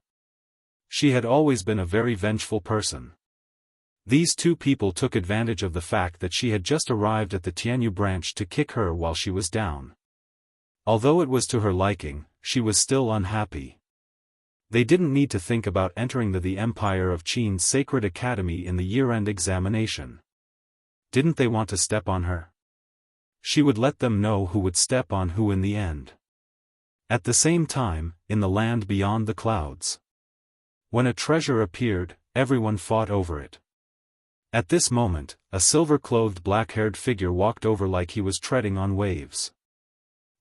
She had always been a very vengeful person. These two people took advantage of the fact that she had just arrived at the Tianyu branch to kick her while she was down. Although it was to her liking, she was still unhappy. They didn't need to think about entering the Empire of Qin's Sacred Academy in the year-end examination. Didn't they want to step on her? She would let them know who would step on who in the end. At the same time, in the land beyond the clouds. When a treasure appeared, everyone fought over it. At this moment, a silver-clothed black-haired figure walked over like he was treading on waves.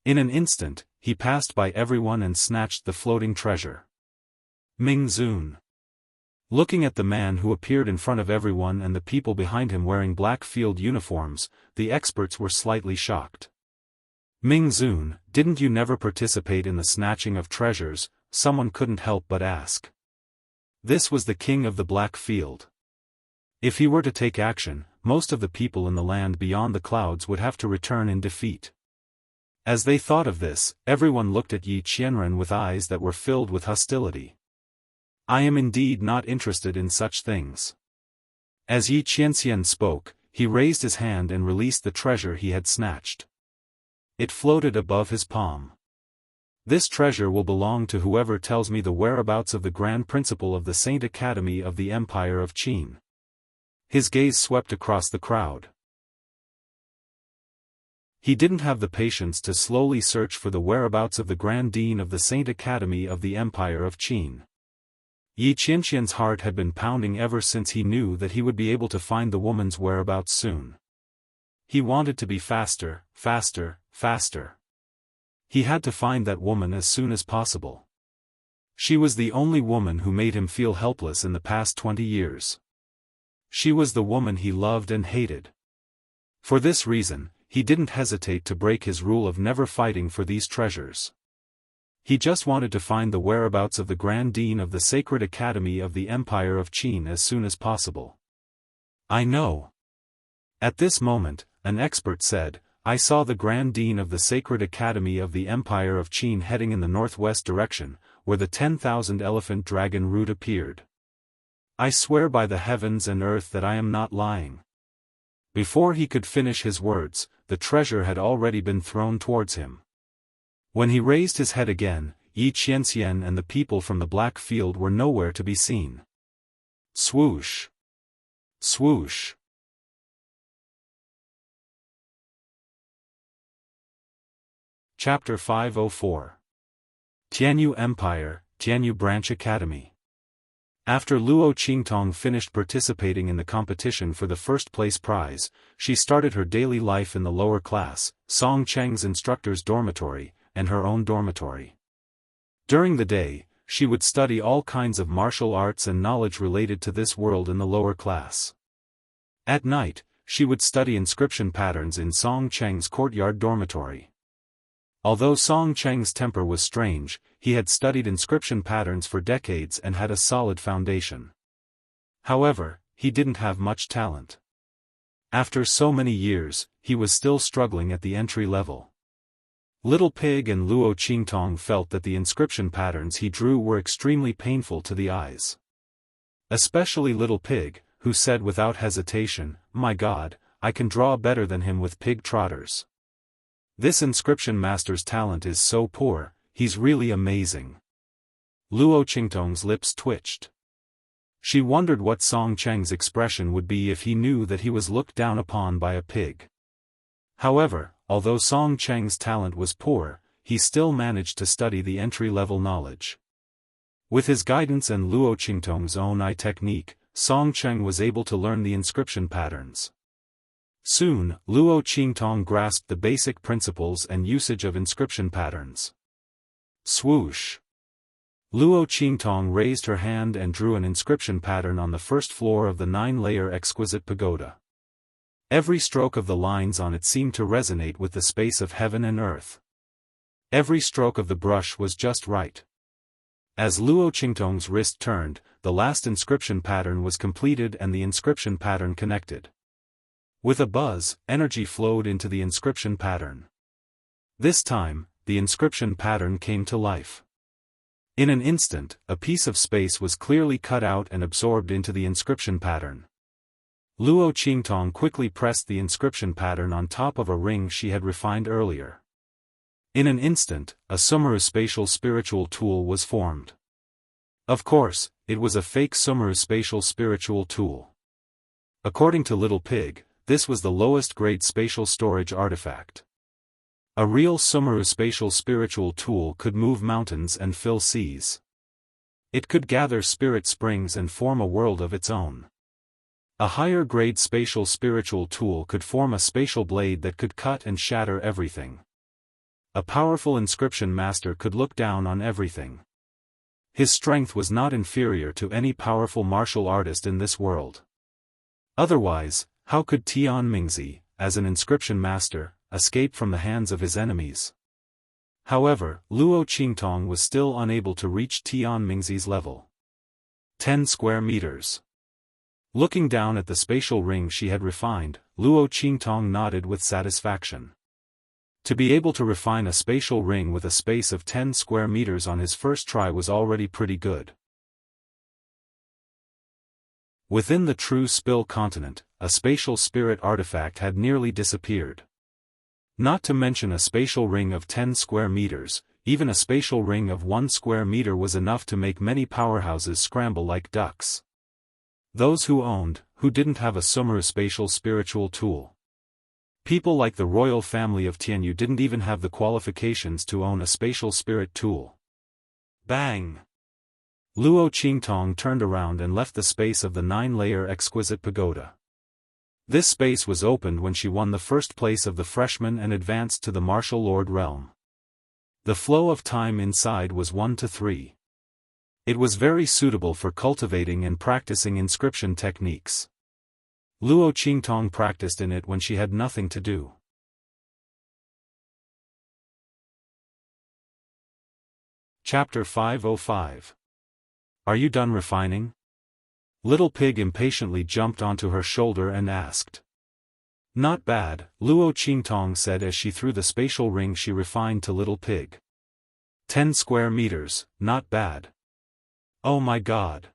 In an instant, he passed by everyone and snatched the floating treasure. Ming Zun. Looking at the man who appeared in front of everyone and the people behind him wearing black field uniforms, the experts were slightly shocked. Ming Zun, didn't you never participate in the snatching of treasures? Someone couldn't help but ask. This was the king of the Black Field. If he were to take action, most of the people in the land beyond the clouds would have to return in defeat. As they thought of this, everyone looked at Yi Qianren with eyes that were filled with hostility. I am indeed not interested in such things. As Yi Qianxian spoke, he raised his hand and released the treasure he had snatched. It floated above his palm. This treasure will belong to whoever tells me the whereabouts of the Grand Principal of the Saint Academy of the Empire of Qin. His gaze swept across the crowd. He didn't have the patience to slowly search for the whereabouts of the Grand Dean of the Saint Academy of the Empire of Qin. Yi Qianxian's heart had been pounding ever since he knew that he would be able to find the woman's whereabouts soon. He wanted to be faster, faster, faster. He had to find that woman as soon as possible. She was the only woman who made him feel helpless in the past 20 years. She was the woman he loved and hated. For this reason, he didn't hesitate to break his rule of never fighting for these treasures. He just wanted to find the whereabouts of the Grand Dean of the Sacred Academy of the Empire of Qin as soon as possible. I know. At this moment, an expert said, I saw the Grand Dean of the Sacred Academy of the Empire of Qin heading in the northwest direction, where the 10,000 elephant dragon route appeared. I swear by the heavens and earth that I am not lying. Before he could finish his words, the treasure had already been thrown towards him. When he raised his head again, Yi Qianxian and the people from the Black Field were nowhere to be seen. Swoosh! Swoosh! Chapter 504. Tianyu Empire, Tianyu Branch Academy. After Luo Qingtong finished participating in the competition for the first-place prize, she started her daily life in the lower class, Song Cheng's instructor's dormitory, and her own dormitory. During the day, she would study all kinds of martial arts and knowledge related to this world in the lower class. At night, she would study inscription patterns in Song Cheng's courtyard dormitory. Although Song Cheng's temper was strange, he had studied inscription patterns for decades and had a solid foundation. However, he didn't have much talent. After so many years, he was still struggling at the entry level. Little Pig and Luo Qingtong felt that the inscription patterns he drew were extremely painful to the eyes. Especially Little Pig, who said without hesitation, "My God, I can draw better than him with pig trotters. This inscription master's talent is so poor, he's really amazing." Luo Qingtong's lips twitched. She wondered what Song Cheng's expression would be if he knew that he was looked down upon by a pig. However, although Song Cheng's talent was poor, he still managed to study the entry-level knowledge. With his guidance and Luo Qingtong's own eye technique, Song Cheng was able to learn the inscription patterns. Soon, Luo Qingtong grasped the basic principles and usage of inscription patterns. Swoosh! Luo Qingtong raised her hand and drew an inscription pattern on the first floor of the 9-layer exquisite pagoda. Every stroke of the lines on it seemed to resonate with the space of heaven and earth. Every stroke of the brush was just right. As Luo Qingtong's wrist turned, the last inscription pattern was completed and the inscription pattern connected. With a buzz, energy flowed into the inscription pattern. This time, the inscription pattern came to life. In an instant, a piece of space was clearly cut out and absorbed into the inscription pattern. Luo Qingtong quickly pressed the inscription pattern on top of a ring she had refined earlier. In an instant, a Sumeru spatial spiritual tool was formed. Of course, it was a fake Sumeru spatial spiritual tool. According to Little Pig, this was the lowest grade spatial storage artifact. A real Sumeru spatial spiritual tool could move mountains and fill seas. It could gather spirit springs and form a world of its own. A higher grade spatial spiritual tool could form a spatial blade that could cut and shatter everything. A powerful inscription master could look down on everything. His strength was not inferior to any powerful martial artist in this world. Otherwise, how could Tian Mingzi, as an inscription master, escape from the hands of his enemies? However, Luo Qingtong was still unable to reach Tian Mingzi's level. 10 square meters. Looking down at the spatial ring she had refined, Luo Qingtong nodded with satisfaction. To be able to refine a spatial ring with a space of 10 square meters on his first try was already pretty good. Within the true Spill continent, a spatial spirit artifact had nearly disappeared. Not to mention a spatial ring of 10 square meters, even a spatial ring of 1 square meter was enough to make many powerhouses scramble like ducks. Those who didn't have a Sumeru spatial spiritual tool. People like the royal family of Tianyu didn't even have the qualifications to own a spatial spirit tool. Bang! Luo Qingtong turned around and left the space of the 9-layer exquisite pagoda. This space was opened when she won the first place of the freshman and advanced to the martial lord realm. The flow of time inside was 1 to 3. It was very suitable for cultivating and practicing inscription techniques. Luo Qingtong practiced in it when she had nothing to do. Chapter 505. Are you done refining? Little Pig impatiently jumped onto her shoulder and asked. Not bad, Luo Qingtong said as she threw the spatial ring she refined to Little Pig. 10 square meters, not bad. Oh my god.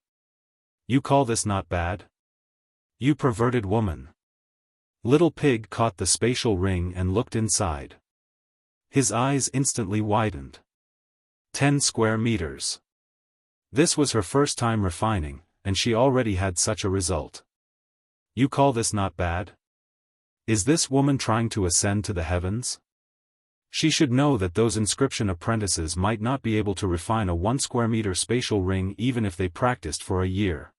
You call this not bad? You perverted woman. Little Pig caught the spatial ring and looked inside. His eyes instantly widened. 10 square meters. This was her first time refining, and she already had such a result. You call this not bad? Is this woman trying to ascend to the heavens? She should know that those inscription apprentices might not be able to refine a 1 square meter spatial ring even if they practiced for a year.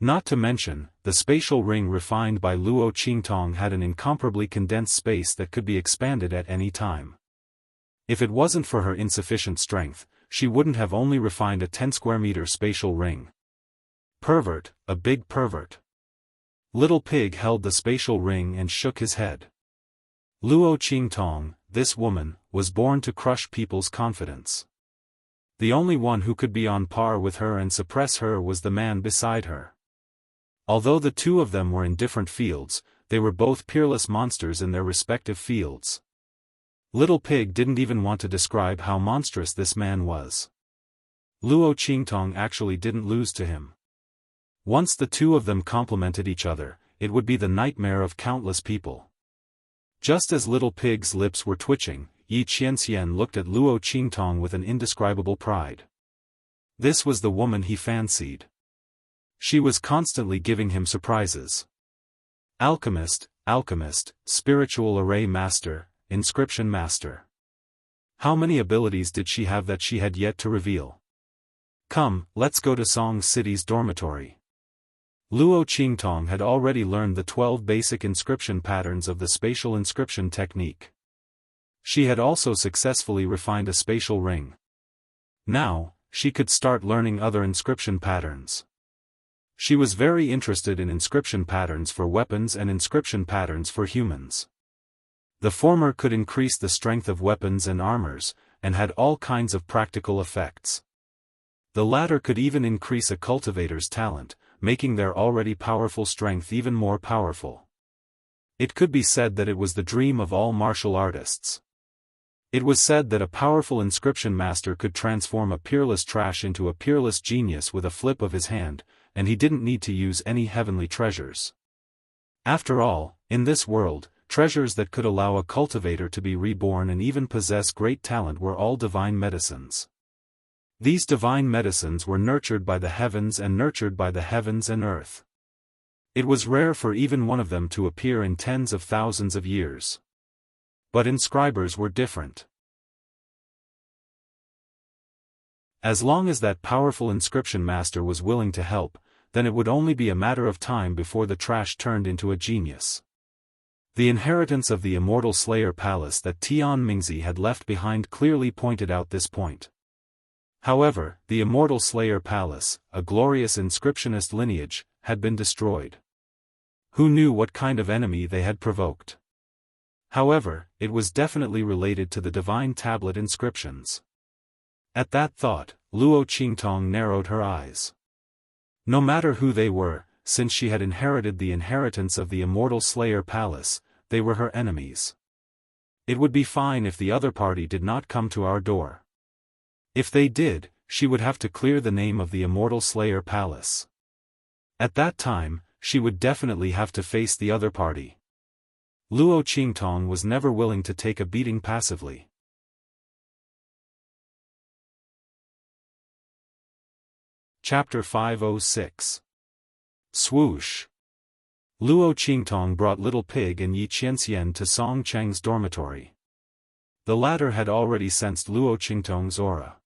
Not to mention, the spatial ring refined by Luo Qingtong had an incomparably condensed space that could be expanded at any time. If it wasn't for her insufficient strength, she wouldn't have only refined a 10 square meter spatial ring. Pervert, a big pervert. Little Pig held the spatial ring and shook his head. Luo Qingtong, this woman, was born to crush people's confidence. The only one who could be on par with her and suppress her was the man beside her. Although the two of them were in different fields, they were both peerless monsters in their respective fields. Little Pig didn't even want to describe how monstrous this man was. Luo Qingtong actually didn't lose to him. Once the two of them complemented each other, it would be the nightmare of countless people. Just as Little Pig's lips were twitching, Yi Qianxian looked at Luo Qingtong with an indescribable pride. This was the woman he fancied. She was constantly giving him surprises. Alchemist, spiritual array master, inscription master. How many abilities did she have that she had yet to reveal? Come, let's go to Song City's dormitory. Luo Qingtong had already learned the 12 basic inscription patterns of the spatial inscription technique. She had also successfully refined a spatial ring. Now, she could start learning other inscription patterns. She was very interested in inscription patterns for weapons and inscription patterns for humans. The former could increase the strength of weapons and armors, and had all kinds of practical effects. The latter could even increase a cultivator's talent, making their already powerful strength even more powerful. It could be said that it was the dream of all martial artists. It was said that a powerful inscription master could transform a peerless trash into a peerless genius with a flip of his hand, and he didn't need to use any heavenly treasures. After all, in this world, treasures that could allow a cultivator to be reborn and even possess great talent were all divine medicines. These divine medicines were nurtured by the heavens and nurtured by the heavens and earth. It was rare for even one of them to appear in tens of thousands of years. But inscribers were different. As long as that powerful inscription master was willing to help, then it would only be a matter of time before the trash turned into a genius. The inheritance of the Immortal Slayer Palace that Tian Mingzi had left behind clearly pointed out this point. However, the Immortal Slayer Palace, a glorious inscriptionist lineage, had been destroyed. Who knew what kind of enemy they had provoked? However, it was definitely related to the divine tablet inscriptions. At that thought, Luo Qingtong narrowed her eyes. No matter who they were, since she had inherited the inheritance of the Immortal Slayer Palace, they were her enemies. It would be fine if the other party did not come to our door. If they did, she would have to clear the name of the Immortal Slayer Palace. At that time, she would definitely have to face the other party. Luo Qingtong was never willing to take a beating passively. Chapter 506. Swoosh. Luo Qingtong brought Little Pig and Yi Qianxian to Song Cheng's dormitory. The latter had already sensed Luo Qingtong's aura.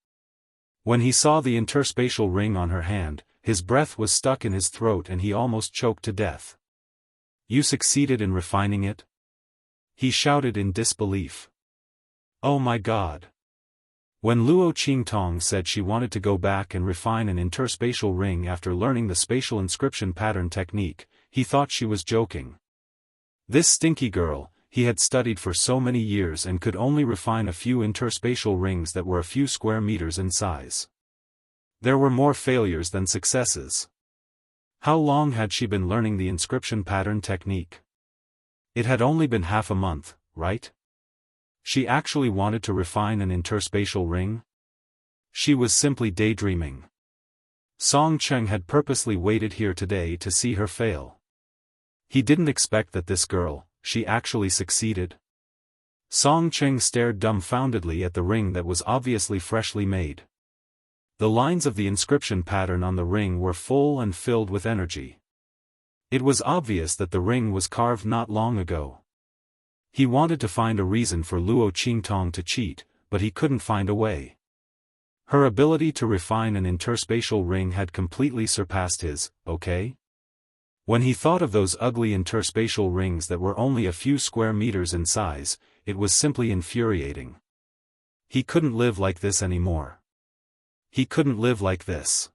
When he saw the interspatial ring on her hand, his breath was stuck in his throat and he almost choked to death. "You succeeded in refining it?" he shouted in disbelief. "Oh my God!" When Luo Qingtong said she wanted to go back and refine an interspatial ring after learning the spatial inscription pattern technique, He thought she was joking. This stinky girl, he had studied for so many years and could only refine a few interspatial rings that were a few square meters in size. There were more failures than successes. How long had she been learning the inscription pattern technique? It had only been half a month, right? She actually wanted to refine an interspatial ring? She was simply daydreaming. Song Cheng had purposely waited here today to see her fail. He didn't expect that this girl, she actually succeeded. Song Cheng stared dumbfoundedly at the ring that was obviously freshly made. The lines of the inscription pattern on the ring were full and filled with energy. It was obvious that the ring was carved not long ago. He wanted to find a reason for Luo Qingtong to cheat, but he couldn't find a way. Her ability to refine an interspatial ring had completely surpassed his, okay? When he thought of those ugly interspatial rings that were only a few square meters in size, it was simply infuriating. He couldn't live like this anymore. He couldn't live like this.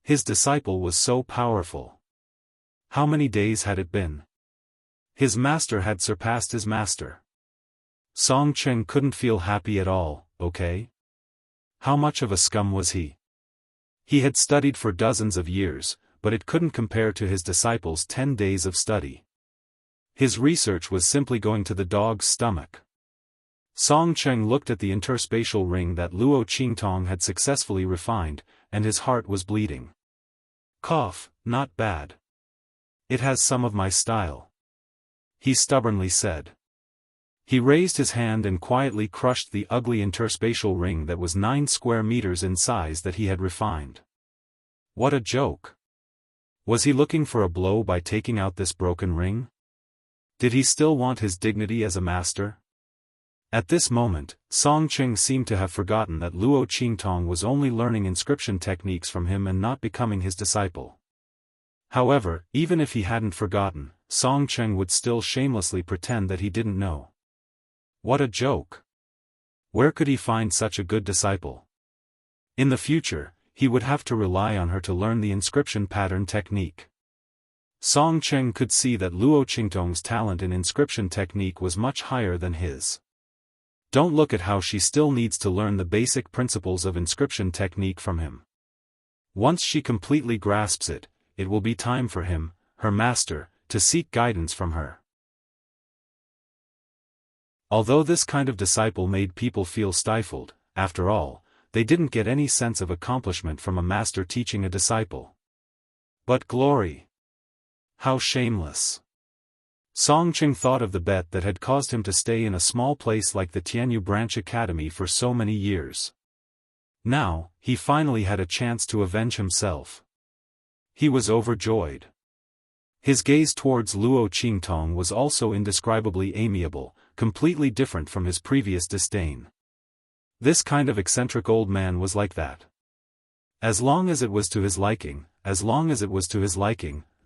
His disciple was so powerful. How many days had it been? His master had surpassed his master. Song Cheng couldn't feel happy at all, okay? How much of a scum was he? He had studied for dozens of years, but it couldn't compare to his disciple's 10 days of study. His research was simply going to the dog's stomach. Song Cheng looked at the interspatial ring that Luo Qingtong had successfully refined, and his heart was bleeding. Cough, not bad. It has some of my style. He stubbornly said. He raised his hand and quietly crushed the ugly interspatial ring that was 9 square meters in size that he had refined. What a joke. Was he looking for a blow by taking out this broken ring? Did he still want his dignity as a master? At this moment, Song Cheng seemed to have forgotten that Luo Qingtong was only learning inscription techniques from him and not becoming his disciple. However, even if he hadn't forgotten, Song Cheng would still shamelessly pretend that he didn't know. What a joke. Where could he find such a good disciple? In the future, he would have to rely on her to learn the inscription pattern technique. Song Cheng could see that Luo Qingtong's talent in inscription technique was much higher than his. Don't look at how she still needs to learn the basic principles of inscription technique from him. Once she completely grasps it, it will be time for him, her master, to seek guidance from her. Although this kind of disciple made people feel stifled, after all, they didn't get any sense of accomplishment from a master teaching a disciple. But glory! How shameless! Song Cheng thought of the bet that had caused him to stay in a small place like the Tianyu Branch Academy for so many years. Now, he finally had a chance to avenge himself. He was overjoyed. His gaze towards Luo Qingtong was also indescribably amiable, completely different from his previous disdain. This kind of eccentric old man was like that. As long as it was to his liking,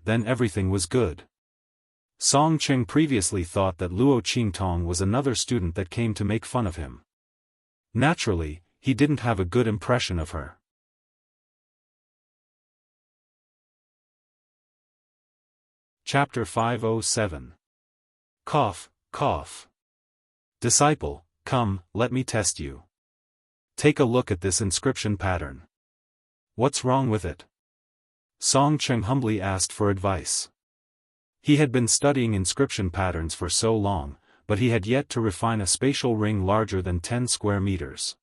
then everything was good. Song Cheng previously thought that Luo Qingtong was another student that came to make fun of him. Naturally, he didn't have a good impression of her. Chapter 507. Cough, cough. Disciple, come, let me test you. Take a look at this inscription pattern. What's wrong with it? Song Cheng humbly asked for advice. He had been studying inscription patterns for so long, but he had yet to refine a spatial ring larger than 10 square meters.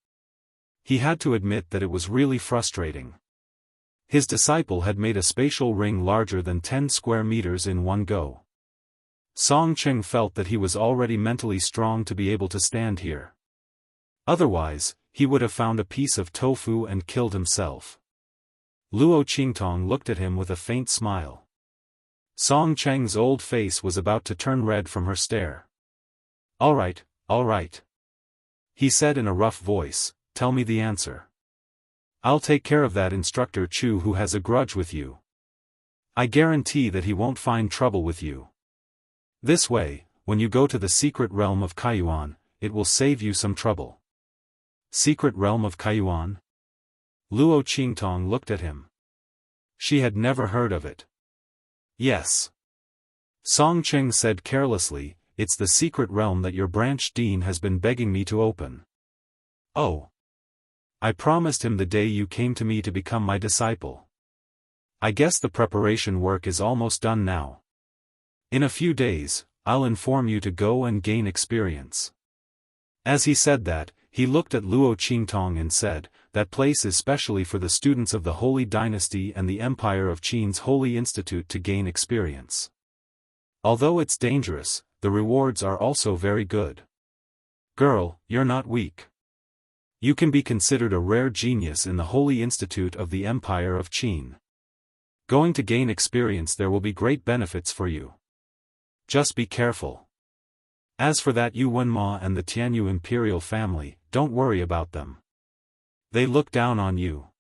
He had to admit that it was really frustrating. His disciple had made a spatial ring larger than 10 square meters in one go. Song Cheng felt that he was already mentally strong to be able to stand here. Otherwise, he would have found a piece of tofu and killed himself. Luo Qingtong looked at him with a faint smile. Song Cheng's old face was about to turn red from her stare. All right, he said in a rough voice, tell me the answer. I'll take care of that instructor Chu who has a grudge with you. I guarantee that he won't find trouble with you. This way, when you go to the secret realm of Kaiyuan, it will save you some trouble. Secret realm of Kaiyuan? Luo Qingtong looked at him. She had never heard of it. Yes. Song Cheng said carelessly, "It's the secret realm that your branch dean has been begging me to open." "Oh. I promised him the day you came to me to become my disciple. I guess the preparation work is almost done now. In a few days, I'll inform you to go and gain experience." As he said that, he looked at Luo Qingtong and said, "That place is specially for the students of the Holy Dynasty and the Empire of Qin's Holy Institute to gain experience. Although it's dangerous, the rewards are also very good. Girl, you're not weak. You can be considered a rare genius in the Holy Institute of the Empire of Qin. Going to gain experience there will be great benefits for you. Just be careful. As for that Yuan Ma and the Tianyu imperial family, don't worry about them. They look down on you.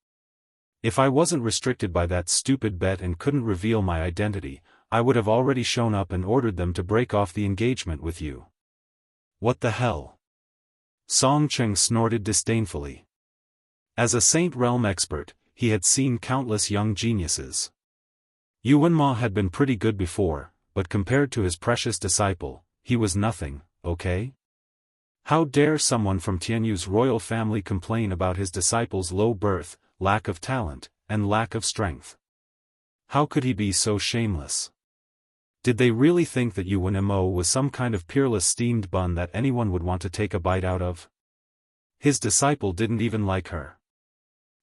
If I wasn't restricted by that stupid bet and couldn't reveal my identity, I would have already shown up and ordered them to break off the engagement with you." "What the hell?" Song Cheng snorted disdainfully. As a Saint Realm expert, he had seen countless young geniuses. Yuan Ma had been pretty good before, but compared to his precious disciple, he was nothing, okay? How dare someone from Tianyu's royal family complain about his disciple's low birth, lack of talent, and lack of strength? How could he be so shameless? Did they really think that Yuan Mo was some kind of peerless steamed bun that anyone would want to take a bite out of? His disciple didn't even like her.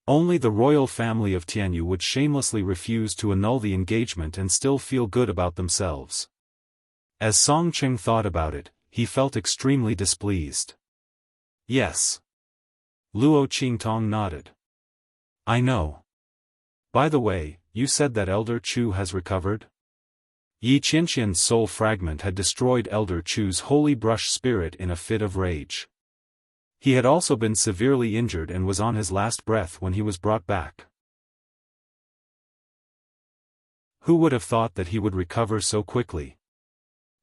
Only the royal family of Tianyu would shamelessly refuse to annul the engagement and still feel good about themselves. As Song Cheng thought about it, he felt extremely displeased. "Yes." Luo Qingtong nodded. "I know. By the way, you said that Elder Chu has recovered?" Yi Qianqian's soul fragment had destroyed Elder Chu's holy brush spirit in a fit of rage. He had also been severely injured and was on his last breath when he was brought back. Who would have thought that he would recover so quickly?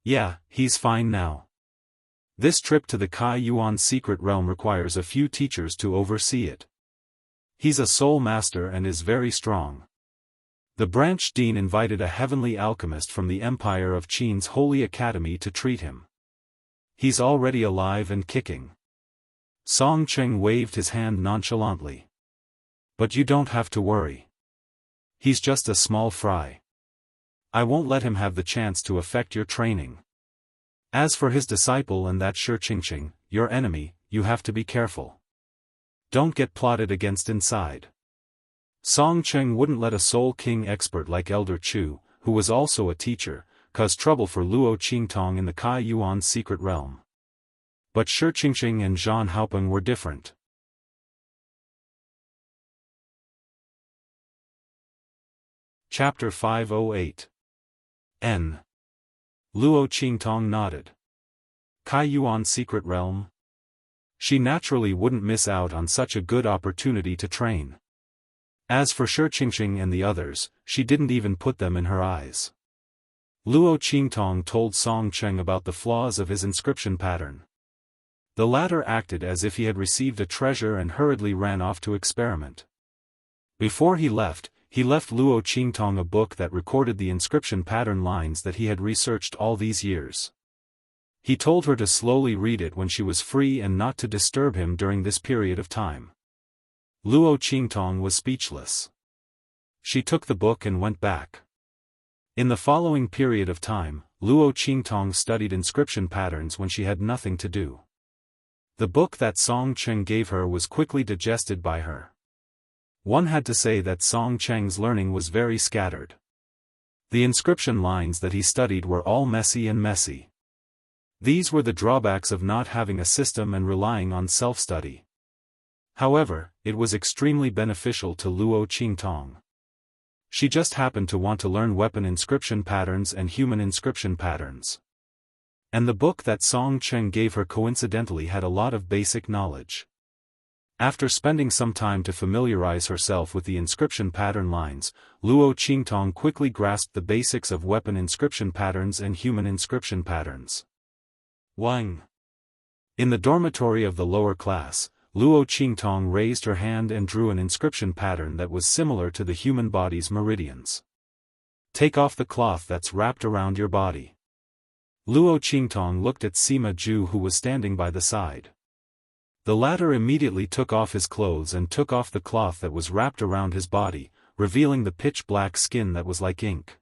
"Yeah, he's fine now. This trip to the Kai Yuan secret realm requires a few teachers to oversee it. He's a soul master and is very strong. The branch dean invited a heavenly alchemist from the Empire of Qin's Holy Academy to treat him. He's already alive and kicking." Song Cheng waved his hand nonchalantly. "But you don't have to worry. He's just a small fry. I won't let him have the chance to affect your training. As for his disciple and that Shi Qingqing, your enemy, you have to be careful. Don't get plotted against inside." Song Cheng wouldn't let a Soul King expert like Elder Chu, who was also a teacher, cause trouble for Luo Qingtong in the Kai Yuan secret realm. But Shi Qingqing and Zhan Haopeng were different. Chapter 508. N. Luo Qingtong nodded. Kai Yuan secret realm? She naturally wouldn't miss out on such a good opportunity to train. As for Shi Qingqing and the others, she didn't even put them in her eyes. Luo Qingtong told Song Cheng about the flaws of his inscription pattern. The latter acted as if he had received a treasure and hurriedly ran off to experiment. Before he left Luo Qingtong a book that recorded the inscription pattern lines that he had researched all these years. He told her to slowly read it when she was free and not to disturb him during this period of time. Luo Qingtong was speechless. She took the book and went back. In the following period of time, Luo Qingtong studied inscription patterns when she had nothing to do. The book that Song Cheng gave her was quickly digested by her. One had to say that Song Cheng's learning was very scattered. The inscription lines that he studied were all messy. These were the drawbacks of not having a system and relying on self-study. However, it was extremely beneficial to Luo Qingtong. She just happened to want to learn weapon inscription patterns and human inscription patterns. And the book that Song Cheng gave her coincidentally had a lot of basic knowledge. After spending some time to familiarize herself with the inscription pattern lines, Luo Qingtong quickly grasped the basics of weapon inscription patterns and human inscription patterns. Wang. In the dormitory of the lower class, Luo Qingtong raised her hand and drew an inscription pattern that was similar to the human body's meridians. Take off the cloth that's wrapped around your body. Luo Qingtong looked at Sima Zhu, who was standing by the side. The latter immediately took off his clothes and took off the cloth that was wrapped around his body, revealing the pitch-black skin that was like ink.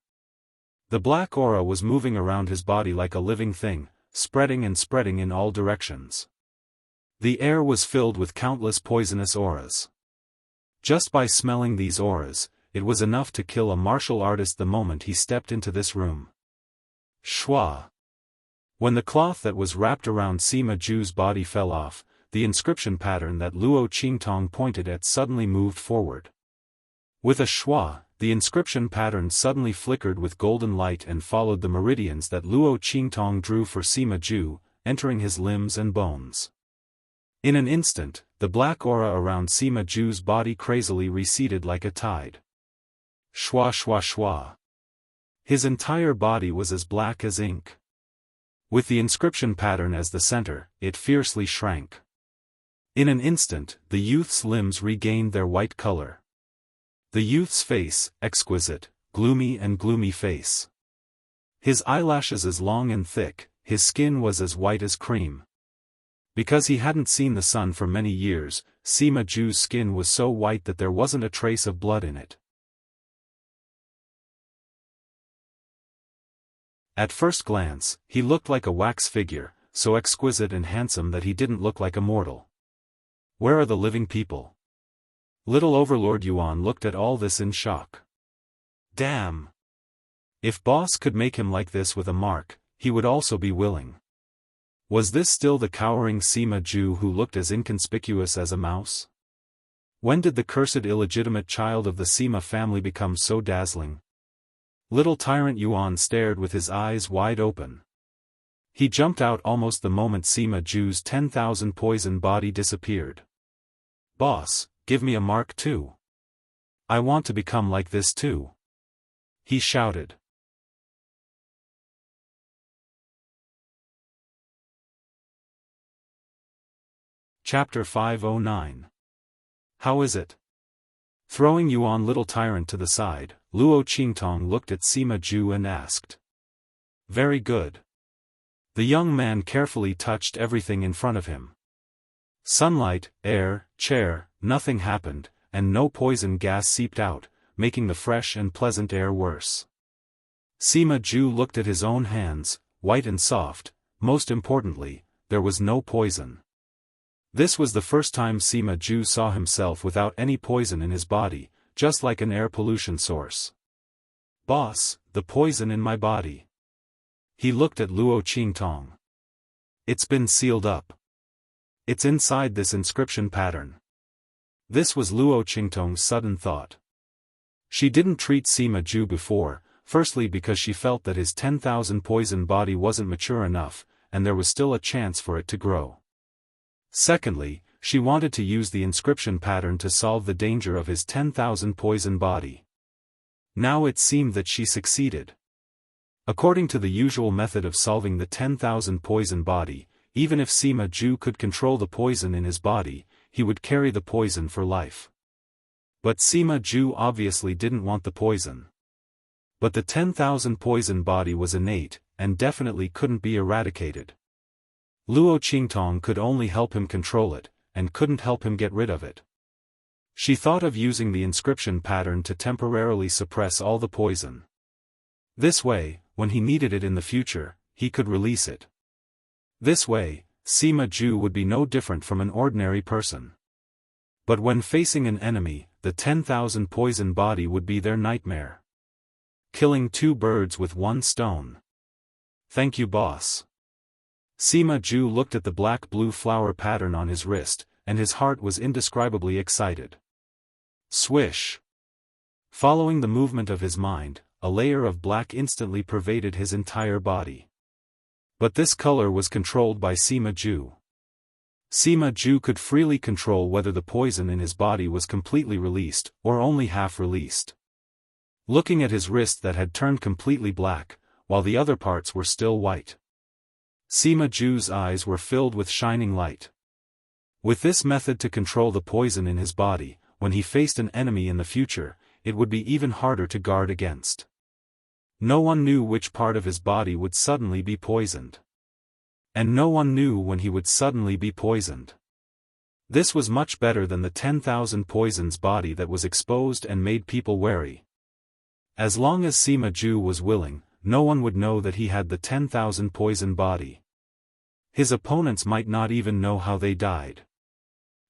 The black aura was moving around his body like a living thing, spreading and spreading in all directions. The air was filled with countless poisonous auras. Just by smelling these auras, it was enough to kill a martial artist the moment he stepped into this room. Shwa. When the cloth that was wrapped around Sima Zhu's body fell off, the inscription pattern that Luo Qingtong pointed at suddenly moved forward. With a shwa, the inscription pattern suddenly flickered with golden light and followed the meridians that Luo Qingtong drew for Sima Zhu, entering his limbs and bones. In an instant, the black aura around Sima Zhu's body crazily receded like a tide. Shwa shwa shwa. His entire body was as black as ink. With the inscription pattern as the center, it fiercely shrank. In an instant, the youth's limbs regained their white color. The youth's face, exquisite, gloomy face. His eyelashes as long and thick, his skin was as white as cream. Because he hadn't seen the sun for many years, Sima Zhu's skin was so white that there wasn't a trace of blood in it. At first glance, he looked like a wax figure, so exquisite and handsome that he didn't look like a mortal. Where are the living people? Little Overlord Yuan looked at all this in shock. Damn! If boss could make him like this with a mark, he would also be willing. Was this still the cowering Sima Zhu who looked as inconspicuous as a mouse? When did the cursed illegitimate child of the Sima family become so dazzling? Little Tyrant Yuan stared with his eyes wide open. He jumped out almost the moment Sima Zhu's 10,000 poison body disappeared. Boss, give me a mark too. I want to become like this too. He shouted. Chapter 509. How is it? Throwing Yuan Little Tyrant to the side, Luo Qingtong looked at Sima Zhu and asked. Very good. The young man carefully touched everything in front of him. Sunlight, air, chair, nothing happened, and no poison gas seeped out, making the fresh and pleasant air worse. Sima Zhu looked at his own hands, white and soft. Most importantly, there was no poison. This was the first time Sima Zhu saw himself without any poison in his body, just like an air pollution source. Boss, the poison in my body. He looked at Luo Qingtong. It's been sealed up. It's inside this inscription pattern. This was Luo Qingtong's sudden thought. She didn't treat Sima Zhu before, firstly because she felt that his 10,000 poison body wasn't mature enough, and there was still a chance for it to grow. Secondly, she wanted to use the inscription pattern to solve the danger of his 10,000 poison body. Now it seemed that she succeeded. According to the usual method of solving the 10,000 poison body, even if Sima Zhu could control the poison in his body, he would carry the poison for life. But Sima Zhu obviously didn't want the poison. But the 10,000 poison body was innate, and definitely couldn't be eradicated. Luo Qingtong could only help him control it, and couldn't help him get rid of it. She thought of using the inscription pattern to temporarily suppress all the poison. This way, when he needed it in the future, he could release it. This way, Sima Zhu would be no different from an ordinary person. But when facing an enemy, the 10,000 poison body would be their nightmare. Killing two birds with one stone. Thank you, boss. Sima Zhu looked at the black-blue flower pattern on his wrist, and his heart was indescribably excited. Swish! Following the movement of his mind, a layer of black instantly pervaded his entire body. But this color was controlled by Sima Zhu. Sima Zhu could freely control whether the poison in his body was completely released, or only half released. Looking at his wrist that had turned completely black, while the other parts were still white. Sima Zhu's eyes were filled with shining light. With this method to control the poison in his body, when he faced an enemy in the future, it would be even harder to guard against. No one knew which part of his body would suddenly be poisoned. And no one knew when he would suddenly be poisoned. This was much better than the 10,000 poisons body that was exposed and made people wary. As long as Sima Ju was willing, no one would know that he had the 10,000 poison body. His opponents might not even know how they died.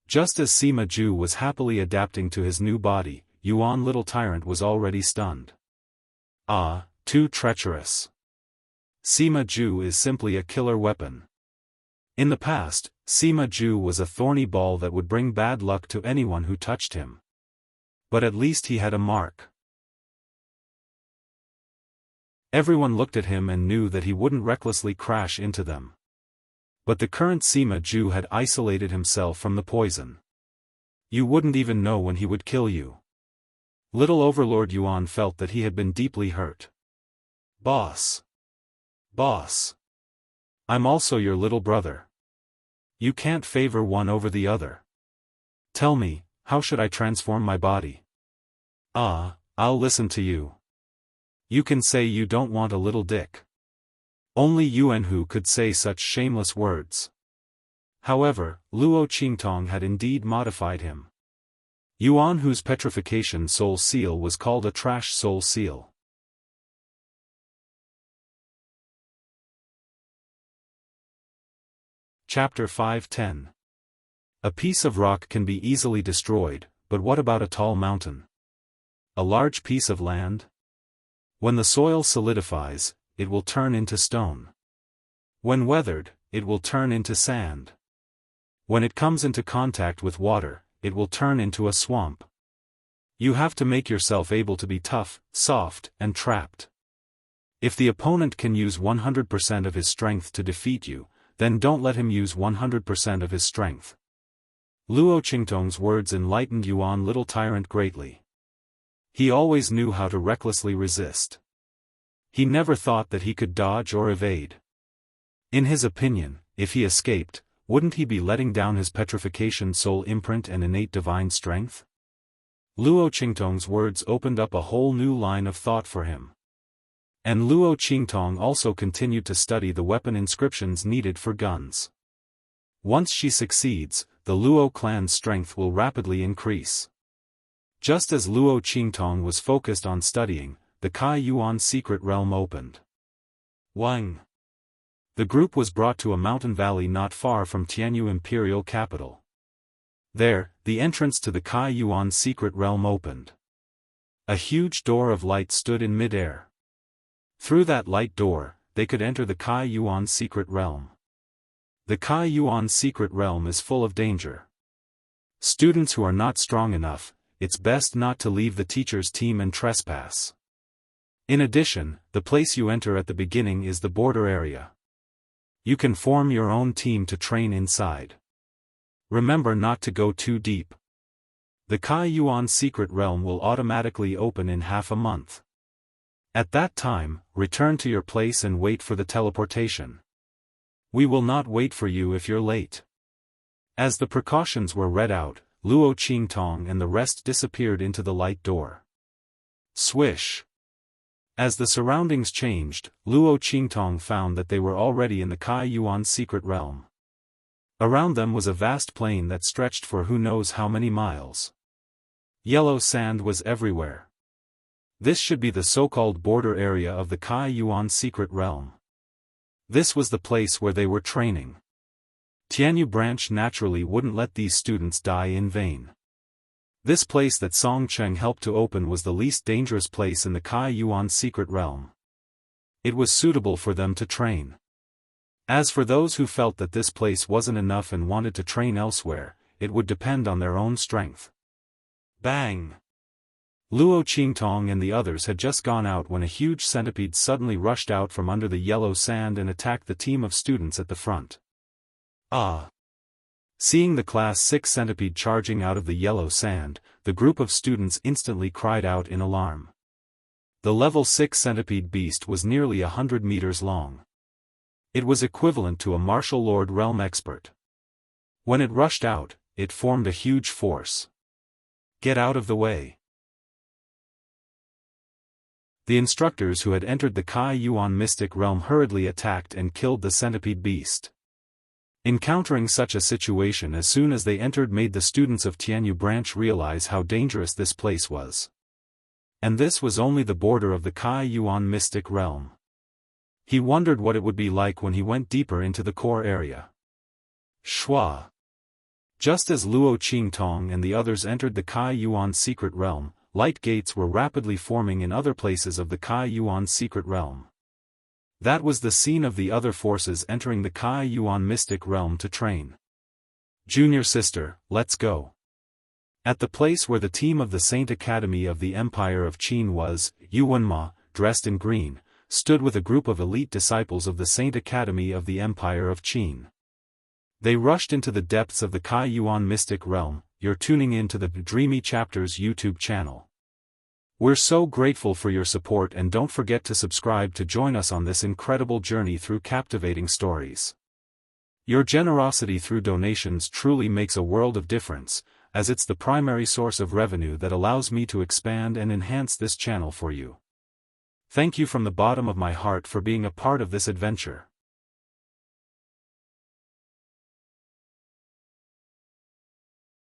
Just as Sima Ju was happily adapting to his new body, Yuan Little Tyrant was already stunned. Ah, too treacherous. Sima Ju is simply a killer weapon. In the past, Sima Ju was a thorny ball that would bring bad luck to anyone who touched him. But at least he had a mark. Everyone looked at him and knew that he wouldn't recklessly crash into them. But the current Sima Ju had isolated himself from the poison. You wouldn't even know when he would kill you. Little Overlord Yuan felt that he had been deeply hurt. Boss. Boss. I'm also your little brother. You can't favor one over the other. Tell me, how should I transform my body? Ah, I'll listen to you. You can say you don't want a little dick. Only Yuan Hu could say such shameless words. However, Luo Qingtong had indeed modified him. Yuan Hu's petrification soul seal was called a trash soul seal. Chapter 5:10. A piece of rock can be easily destroyed, but what about a tall mountain? A large piece of land? When the soil solidifies, it will turn into stone. When weathered, it will turn into sand. When it comes into contact with water, it will turn into a swamp. You have to make yourself able to be tough, soft, and trapped. If the opponent can use 100% of his strength to defeat you, then don't let him use 100% of his strength. Luo Qingtong's words enlightened Yuan Little Tyrant greatly. He always knew how to recklessly resist. He never thought that he could dodge or evade. In his opinion, if he escaped, wouldn't he be letting down his petrification soul imprint and innate divine strength? Luo Qingtong's words opened up a whole new line of thought for him. And Luo Qingtong also continued to study the weapon inscriptions needed for guns. Once she succeeds, the Luo clan's strength will rapidly increase. Just as Luo Qingtong was focused on studying, the Kai Yuan secret realm opened. Wang. The group was brought to a mountain valley not far from Tianyu imperial capital. There, the entrance to the Kai Yuan secret realm opened. A huge door of light stood in mid-air. Through that light door, they could enter the Kai Yuan secret realm. The Kai Yuan secret realm is full of danger. Students who are not strong enough, it's best not to leave the teacher's team and trespass. In addition, the place you enter at the beginning is the border area. You can form your own team to train inside. Remember not to go too deep. The Kai Yuan secret realm will automatically open in half a month. At that time, return to your place and wait for the teleportation. We will not wait for you if you're late. As the precautions were read out, Luo Qingtong and the rest disappeared into the light door. Swish. As the surroundings changed, Luo Qingtong found that they were already in the Kai Yuan secret realm. Around them was a vast plain that stretched for who knows how many miles. Yellow sand was everywhere. This should be the so-called border area of the Kai Yuan secret realm. This was the place where they were training. Tianyu branch naturally wouldn't let these students die in vain. This place that Song Cheng helped to open was the least dangerous place in the Kai Yuan secret realm. It was suitable for them to train. As for those who felt that this place wasn't enough and wanted to train elsewhere, it would depend on their own strength. Bang! Luo Qingtong and the others had just gone out when a huge centipede suddenly rushed out from under the yellow sand and attacked the team of students at the front. Ah! Seeing the Class 6 centipede charging out of the yellow sand, the group of students instantly cried out in alarm. The level 6 centipede beast was nearly 100 meters long. It was equivalent to a martial lord realm expert. When it rushed out, it formed a huge force. Get out of the way. The instructors who had entered the Kai Yuan mystic realm hurriedly attacked and killed the centipede beast. Encountering such a situation as soon as they entered made the students of Tianyu branch realize how dangerous this place was. And this was only the border of the Kai Yuan mystic realm. He wondered what it would be like when he went deeper into the core area. Shua. Just as Luo Qingtong and the others entered the Kai Yuan secret realm, light gates were rapidly forming in other places of the Kai Yuan secret realm. That was the scene of the other forces entering the Kai Yuan mystic realm to train. Junior sister, let's go. At the place where the team of the Saint Academy of the Empire of Qin was, Yuanma, dressed in green, stood with a group of elite disciples of the Saint Academy of the Empire of Qin. They rushed into the depths of the Kai Yuan mystic realm. You're tuning in to the Dreamy Chapters YouTube channel. We're so grateful for your support, and don't forget to subscribe to join us on this incredible journey through captivating stories. Your generosity through donations truly makes a world of difference, as it's the primary source of revenue that allows me to expand and enhance this channel for you. Thank you from the bottom of my heart for being a part of this adventure.